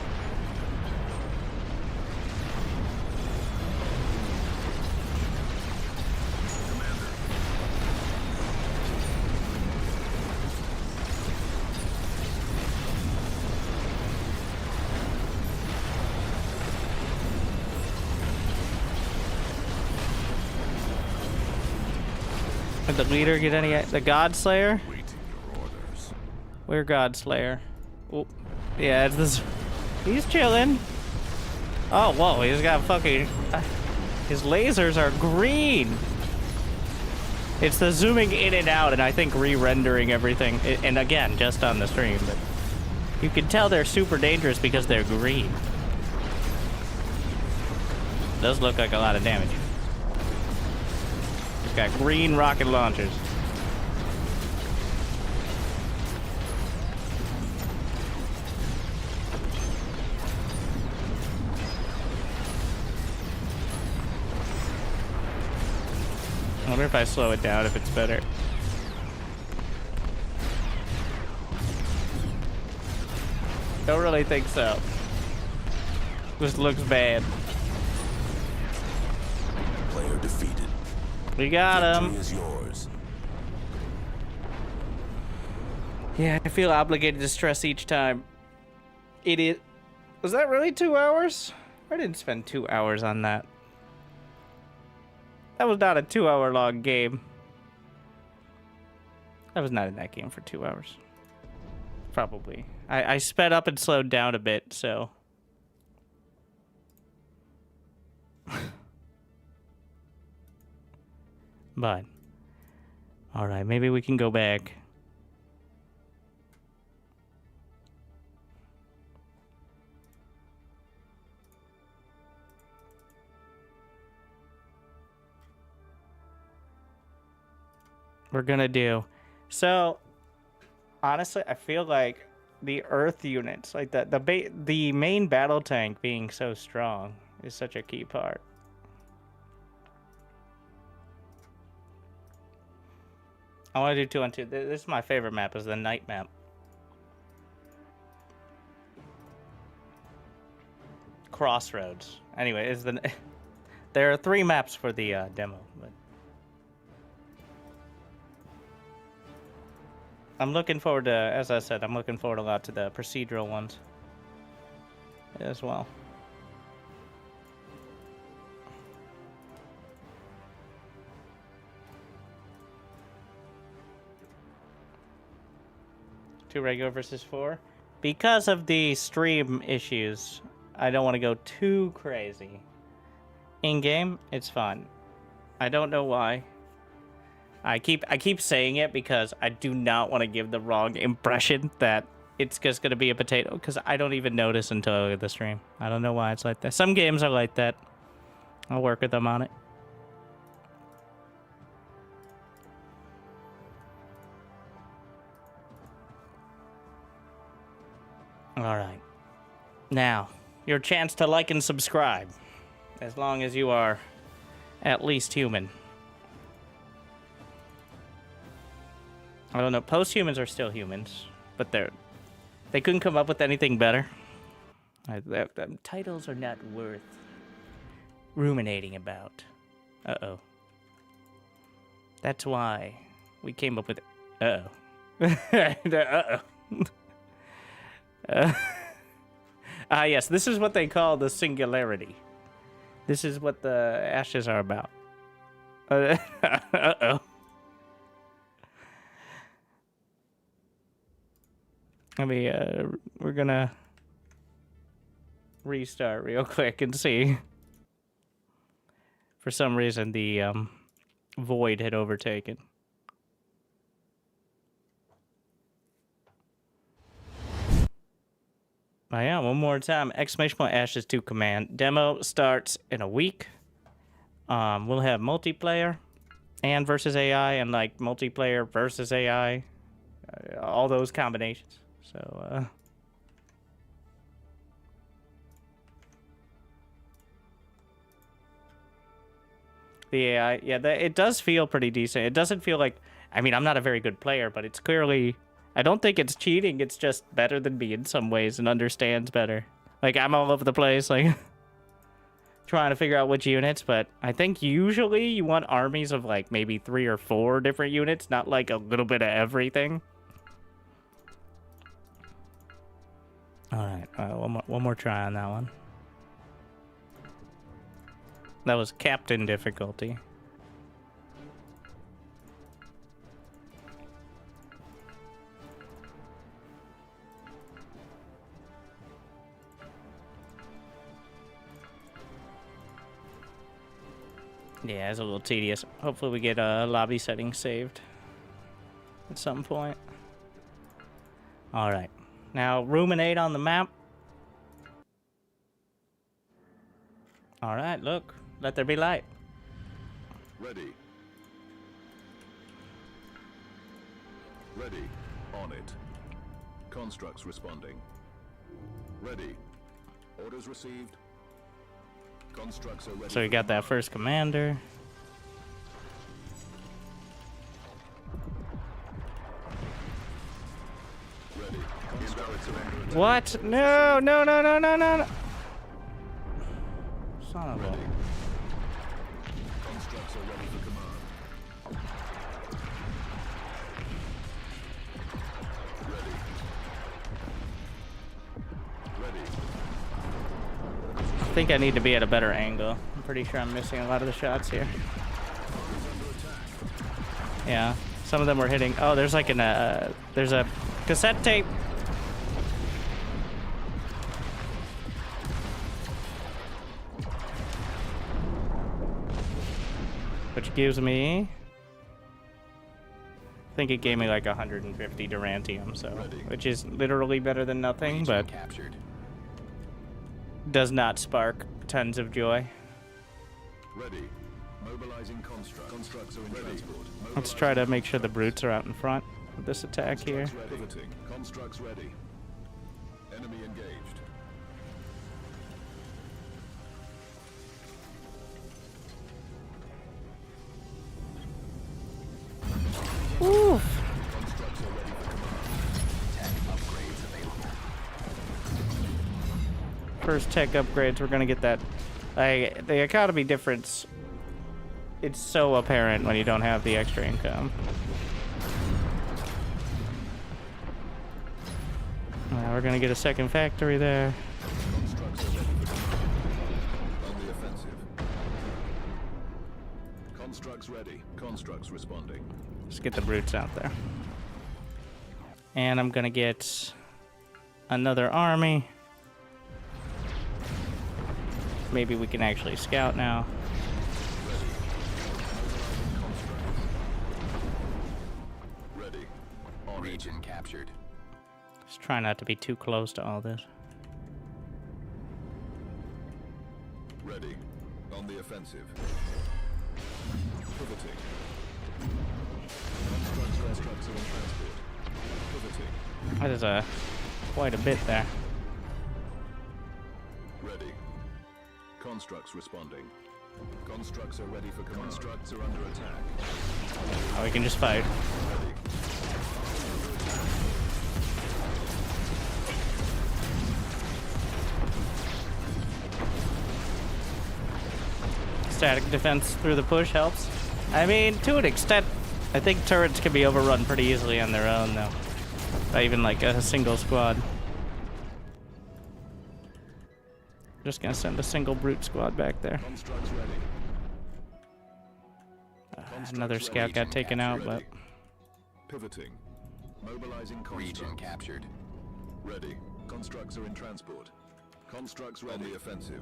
Did the leader get any? The God Slayer? Waiting your orders. Where God Slayer? Oh, yeah, it's this. He's chilling. Oh, whoa, he's got fucking. His lasers are green. It's the zooming in and out, and I think re-rendering everything. And again, just on the stream, but you can tell they're super dangerous because they're green. Does look like a lot of damage. He's got green rocket launchers. I wonder if I slow it down if it's better. Don't really think so. This looks bad. Player defeated. We got him. Victory is yours. Yeah, I feel obligated to stress each time. Idiot. Was that really 2 hours? I didn't spend 2 hours on that. That was not a 2-hour long game. I was not in that game for 2 hours. Probably. I sped up and slowed down a bit, so. But. Alright, maybe we can go back. We're gonna do. So, honestly, I feel like the Earth units, like the main battle tank being so strong, is such a key part. I want to do 2 on 2. This is my favorite map, is the night map. Crossroads. Anyway, is the there are 3 maps for the demo, but. I'm looking forward to, as I said, I'm looking forward a lot to the procedural ones as well. Two regular versus 4. Because of the stream issues, I don't want to go too crazy. In-game, it's fun. I don't know why. I keep saying it because I do not want to give the wrong impression that it's just going to be a potato, because I don't even notice until I look at the stream. I don't know why it's like that. Some games are like that. I'll work with them on it. Alright. Now, your chance to like and subscribe. As long as you are at least human. I don't know. Post-humans are still humans, but they couldn't come up with anything better. Titles are not worth ruminating about. Uh-oh. That's why we came up with. Uh-oh. Uh-oh. Yes. This is what they call the Singularity. This is what the ashes are about. Uh-oh. We're gonna restart real quick and see. For some reason, the void had overtaken. Oh yeah, one more time. Exclamation point ashes 2 command. Demo starts in a week. We'll have multiplayer and versus AI, and like multiplayer versus AI. All those combinations. So, the AI, yeah, it does feel pretty decent. It doesn't feel like, I mean, I'm not a very good player, but it's clearly, I don't think it's cheating. It's just better than me in some ways and understands better. Like, I'm all over the place, like, trying to figure out which units, but I think usually you want armies of, like, maybe 3 or 4 different units, not, like, a little bit of everything. Alright, one more try on that one. That was captain difficulty. Yeah, it's a little tedious. Hopefully we get lobby settings saved at some point. All right. Now, ruminate on the map. All right, look. Let there be light. Ready. Ready. On it. Constructs responding. Ready. Orders received. Constructs are ready. So we got that first commander. Ready. Constructs are under attack. What? No, no, no, no, no, no, no. Son of a... Constructs are ready for command. Ready. Ready. I think I need to be at a better angle. I'm pretty sure I'm missing a lot of the shots here. Yeah, some of them were hitting. Oh, there's like there's a cassette tape. Which gives me, I think it gave me like 150 Durantium, so, which is literally better than nothing, but Captured. does not spark tons of joy. Ready. Mobilizing construct. Constructs are in transport. Let's try to make sure the brutes are out in front of this attack here. Pivoting. Constructs ready. Enemy engaged. Oof. Constructs are ready for command. Tech upgrades available. First tech upgrades, we're gonna get that. The economy difference, it's so apparent when you don't have the extra income. Now we're gonna get a second factory there. Constructs are ready for command. On the offensive. Constructs ready. Constructs responding. Let's get the brutes out there. And I'm gonna get another army. Maybe we can actually scout now. Ready. Region captured. Just try not to be too close to all this. Ready. On the offensive. Pivoting. Constructs are in transport. Pivoting. That is quite a bit there. Ready. Constructs responding. Constructs are ready for command. Constructs are under attack. Oh, we can just fight. Ready. Static defense through the push helps. I mean, to an extent, I think turrets can be overrun pretty easily on their own, though. By even like a single squad. Just gonna send a single brute squad back there. Constructs ready. Another scout got taken out, but Pivoting. Mobilizing Region constructs. captured. Ready. Constructs are in transport. Constructs ready. On the offensive.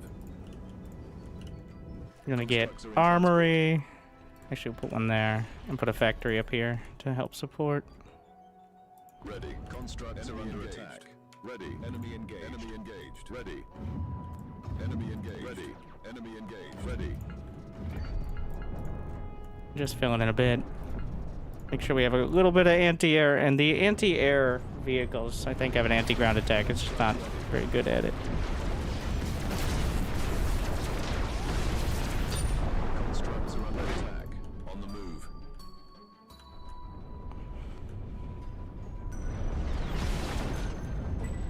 we're gonna get armory. Actually, we'll put one there and put a factory up here to help support. Ready. Constructs are under attack. Ready. Enemy engaged. Enemy engaged. Ready. Enemy engaged. Ready. Enemy engaged. Ready. Just filling in a bit. Make sure we have a little bit of anti-air, and the anti-air vehicles, I think, have an anti-ground attack. It's just not very good at it. Constructs are under attack. On the move.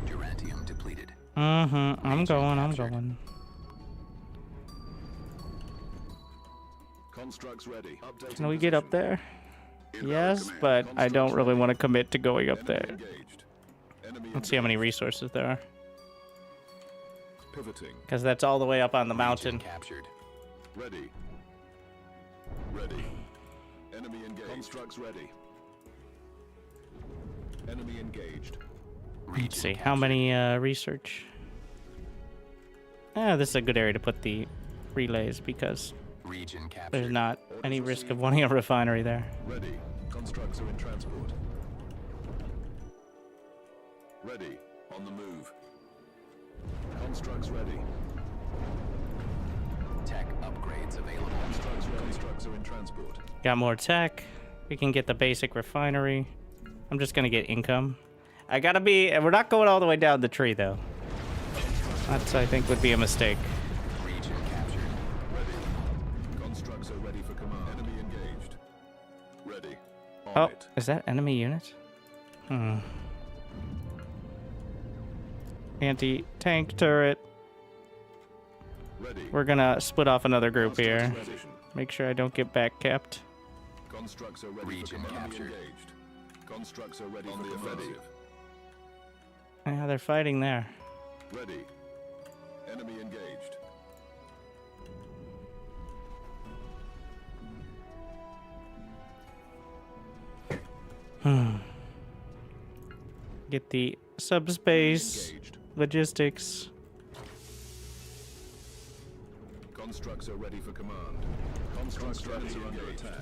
Durantium depleted. I'm going. Constructs ready. Updating Can we get up position. there? Yes, but I don't really want to commit to going up there. Enemy engaged. Enemy Let's see how many resources there are. pivoting. Because that's all the way up on the Region mountain. captured. Ready. Ready. Enemy engaged. Constructs ready. Enemy engaged. Let's see, how many research? This is a good area to put the relays because Region captured. There's not any risk of wanting a refinery there. Ready. Constructs are in transport. Ready. On the move. Constructs ready. Tech upgrades available. Constructs are in transport. Got more tech. We can get the basic refinery. I'm just gonna get income. I gotta be. We're not going all the way down the tree though. That's, I think, would be a mistake. Region captured. Ready. Constructs are ready for command. Enemy engaged. Ready. On Oh, it. is that enemy unit? Anti-tank turret. Ready. We're gonna split off another group here. Constructs ready. Make sure I don't get back kept. Constructs are ready Region for command. captured. Enemy engaged. Constructs are ready on the offensive. Yeah, they're fighting there. Ready. Enemy engaged. Get the subspace Engaged. logistics. Constructs are ready for command. Constructs ready are under attack.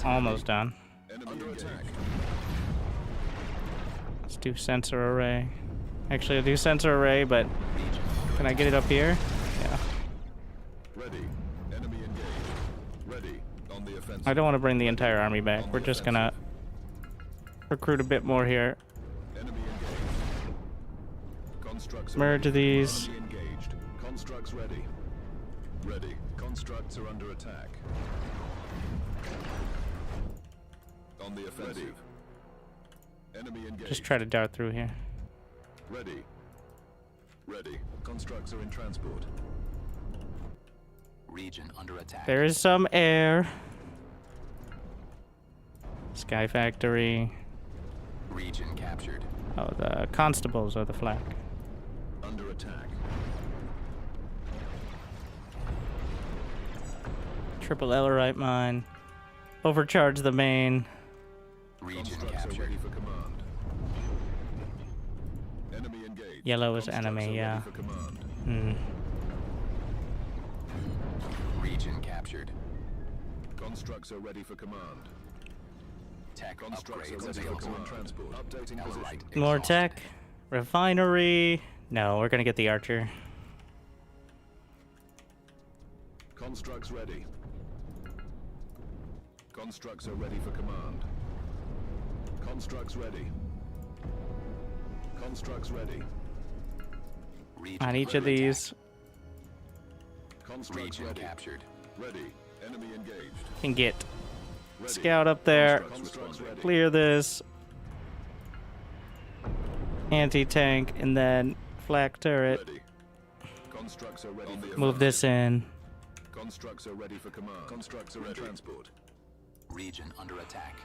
Almost done. Enemy under attack. Let's do sensor array. Actually, I'll do sensor array, but can I get it up here? Yeah. Ready. Enemy engaged. Ready. On the offensive. I don't want to bring the entire army back. We're just gonna recruit a bit more here. Enemy engaged. Constructs are Merge ready. these. Enemy engaged. Constructs ready. Ready. Constructs are under attack. On the offensive. Enemy engaged. Just try to dart through here. Ready. Ready. Constructs are in transport. Region under attack. There is some air. Sky Factory. Region captured. Oh, the constables are the flag. Under attack. Triple Ellerite mine. Overcharge the main. Region Constructs are captured. ready for command. Enemy engaged. Yellow is Constructs enemy, are ready yeah. for command. Region captured. Constructs are ready for command. Tech Constructs are upgrades ready for available. command. Transport. Updating position. Ellerite More exhausted. tech. Refinery. No, we're gonna get the archer. Constructs ready. Constructs are ready for command. Constructs ready. Constructs ready. Region On each of under attack. these, Constructs Region ready. captured. Ready. Enemy engaged. can get Ready. scout up there. Constructs ready. Clear this. Anti-tank, and then flak turret. Ready. Constructs are ready for Move this in. Constructs are ready for command. Constructs are in transport. Region under attack.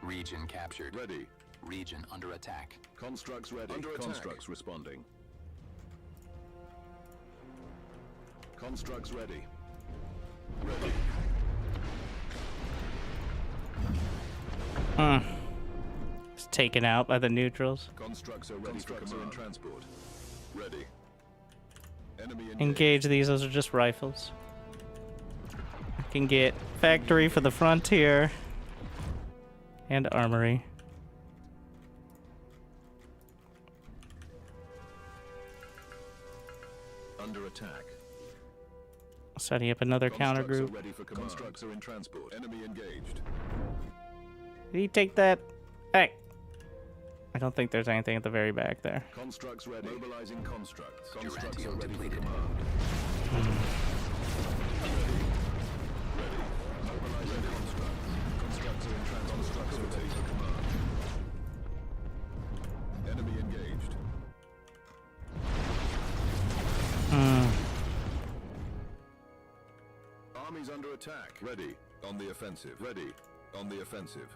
Region captured. Ready. Region under attack. Constructs ready. Under attack. Constructs responding. Constructs ready. Ready. It's taken out by the neutrals. Constructs are ready for command. In transport. Ready. Enemy engaged. Engage these. Those are just rifles. I can get factory for the frontier and armory. Under attack. Setting up another counter Constructs are group. ready for command. Constructs are in transport. Enemy engaged. Did he take that? Hey. I don't think there's anything at the very back there. Constructs ready. Mobilizing constructs. Constructs are Durantio ready depleted. for command. Ready. Mobilizing constructs. Constructs are in transport. Constructs are ready for command. Enemy engaged. Armies under attack. Ready. On the offensive. Ready. On the offensive.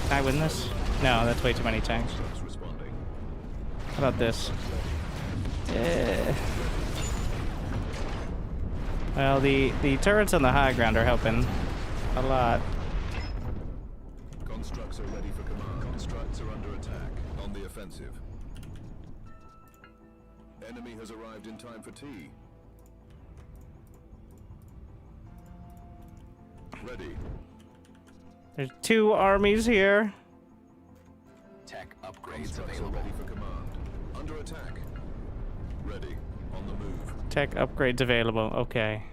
Can I win this? No, that's way too many tanks. Constructs responding. How about this? Yeah. Well, the turrets on the high ground are helping a lot. Constructs are ready for command. Constructs are under attack. On the offensive. Enemy has arrived in time for tea. Ready. There's 2 armies here. Tech upgrades Constructs are available. ready for command. Under attack. Ready. On the move. Tech upgrades available. Okay.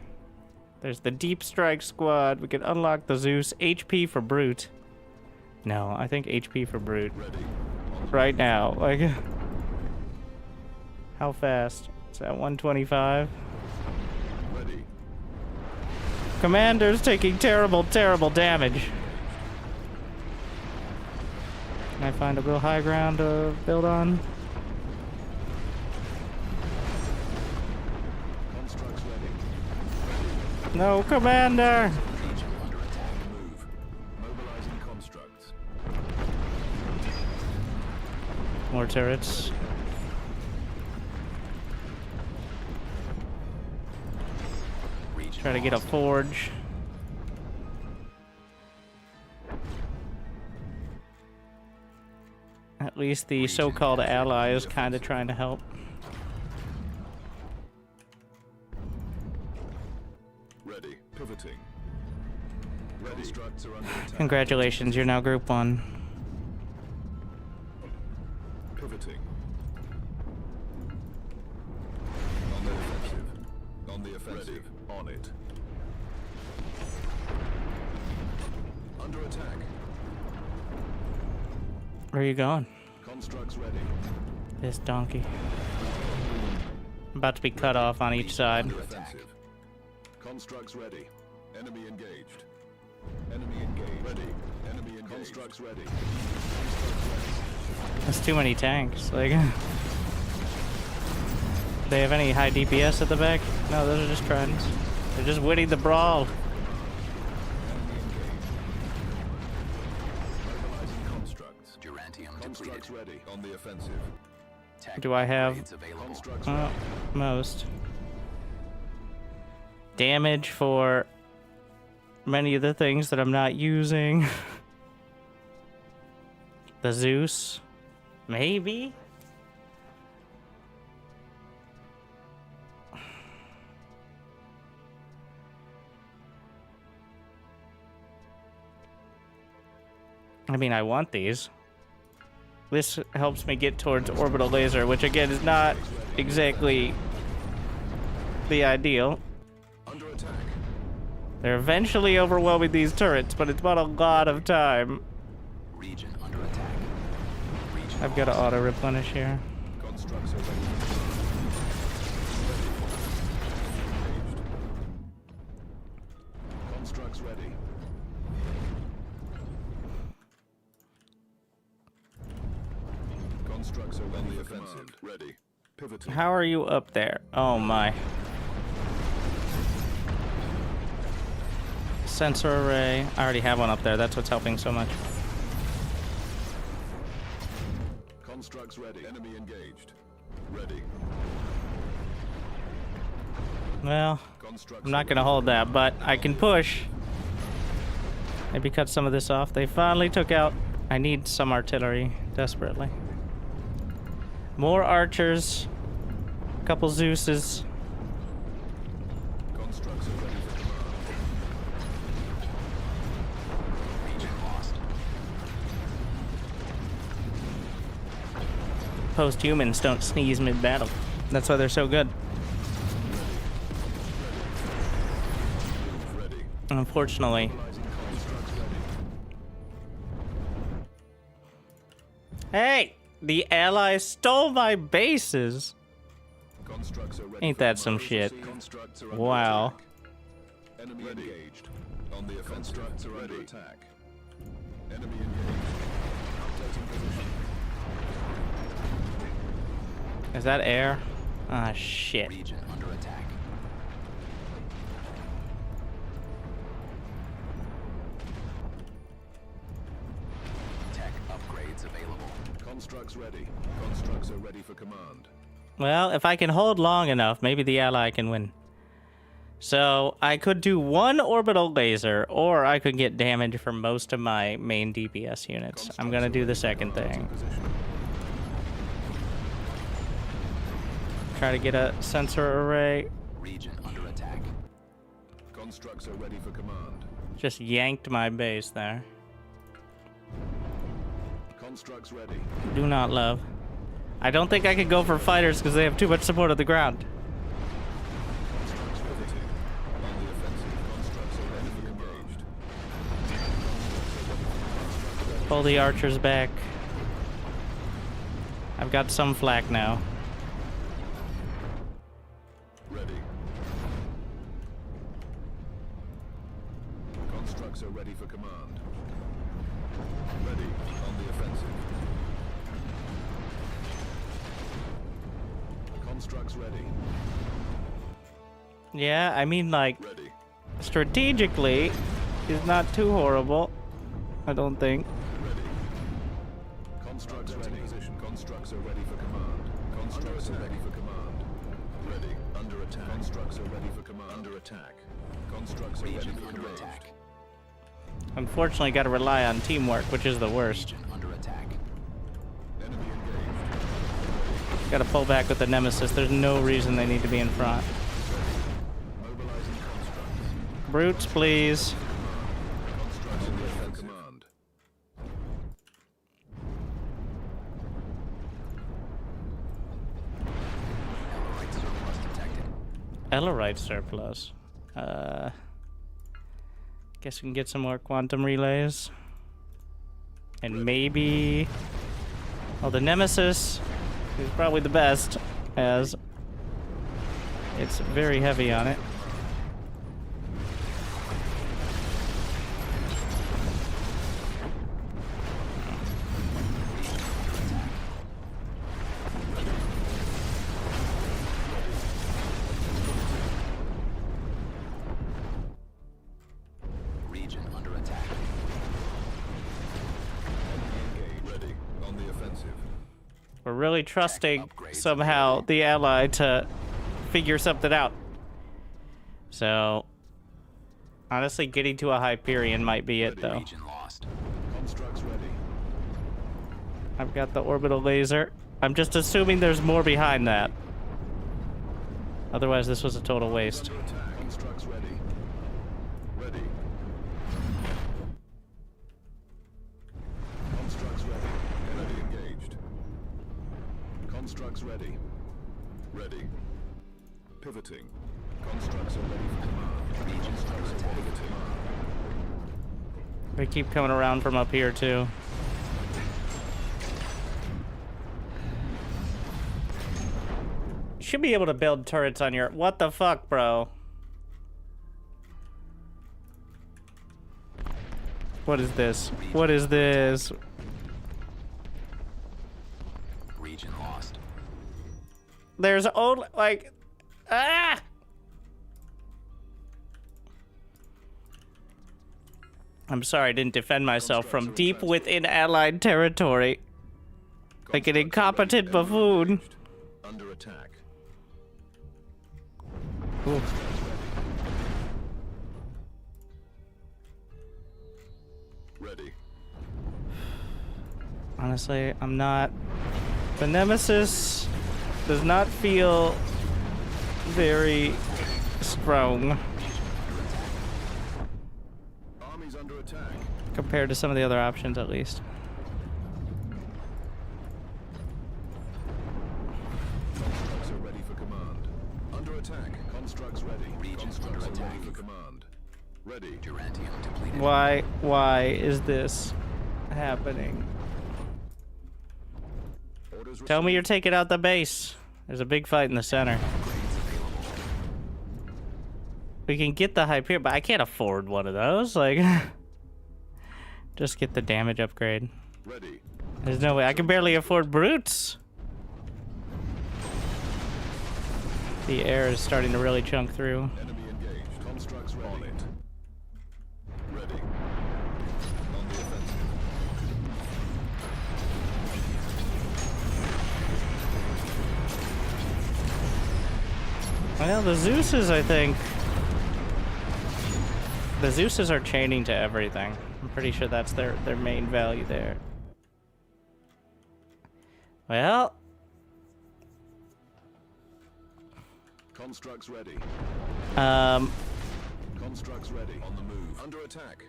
There's the Deep Strike Squad. We can unlock the Zeus. HP for Brute. No, I think HP for Brute. Ready. Right now. Like, how fast? Is that 125? Ready. Commander's taking terrible, terrible damage. Can I find a real high ground to build on? Constructs ready. No, Commander! Region under attack. Move. Mobilizing constructs. More turrets. Region Try to get a lost. forge. At least the so-called ally is kind of trying to help. Ready. Pivoting. Ready. Constructs are under attack. Congratulations, you're now Group 1. Pivoting. On the offensive. On the offensive. Ready. On it. Under attack. Where are you going? Constructs ready. This donkey. I'm about to be cut off on each side. Under offensive. Constructs ready. Enemy engaged. Enemy engaged. Ready. Enemy engaged. Constructs ready. That's too many tanks. Like, they have any high DPS at the back? No, those are just trends. They're just winning the brawl. Mobilizing constructs. Durantium Constructs depleted. ready. On the offensive. Tech Do I have- upgrades available. Constructs Uh, ready. most. Damage for many of the things that I'm not using. The Zeus. Maybe? I mean, I want these. This helps me get towards orbital laser, which again is not exactly the ideal. Under attack. They're eventually overwhelming these turrets, but it's about a lot of time. Region under attack. Region I've got to auto replenish here. Constructs are ready. Constructs ready. Constructs are on the offensive. Ready. Pivoting. How are you up there? Oh my. Sensor array. I already have one up there. That's what's helping so much. Constructs ready. Enemy engaged. Ready. Well, Constructs I'm not are going to hold that, but I can push. Maybe cut some of this off. They finally took out... I need some artillery, desperately. More archers. A couple Zeuses. Constructs are ready for command. Region lost. Post-humans don't sneeze mid-battle. That's why they're so good. Ready. Unfortunately. Mobilizing constructs ready. Hey! The allies stole my bases! Constructs are ready Ain't for that some command. shit? Constructs are under Wow. attack. Enemy engaged. On the offensive. Constructs are under attack. Enemy engaged. Updating position. Is that air? Ah, shit. Region under attack. Tech upgrades available. Constructs ready. Constructs are ready for command. Well, if I can hold long enough, maybe the ally can win. So, I could do one orbital laser, or I could get damage from most of my main DPS units. I'm gonna do the second thing. Position. Try to get a sensor array. Region under attack. Constructs are ready for command. Just yanked my base there. Constructs ready. Do not love. I don't think I could go for fighters because they have too much support on the ground. Constructs pivoting. On the offensive. Constructs are ready for engaged. Pull the archers back. I've got some flak now. Ready. Constructs are ready for command. Ready. On the offensive. Constructs ready. Yeah, I mean, like, Ready. strategically, is not too horrible. I don't think. Ready. Constructs ready. Position. Constructs are ready for command. Constructs are ready for command. Ready. Under attack. Constructs are ready for command. Under attack. Constructs are ready Region for under command. attack. Unfortunately, got to rely on teamwork, which is the worst. Region under attack. Enemy engaged. Got to pull back with the Nemesis. There's no reason they need to be in front. Mobilizing constructs. Brutes, please. Constructs are ready for command. Allied surplus detected. Ellerite surplus. Guess we can get some more quantum relays. And maybe... Well, the Nemesis is probably the best, as it's very heavy on it. Region under attack. Engage. Ready. On the offensive. We're really trusting upgrades somehow the ally to figure something out. So, honestly, getting to a Hyperion might be it, though. Region lost. Constructs ready. I've got the orbital laser. I'm just assuming there's more behind that. Otherwise, this was a total waste. Under attack. Constructs ready. Ready. Constructs ready. Enemy engaged. Constructs ready. Ready. Pivoting. Constructs are ready for command. Constructs are ready for command. They keep coming around from up here, too. Should be able to build turrets on your... What the fuck, bro? What is this? What is this? Region lost. There's only, like... Ah! I'm sorry I didn't defend myself from deep within Allied territory. Like an incompetent buffoon. Under attack. Ooh. Ready. Honestly, I'm not... The Nemesis does not feel very strong Armies under attack. compared to some of the other options, at least. Constructs are ready for command. Under attack. Constructs ready. Region Constructs under are ready attack. for command. Ready. Durantio depleted. Why is this happening? Orders Tell me you're taking out the base. There's a big fight in the center. We can get the Hyperion, but I can't afford one of those. Like, just get the damage upgrade. ready. There's no way. I can barely afford brutes. The air is starting to really chunk through. Enemy engaged. Constructs ready. On it. Ready. On the offensive. Well, the Zeuses, I think. The Zeuses are chaining to everything. I'm pretty sure that's their main value there. Well, Constructs ready. um, Constructs ready. On the move. Under attack.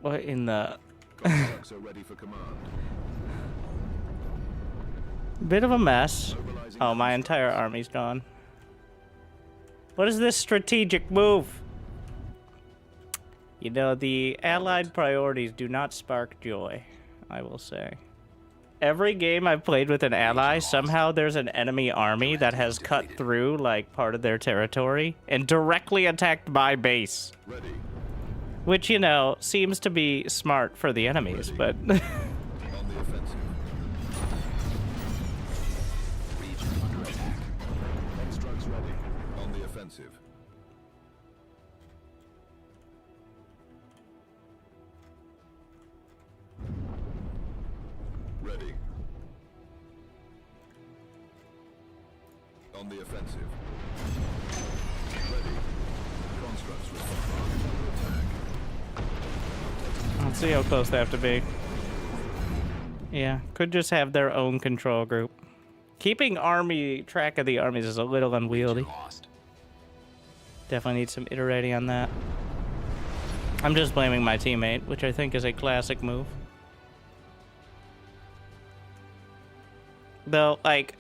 What in the... Constructs are ready for command. Bit of a mess. Mobilizing Oh, my entire army's gone. What is this strategic move? You know, the allied priorities do not spark joy, I will say. Every game I've played with an ally, somehow there's an enemy army that has cut through, like, part of their territory and directly attacked my base. Ready. Which, you know, seems to be smart for the enemies, but... On the offensive. Region under attack. Constructs ready. On the offensive. Ready. On the offensive. Ready. Constructs respond. Under attack. Let's see how close they have to be. Yeah, could just have their own control group. Keeping track of the armies is a little unwieldy. Lost. Definitely need some iterating on that. I'm just blaming my teammate, which I think is a classic move. Though, like,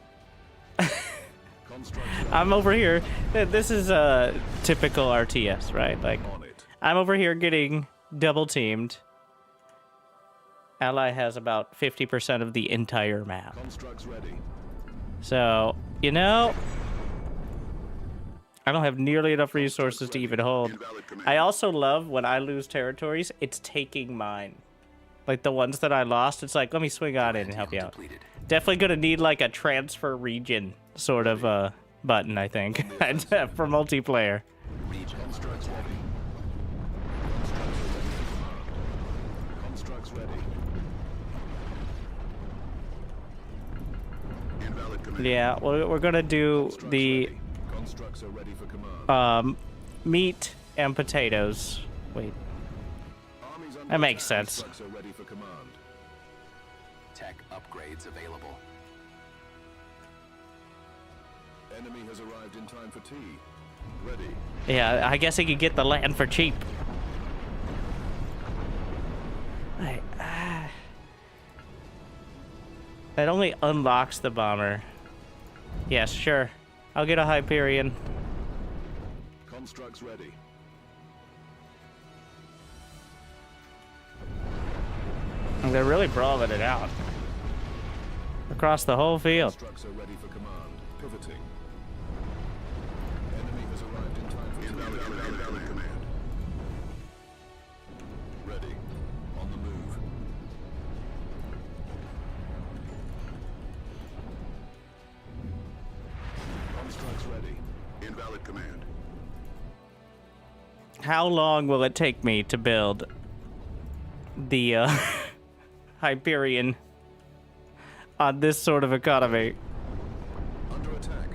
Constructs I'm over here. This is a typical RTS, right? Like, on it. I'm over here getting double teamed. Ally has about 50% of the entire map. Constructs ready. So, you know, I don't have nearly enough resources to even hold. Invalid command. I also love when I lose territories, it's taking mine. Like the ones that I lost, it's like, let me swing on in and help you out. Depleted. Definitely gonna need like a transfer region sort of button, I think, for multiplayer. Region Constructs ready. Constructs ready. Invalid command. Yeah, we're gonna do Constructs the ready. Constructs are ready for command. meat and potatoes. Wait, Armies under that makes attack. sense. Constructs are ready for command. tech upgrades available. Enemy has arrived in time for tea. Ready. Yeah, I guess he could get the land for cheap. Right. That only unlocks the bomber. Yes, sure. I'll get a Hyperion. Constructs ready. And they're really brawling it out. Across the whole field. Constructs are ready for command. Pivoting. Enemy has arrived in time for invalid command. Ready. On the move. Constructs ready. Invalid command. How long will it take me to build the Hyperion on this sort of economy? Under attack.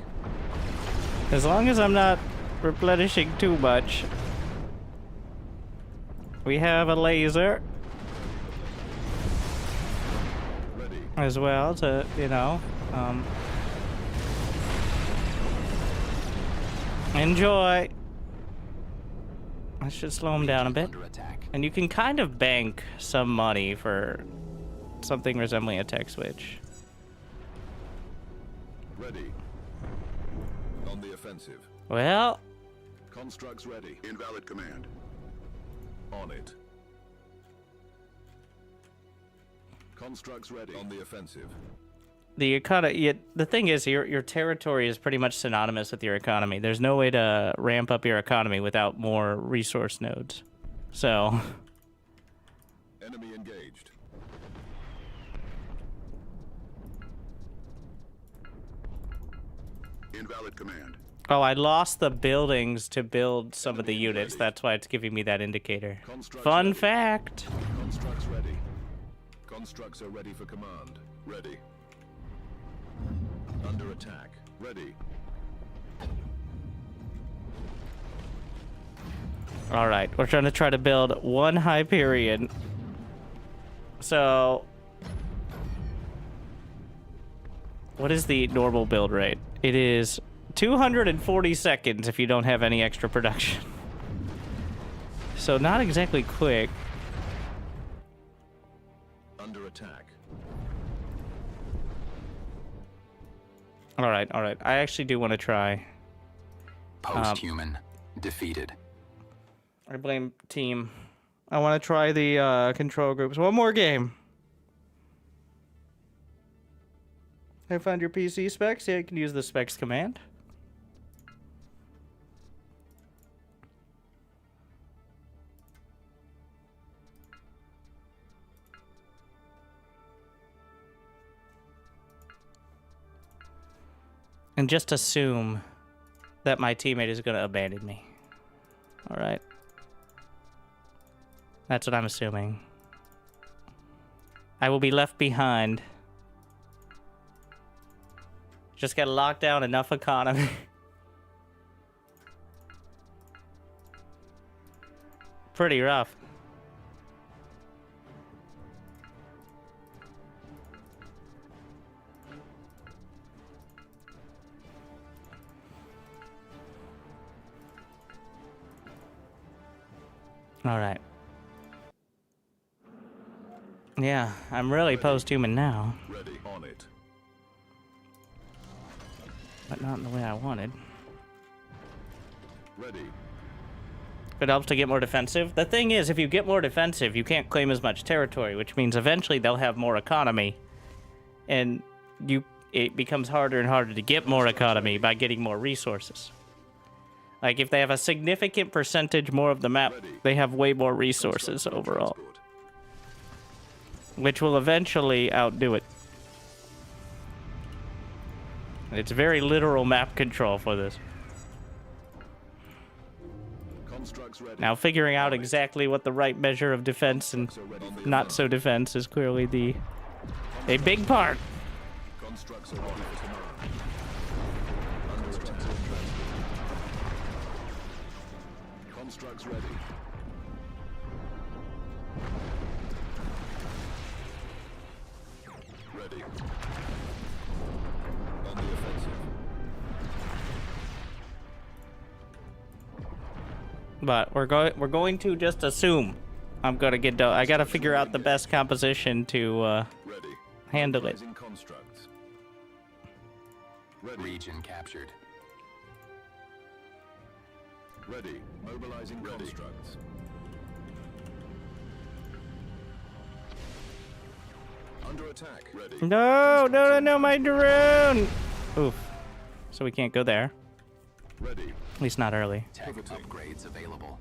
As long as I'm not replenishing too much. We have a laser Ready. as well to, you know, enjoy. I should slow him down a bit. Under attack. And you can kind of bank some money for something resembling a tech switch. Ready. On the offensive. Well, Constructs ready. Invalid command. On it. Constructs ready. On the offensive. the economy. The thing is, your territory is pretty much synonymous with your economy. There's no way to ramp up your economy without more resource nodes. So, Enemy engaged. Invalid command. oh, I lost the buildings to build some of the units. That's why it's giving me that indicator. Fun fact. Constructs ready. Constructs are ready for command. Ready. Under attack. Ready. All right, we're trying to build one Hyperion. So, what is the normal build rate? It is 240 seconds if you don't have any extra production. so not exactly quick. Under attack. All right. I actually do want to try. Post-human defeated. I blame team. I want to try the control groups. One more game. I found your PC specs. Yeah, you can use the specs command. And just assume that my teammate is going to abandon me. All right. That's what I'm assuming. I will be left behind. Just gotta lock down enough economy. Pretty rough. All right. Yeah, I'm really post-human now, Ready. On it. but not in the way I wanted. Ready. It helps to get more defensive. The thing is, if you get more defensive, you can't claim as much territory, which means eventually they'll have more economy, and it becomes harder and harder to get more economy by getting more resources. Like, if they have a significant percentage more of the map, they have way more resources overall, Transport. which will eventually outdo it. It's very literal map control for this. Constructs ready. Now, figuring out exactly what the right measure of defense and not so defense is clearly a big part. Constructs are ready for command. Under attack. Transport. Constructs ready. Ready. On the offensive. But we're going to just assume I'm gonna get done. I gotta figure out the best composition to Ready. handle it. Mobilizing constructs. Ready. Region captured. Ready. Mobilizing constructs. Under attack. Ready. No, my drone! Oof. So we can't go there. Ready. At least not early. Tech upgrades available.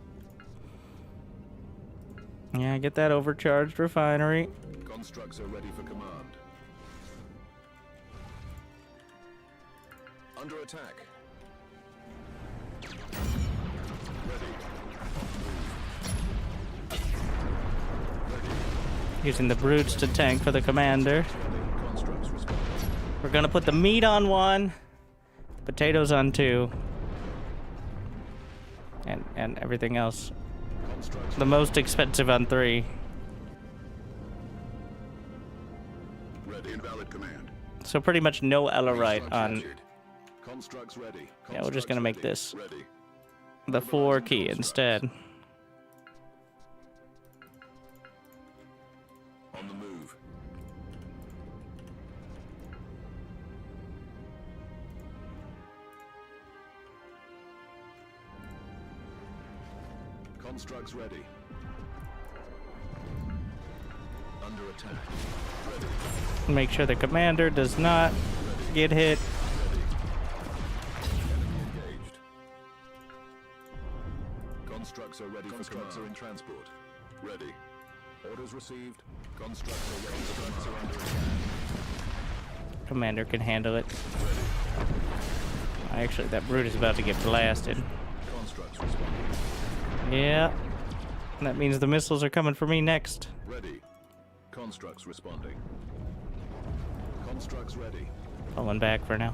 Yeah, get that overcharged refinery. Constructs are ready for command. Under attack. Ready. Using the brutes to tank for the commander. Constructs respond. We're gonna put the meat on one, potatoes on two, and everything else. Constructs The most expensive on three. ready. Invalid command. So pretty much no Ellerite on Captured. Constructs ready. Yeah, we're just gonna make Constructs this ready. the 4 key instead. On the move. Constructs ready. Under attack. Ready. Make sure the commander does not get hit. Enemy engaged. Constructs are ready. Constructs are in transport. Ready. Orders received. Constructs are ready. Constructs are under attack. Commander can handle it. Actually, that brute is about to get blasted. Constructs responding. Yeah. That means the missiles are coming for me next. Ready. Constructs responding. Constructs ready. Pulling back for now.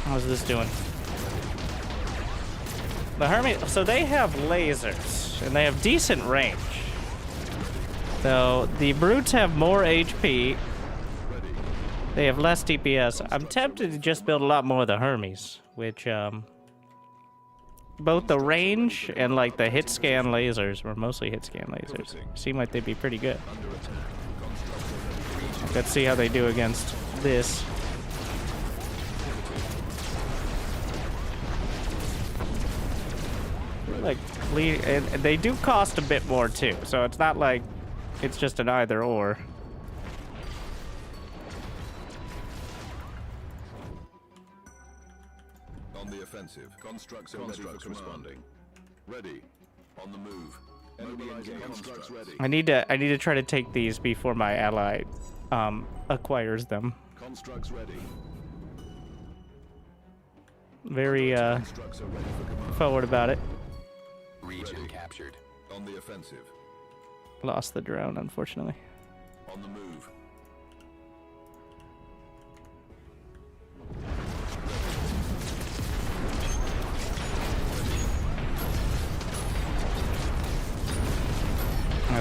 How's this doing? The Hermes, so they have lasers, and they have decent range. Though the brutes have more HP, Ready. they have less DPS. I'm tempted to just build a lot more of the Hermes, which both the range and like the hit scan lasers, or mostly hit scan lasers, seem like they'd be pretty good. Let's see how they do against this. Like, and they do cost a bit more too, so it's not like it's just an either or. On the offensive. Constructs responding. Ready. On the move. Mobilizing constructs ready. I need to try to take these before my ally acquires them. Constructs ready. Very Constructs are ready for command. forward about it. Region captured. On the offensive. Lost the drone, unfortunately. On the move.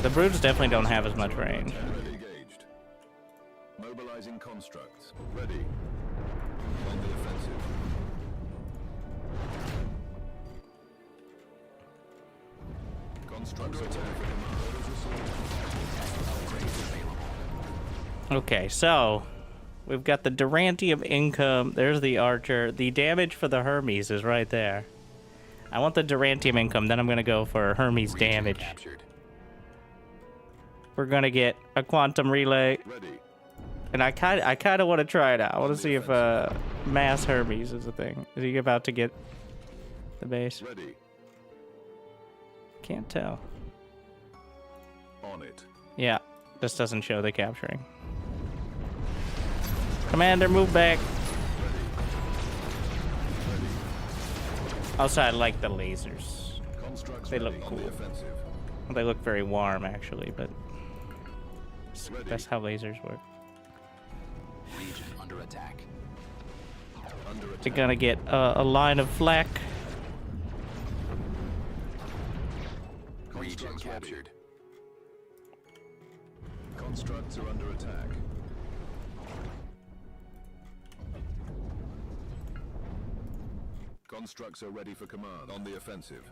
The broods definitely don't have as much range. Ready engaged. Mobilizing constructs. Ready. On the offensive. Constructs attack. Okay, so we've got the Durantium income. There's the archer. The damage for the Hermes is right there. I want the Durantium income, then I'm gonna go for Hermes damage. Captured. We're gonna get a quantum relay, Ready. and I kind of want to try it out. I want to see if mass Hermes is a thing. Is he about to get the base? Ready. Can't tell. On it. Yeah, this doesn't show the capturing. Commander, move back. Also, I like the lasers. Constructs They ready. look On the cool. offensive. They look very warm, actually, but Ready. that's how lasers work. Region under attack. Under attack. They're gonna get a line of flak. Region Constructs ready. captured. Constructs are under attack. Constructs are ready for command. On the offensive.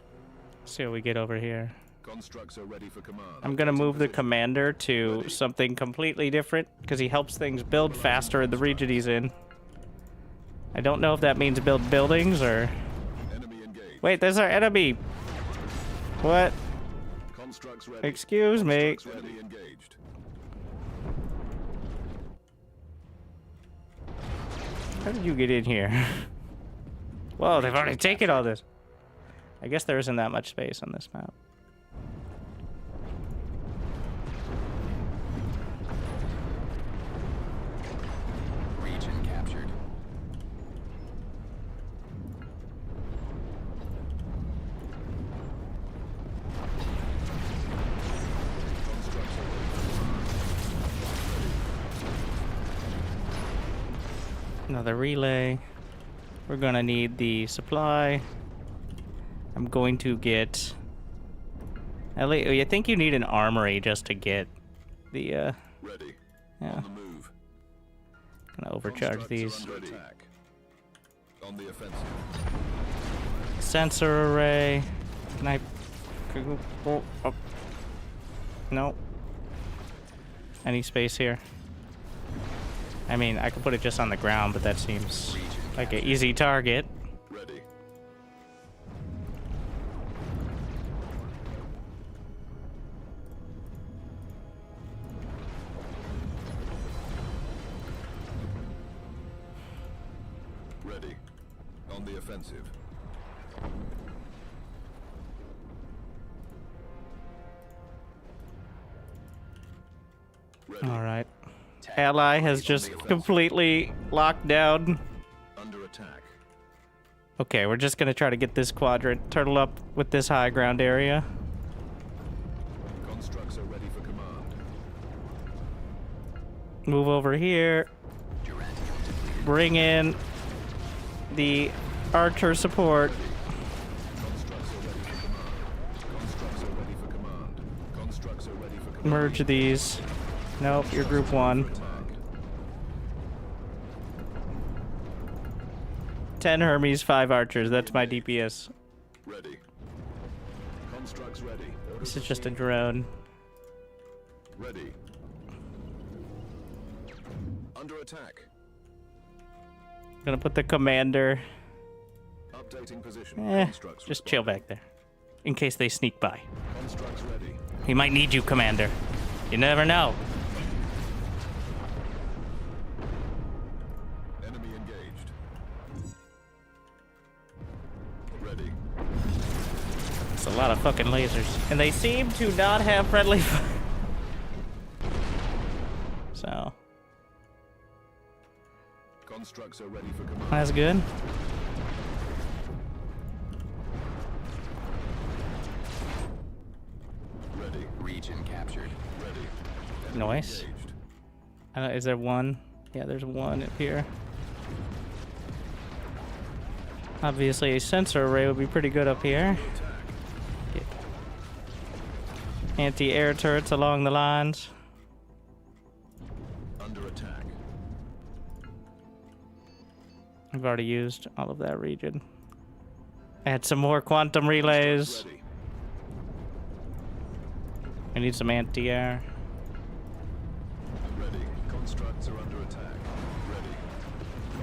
See what we get over here. Constructs are ready for command. I'm gonna move the Position. commander to something completely different because he helps things build faster in the region he's in. I don't know if that means build buildings or... Enemy engaged. Wait, there's our enemy! What? Constructs ready. Excuse me. Constructs ready engaged. How did you get in here? Whoa, they've already taken all this. I guess there isn't that much space on this map. Region captured. Another relay. We're gonna need the supply. I'm going to get... I think you need an armory just to get the, Ready. yeah. On the move. Gonna overcharge Constructs these. are under attack. On the offensive. Sensor array. Can I... Oh. No. Any space here? I mean, I could put it just on the ground, but that seems like an easy target. Ready. Ready. On the offensive. Ready. All right. Ally has just completely locked down. Under attack. Okay, we're just gonna try to get this quadrant turtle up with this high ground area. Constructs are ready for command. Move over here. Bring in the archer support. Constructs are ready for command. Constructs are ready for command. Constructs are ready for command. Merge these. Nope, you're group one. Attack. 10 Hermes, 5 archers. That's my DPS. Ready. Constructs ready. This is just a drone. Ready. Under attack. Gonna put the commander. Updating position. Constructs Just chill back there. In case they sneak by. Constructs ready. He might need you, Commander. You never know. Enemy engaged. Ready. It's a lot of fucking lasers. And they seem to not have friendly fire. So, Constructs are ready for command. that's good. Ready. Region captured. Ready. Nice. Engaged. Is there one? Yeah, there's one up here. Obviously, a sensor array would be pretty good up here. Get anti-air turrets along the lines. Under attack. I've already used all of that region. Add some more quantum relays. Ready. I need some anti-air. Ready. Constructs are under attack. Ready.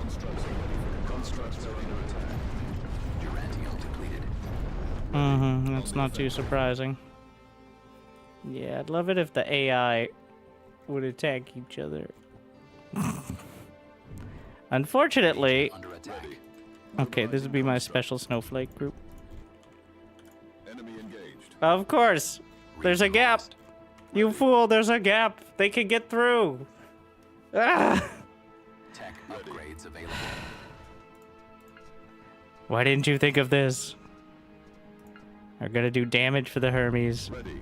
Constructs are ready for constructs are under attack. Durantio depleted. Mm-hmm, that's not too surprising. Yeah, I'd love it if the AI would attack each other. Unfortunately, Under attack. okay, this would be my special snowflake group. Enemy engaged. Of course, there's a gap. You fool, there's a gap. They can get through. Ah! Tech upgrades available. Why didn't you think of this? Are gonna do damage for the Hermes. Ready.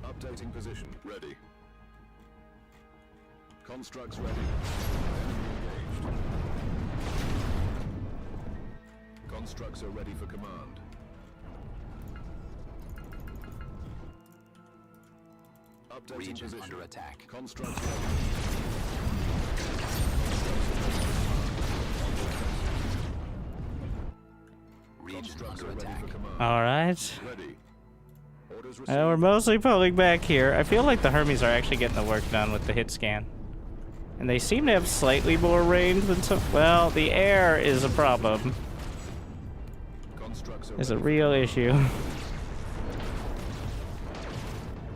Updating position. Ready. Constructs ready. Enemy engaged. Constructs are ready for command. Updating Region position. under attack. Constructs ready. Region Constructs under are ready attack. for command. All right. Ready. Orders received. We're mostly pulling back here. I feel like the Hermes are actually getting the work done with the hit scan. And they seem to have slightly more range than some. Well, the air is a problem. Constructs are Is a ready. real issue.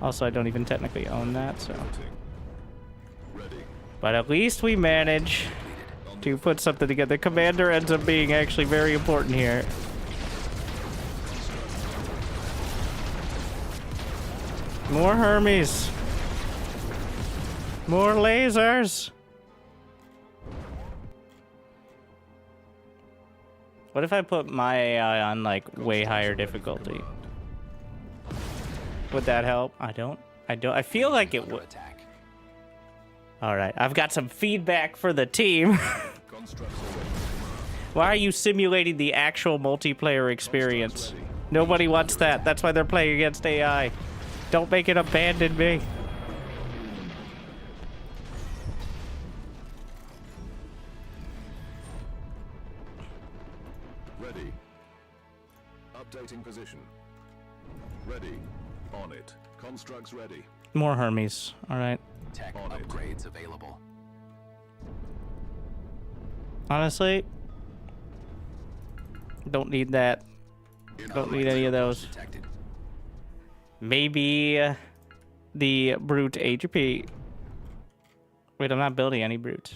Also, I don't even technically own that, so. Ready. But at least we manage to put something together. Commander ends up being actually very important here. More Hermes. More lasers. What if I put my AI on like way higher difficulty? Would that help? I feel like it Under would. attack. All right, I've got some feedback for the team. Constructs are ready. Why are you simulating the actual multiplayer experience? Nobody wants that. That's why they're playing against AI. Don't make it abandon me. Ready. Updating position. Ready. On it. Constructs ready. More Hermes. All right. Tech On it. upgrades available. Honestly, don't need that. Don't need any of those. Detected. Maybe the brute HP. Wait, I'm not building any brutes.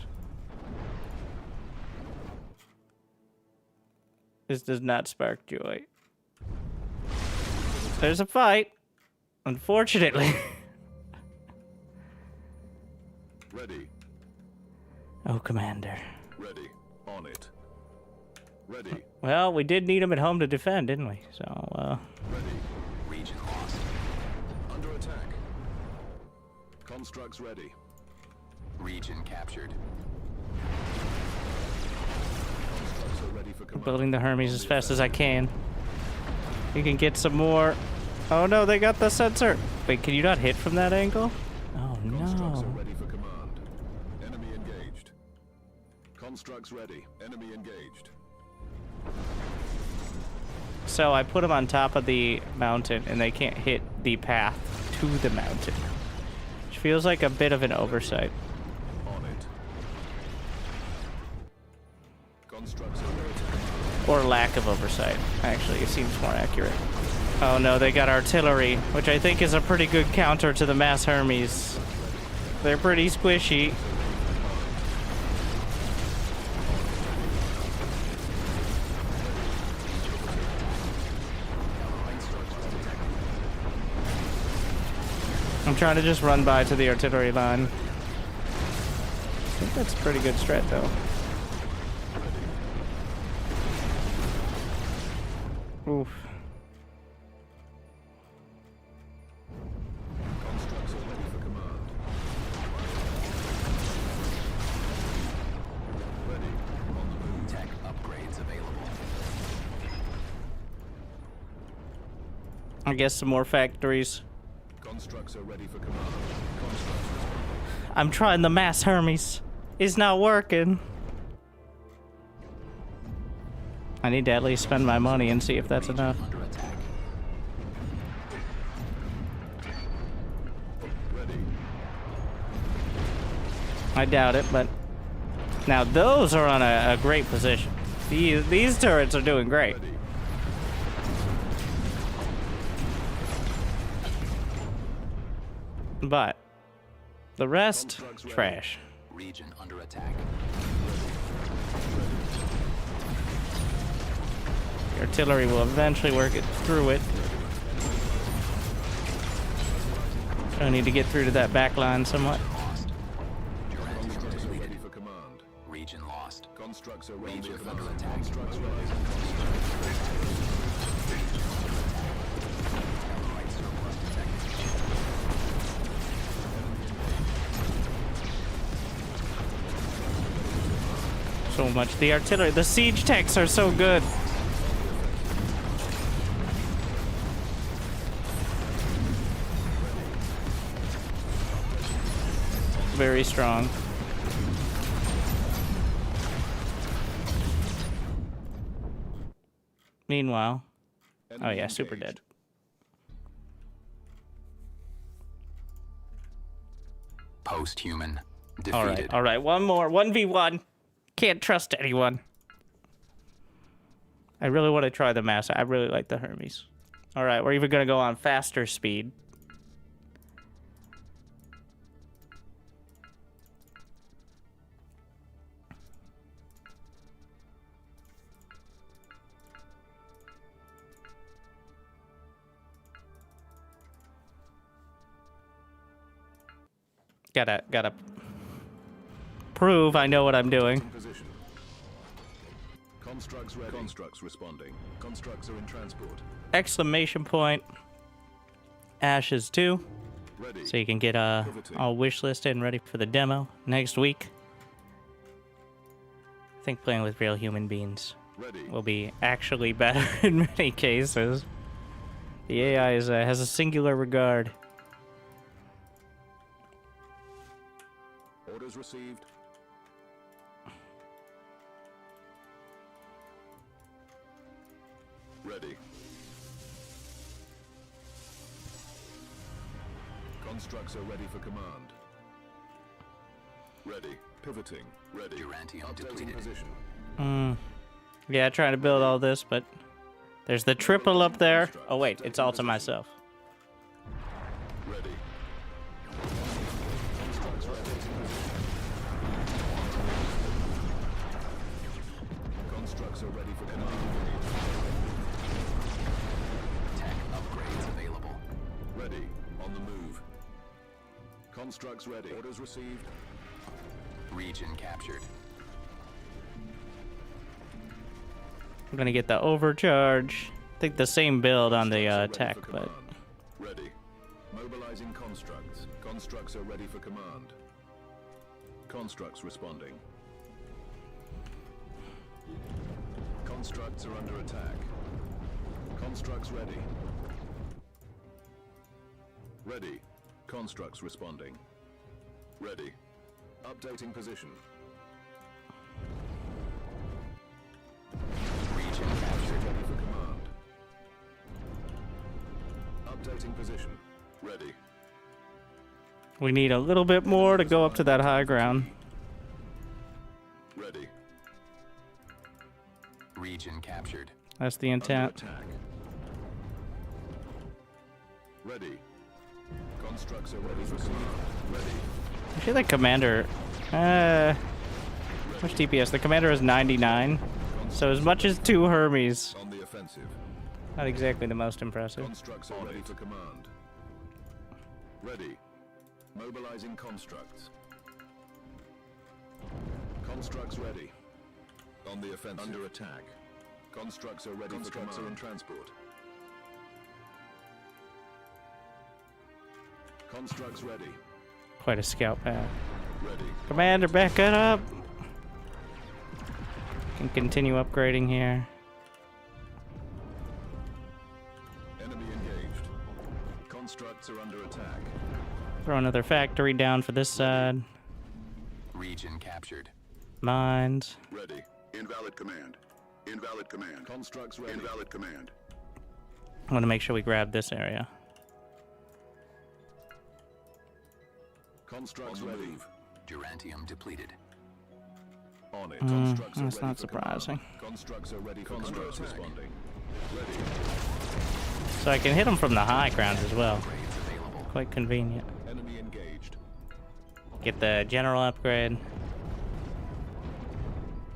This does not spark joy. There's a fight. Unfortunately. Ready. Oh, Commander. Ready. On it. Ready. Well, we did need him at home to defend, didn't we? So, Ready. Region lost. Under attack. Constructs ready. Region captured. Constructs are ready for command. building the Hermes as fast as I can. You can get some more. Oh no, they got the sensor. Wait, can you not hit from that angle? Oh Constructs are no. ready for command. Enemy engaged. Constructs ready. Enemy engaged. So I put them on top of the mountain, and they can't hit the path to the mountain. Which feels like a bit of an oversight. On it. Constructs are ready. Or lack of oversight. Actually, it seems more accurate. Oh no, they got artillery, which I think is a pretty good counter to the mass Hermes. They're pretty squishy. I'm trying to just run by to the artillery line. I think that's a pretty good strat though. Oof. Constructs are ready for command. Ready. On the move. Tech upgrades available. I guess some more factories. Constructs are ready for command. Constructs. I'm trying the mass Hermes. It's not working. I need to at least spend my money and see if that's enough. Under attack. Ready. I doubt it, but now those are on a great position. These turrets are doing great. Ready. But the rest, trash. Region under attack. The artillery will eventually work it through it. I need to get through to that back line somewhat. Lost. Constructs are ready for command. Region lost. Constructs are ready Region for under command. attack. Constructs ready. Allied surplus detected. So much. The artillery, the siege techs are so good. Very strong. Meanwhile, oh yeah, super dead. Post-human. All Defeated. right, one more, 1v1. Can't trust anyone. I really want to try the mass. I really like the Hermes. All right, we're even gonna go on faster speed. Gotta prove I know what I'm doing. In position. Constructs ready. Constructs responding. Constructs are in transport. Exclamation point. Ashes 2. Ready. So you can get all wish listed and ready for the demo next week. I think playing with real human beings Ready. will be actually better in many cases. The AI has a singular regard. Orders received. Ready. Constructs are ready for command. Ready. Pivoting. Ready. Durantium Updating depleted. position. Yeah, trying to build all this, but there's the triple up there. Oh wait, it's all to myself. Ready. Constructs ready. Constructs are ready for command. Tech upgrades available. Ready. On the move. Constructs ready. Orders received. Region captured. I'm gonna get the overcharge. I think the same build on the Constructs are ready tech, for but command. Ready. Mobilizing constructs. Constructs are ready for command. Constructs responding. Constructs are under attack. Constructs ready. Ready. Constructs responding. Ready. Updating position. Region captured. Ready for command. Updating position. Ready. We need a little bit more to go up to that high ground. Ready. Region captured. That's the Under intent. attack. Ready. Constructs are ready for command. Ready. I feel like commander. How much DPS? The commander is 99. So as much as 2 Hermes. On the offensive. Not exactly the most impressive. Constructs are ready for command. Ready. Mobilizing constructs. Constructs ready. On the offensive. Under attack. Constructs are ready for command. Constructs are in transport. Constructs ready. Quite a scout pad. Ready. Commander, back it up. Can continue upgrading here. Enemy engaged. Constructs are under attack. Throw another factory down for this side. Region captured. Mines. Ready. Invalid command. Invalid command. Constructs ready. Invalid command. I want to make sure we grab this area. Constructs ready. Durantium depleted. On it. Constructs are That's ready not for command. surprising. Constructs are ready for constructs responding. Ready. So I can hit them from the high ground as well. Upgrades available. Quite convenient. Enemy engaged. Get the general upgrade.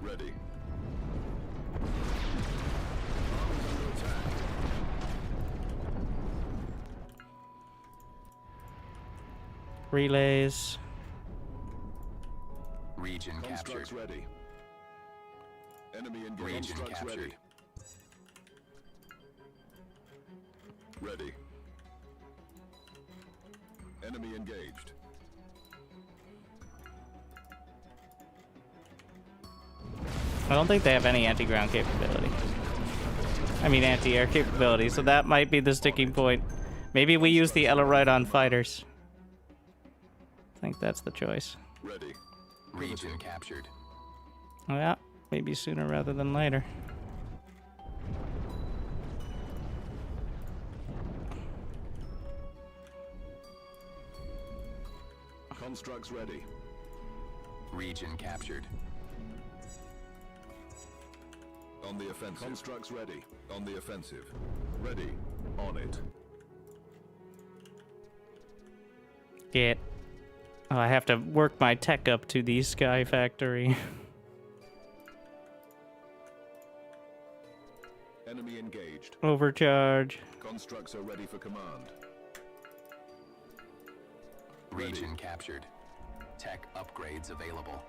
Ready. Armies under attack. Relays. Region captured. Constructs ready. Enemy engaged. Region Constructs captured. ready. Ready. Enemy engaged. I don't think they have any anti-ground capability. I mean anti-air capability, so that might be the sticking point. Maybe we use the Ellerite on fighters. I think that's the choice. Ready. Region captured. Yeah, maybe sooner rather than later. Constructs ready. Region captured. On the offensive. Constructs ready. On the offensive. Ready. On it. Get. Oh, I have to work my tech up to the Sky Factory. Enemy engaged. Overcharge. Constructs are ready for command. Region captured. Tech upgrades available.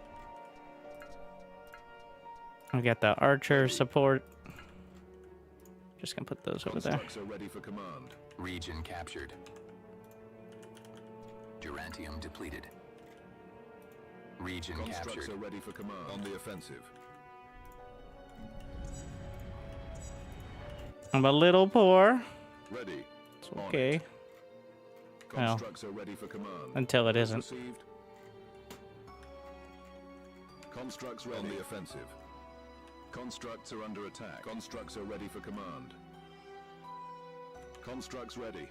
I got the archer support. Just gonna put those over there. Constructs are ready for command. Region captured. Durantium depleted. Region Constructs captured. are ready for command. On the offensive. I'm a little poor. Ready. It's On okay. it. Constructs are ready for command. Until it isn't. Received. Constructs ready. On the offensive. Constructs are under attack. Constructs are ready for command. Constructs ready.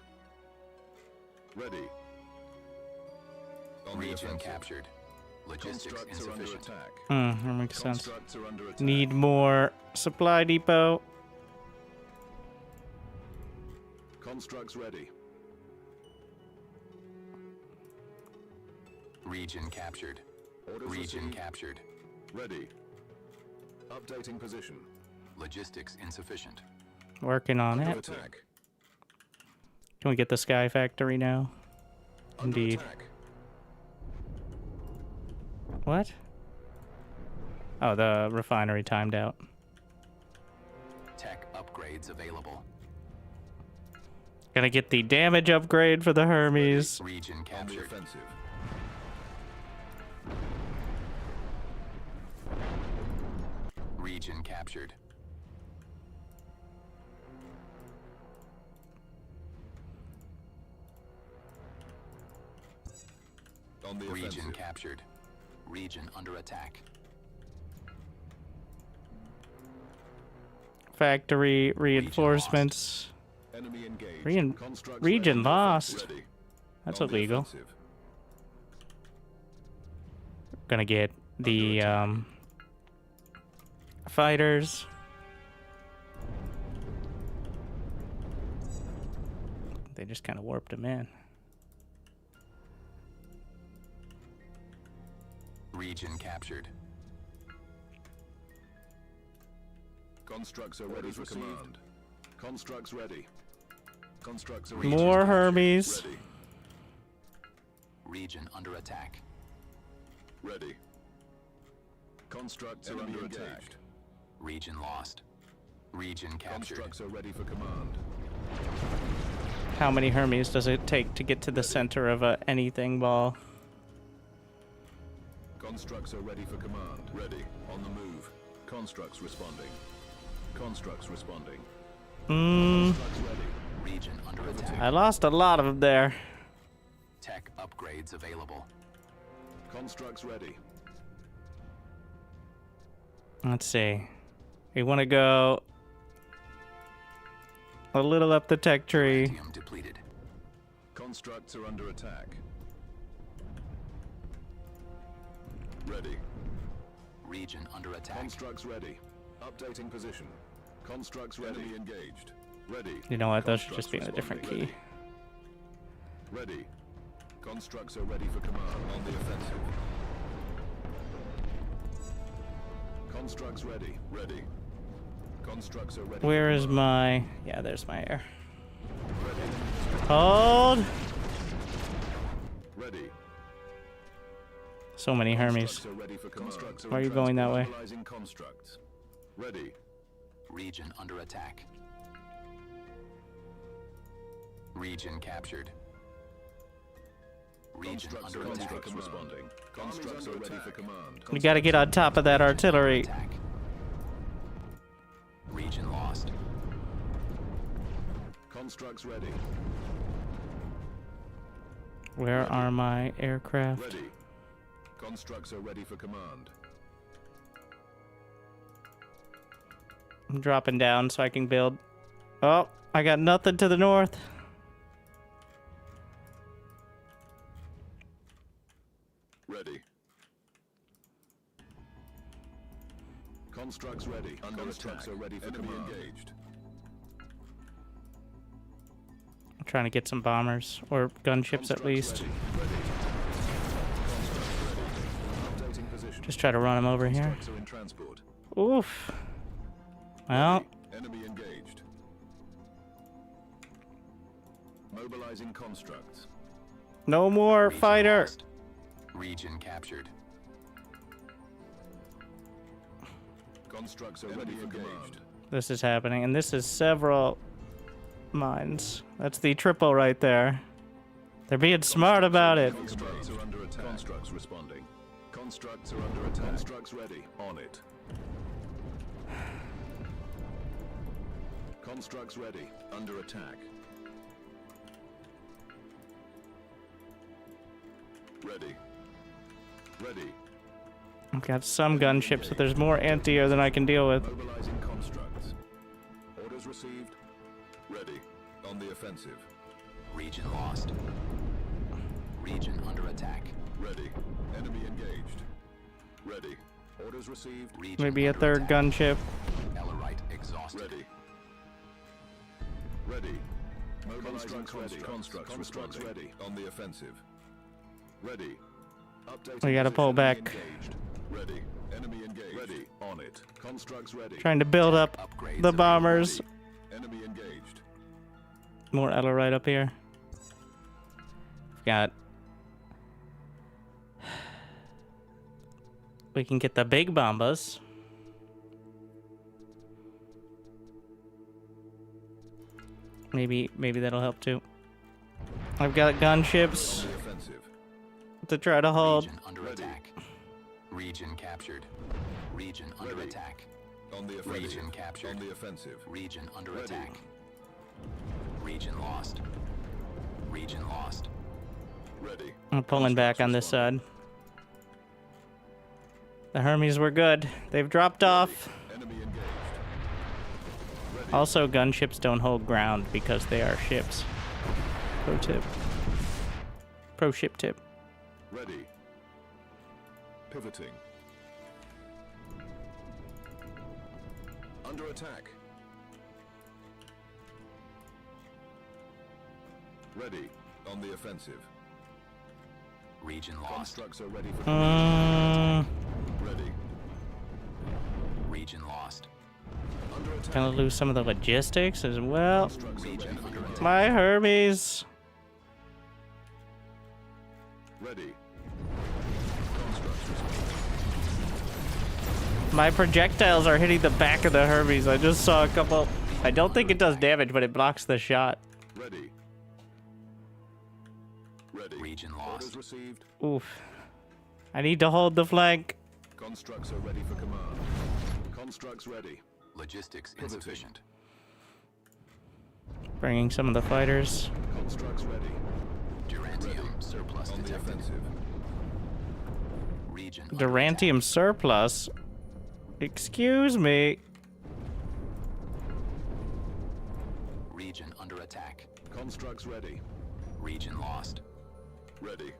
Ready. On the Region offensive. captured. Logistics Constructs are under insufficient. attack. That makes sense. Constructs are under attack. Need more supply depot. Constructs ready. Region captured. Orders Region received. captured. Ready. Updating position. Logistics insufficient. Working on Under it. attack. Can we get the Sky Factory now? Under Indeed. attack. What? Oh, the refinery timed out. Tech upgrades available. Gonna get the damage upgrade for the Hermes. Region On the captured. offensive. Region captured. On the Region offensive. captured. Region under attack. Factory reinforcements. Enemy engaged. Region, Constructs region ready. lost. Ready. That's On the illegal. offensive. Gonna get the fighters. They just kind of warped him in. Region captured. Constructs are ready for command. Constructs ready. Constructs are More Hermes. ready. Region under attack. Ready. Constructs are under attack. Region lost. Region captured. Constructs are ready for command. How many Hermes does it take to get to the center of a anything ball? Constructs are ready for command. Ready. On the move. Constructs responding. Constructs responding. Constructs ready. Region under attack. I lost a lot of them there. Tech upgrades available. Constructs ready. Let's see. We want to go a little up the tech tree. Uranium depleted. Constructs are under attack. Ready. Region under attack. Constructs ready. Updating position. Constructs ready. Enemy engaged. Ready. You know what? Those should just be in a different Constructs key. Ready. Ready. Constructs are ready for command. On the offensive. Constructs ready. Ready. Constructs are ready. Where is my... Yeah, there's my air. Hold! Ready. So many Hermes. Constructs are ready for command. Why are you going that way? Mobilizing constructs. Ready. Region under attack. Region captured. Region under attack. Constructs responding. Constructs are ready for command. We gotta get on top of that artillery. Attack. Region lost. Constructs ready. Where are my aircraft? Ready. Constructs are ready for command. I'm dropping down so I can build. Oh, I got nothing to the north. Ready. Constructs ready. Constructs are ready for command. Engaged. I'm trying to get some bombers or gunships at least. Ready. Ready. Constructs ready. Updating position. Just try to run them over here. Constructs are in transport. Oof. Well, Enemy engaged. Mobilizing constructs. no more Region fighter. lost. Region captured. Constructs are ready for command. This is happening, and this is several mines. That's the triple right there. They're being smart about it. Constructs are under attack. Constructs responding. Constructs are under attack. Constructs ready. On it. Constructs ready. Under attack. Ready. Ready. I've got some gunships, but there's more anti-air than I can deal with. Mobilizing constructs. Orders received. Ready. On the offensive. Region lost. Region under attack. Ready. Enemy engaged. Ready. Orders received. Region Maybe a under third attack. gunship. Ellerite exhausted. Ready. Ready. Mobilizing constructs ready. On the offensive. Ready. Updating We gotta pull position. back. Engaged. Ready. Enemy engaged. Ready. On it. Constructs ready. Trying to build up Upgrades the bombers. Enemy engaged. More Ellerite up here. Got. We can get the big bombas. Maybe that'll help too. I've got gunships On the offensive. to try to hold. Region under attack. Region captured. Region under Ready. attack. On the offensive. Region captured. On the offensive. Region under Ready. attack. Region lost. Region lost. Ready. I'm pulling back on this side. The Hermes were good. They've dropped off. Enemy engaged. Ready. Also, gunships don't hold ground because they are ships. Pro tip. Pro ship tip. Ready. Pivoting. Under attack. Ready. On the offensive. Region lost. Constructs are ready for command. Ready. Region lost. Under attack. Gonna lose some of the logistics as well. Constructs are ready for command. My Hermes. Ready. Constructs respond. My projectiles are hitting the back of the Hermes. I just saw a couple. I don't think it does damage, but it blocks the shot. Ready. Ready. Region lost. Orders received. Oof. I need to hold the flank. Constructs are ready for command. Constructs ready. Logistics insufficient. Bringing some of the fighters. Constructs ready. Durantium surplus On the detected. offensive. Region under Durantium surplus. Excuse me. attack. Region under attack. Constructs ready. Region lost. Ready.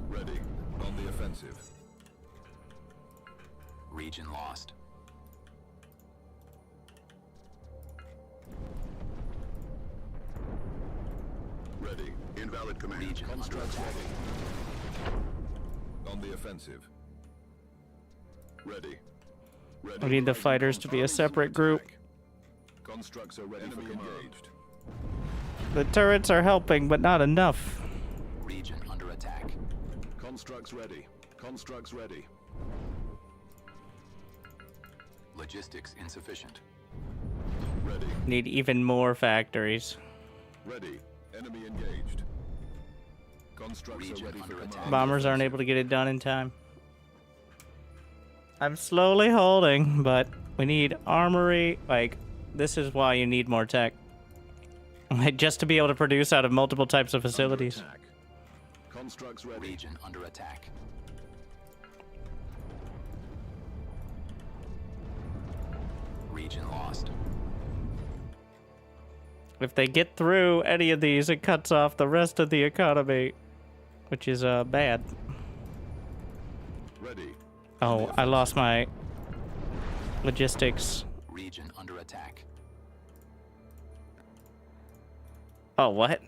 Ready. On the offensive. Region lost. Ready. Invalid command. Region under Constructs attack. ready. On the offensive. Ready. Ready. We need the fighters to be a separate group. Constructs are ready for engaged. The turrets are helping, but not enough. Region under attack. Constructs ready. Constructs ready. Logistics insufficient. Ready. Need even more factories. Ready. Enemy engaged. Constructs Region are ready for under command. attack. Bombers aren't able to get it done in time. I'm slowly holding, but we need armory. Like, this is why you need more tech. Like, just to be able to produce out of multiple types of facilities. Under attack. Constructs ready. Region under attack. Region lost. If they get through any of these, it cuts off the rest of the economy, which is bad. Ready. Oh, I lost my logistics. Region under attack. Oh, what?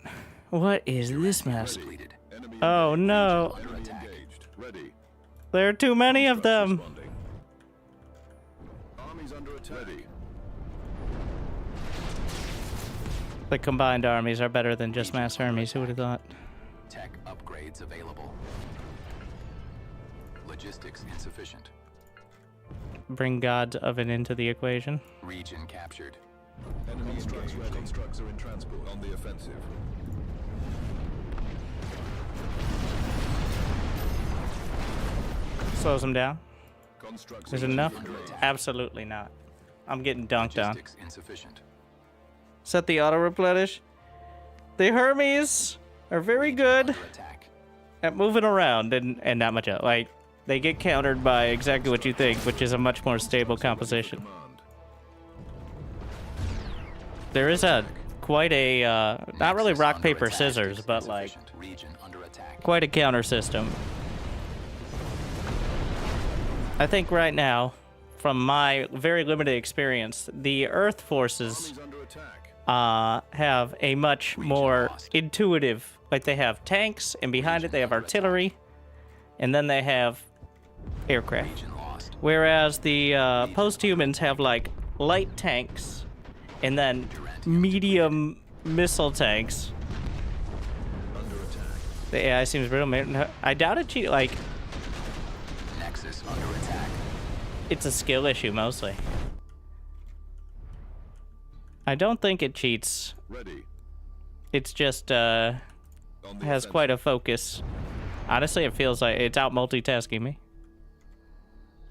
What is this mess? Depleted. Enemy Oh, engaged. no. Enemy Attack. engaged. Ready. There are too many of them. Responding. Armies under attack. Ready. The combined armies are better than just mass Hermes. Who would have thought? Tech upgrades available. Logistics insufficient. Bring God's oven into the equation. Region captured. Enemy constructs ready. Constructs are in transport. On the offensive. Slows them down. Constructs Is are it ready enough? for command. Absolutely not. I'm getting dunked on. Logistics insufficient. Set the auto replenish. The Hermes are very good Under attack. at moving around and not much else. Like, they get countered by exactly what you think, which is a much more stable composition. Command. There is quite a not really Nexus rock under paper attack. scissors, but like Insufficient. Region under attack. quite a counter system. I think right now, from my very limited experience, the Earth forces Armies under attack. have a much more intuitive, like they have tanks, and behind it they have artillery, and then they have aircraft. Region lost. Whereas the post-humans have like light tanks, and then medium missile tanks. Under attack. The AI seems brittle. I doubt it. Like, Nexus under attack. it's a skill issue mostly. I don't think it cheats. Ready. It's just On the has quite a focus. Honestly, it feels like it's out multitasking me.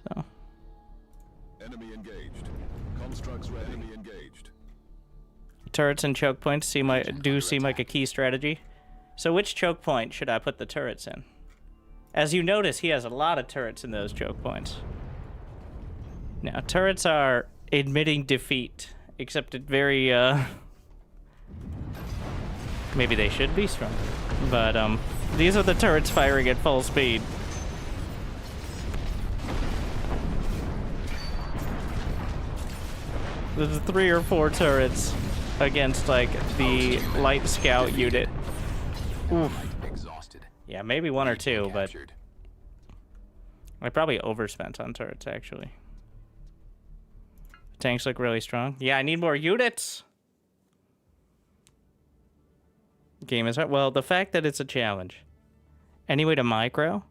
So Enemy engaged. Constructs ready. Enemy engaged. turrets and choke points seem like a key strategy. So which choke point should I put the turrets in? As you notice, he has a lot of turrets in those choke points. Now, turrets are admitting defeat except it very, maybe they should be stronger. But, these are the turrets firing at full speed. There's 3 or 4 turrets against, like, the light scout unit. Oof. Exhausted. Yeah, maybe 1 or 2, but Captured. I probably overspent on turrets, actually. Tanks look really strong. Yeah, I need more units! Game is hard. Well, the fact that it's a challenge. Anyway, to micro,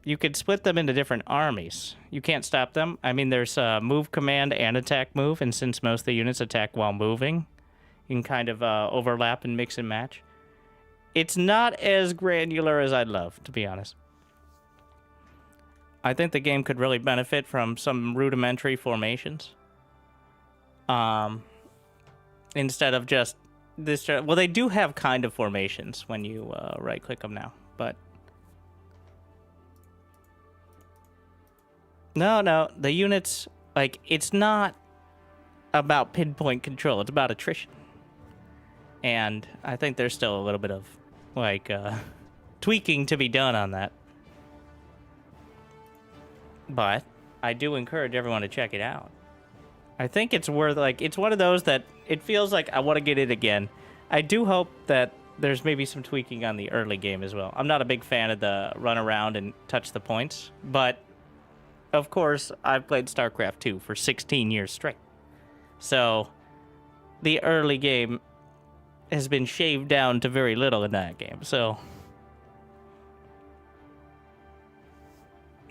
you could split them into different armies. You can't stop them. I mean, there's a move command and attack move, and since most of the units attack while moving, you can kind of overlap and mix and match. It's not as granular as I'd love, to be honest. I think the game could really benefit from some rudimentary formations. Instead of just this. Well, they do have kind of formations when you right-click them now, but no, the units, like, it's not about pinpoint control. It's about attrition, and I think there's still a little bit of like tweaking to be done on that. But I do encourage everyone to check it out. I think it's worth, like, it's one of those that it feels like I want to get it again. I do hope that there's maybe some tweaking on the early game as well. I'm not a big fan of the run around and touch the points, but of course, I've played StarCraft 2 for 16 years straight. So the early game has been shaved down to very little in that game, so.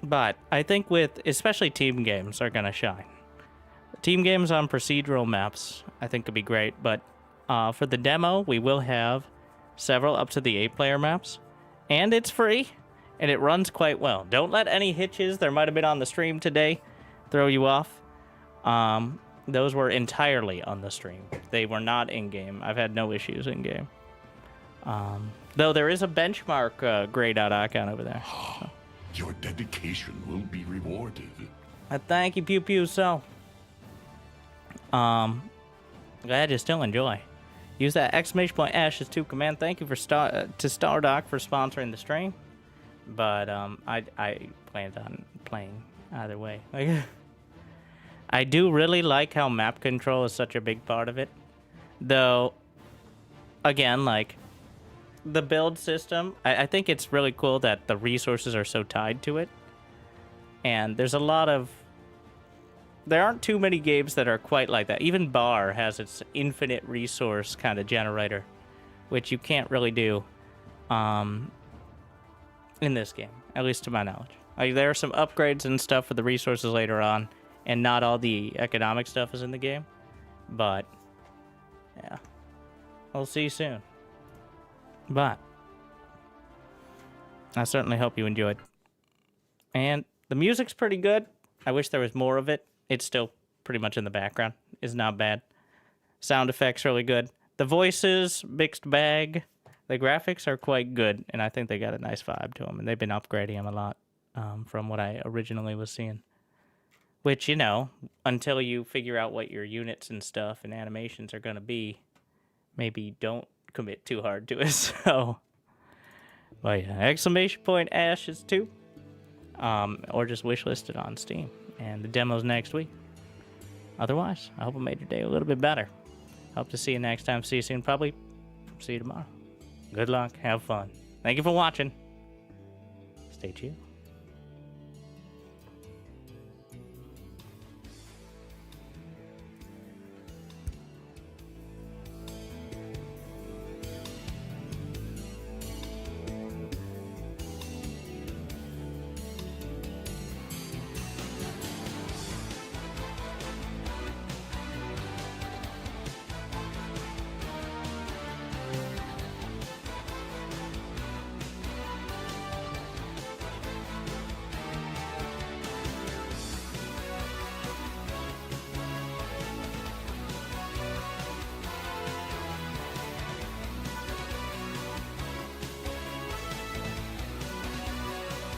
But I think with, especially team games are gonna shine. Team games on procedural maps, I think could be great, but for the demo, we will have several up to the 8-player maps, and it's free, and it runs quite well. Don't let any hitches there might have been on the stream today throw you off. Those were entirely on the stream. They were not in-game. I've had no issues in-game. Though there is a benchmark grayed out icon over there. So. Your dedication will be rewarded. Thank you, Pew Pew. So, glad you still enjoy. Use that !Ashes2 command. Thank you for to Stardock for sponsoring the stream. But I planned on playing either way. Like, I do really like how map control is such a big part of it. Though, again, like, the build system, I think it's really cool that the resources are so tied to it. And there's a lot of... There aren't too many games that are quite like that. Even Bar has its infinite resource kind of generator, which you can't really do in this game, at least to my knowledge. Like, there are some upgrades and stuff for the resources later on, and not all the economic stuff is in the game. But, yeah. We'll see you soon. But, I certainly hope you enjoyed. And the music's pretty good. I wish there was more of it. It's still pretty much in the background. It's not bad. Sound effects really good. The voices, mixed bag. The graphics are quite good, and I think they got a nice vibe to them. And they've been upgrading them a lot from what I originally was seeing. Which, you know, until you figure out what your units and stuff and animations are going to be, maybe don't commit too hard to it. So, well, yeah, !Ashes2, or just wishlist it on Steam, and the demo's next week. Otherwise, I hope I made your day a little bit better. Hope to see you next time. See you soon. Probably see you tomorrow. Good luck. Have fun. Thank you for watching. Stay tuned.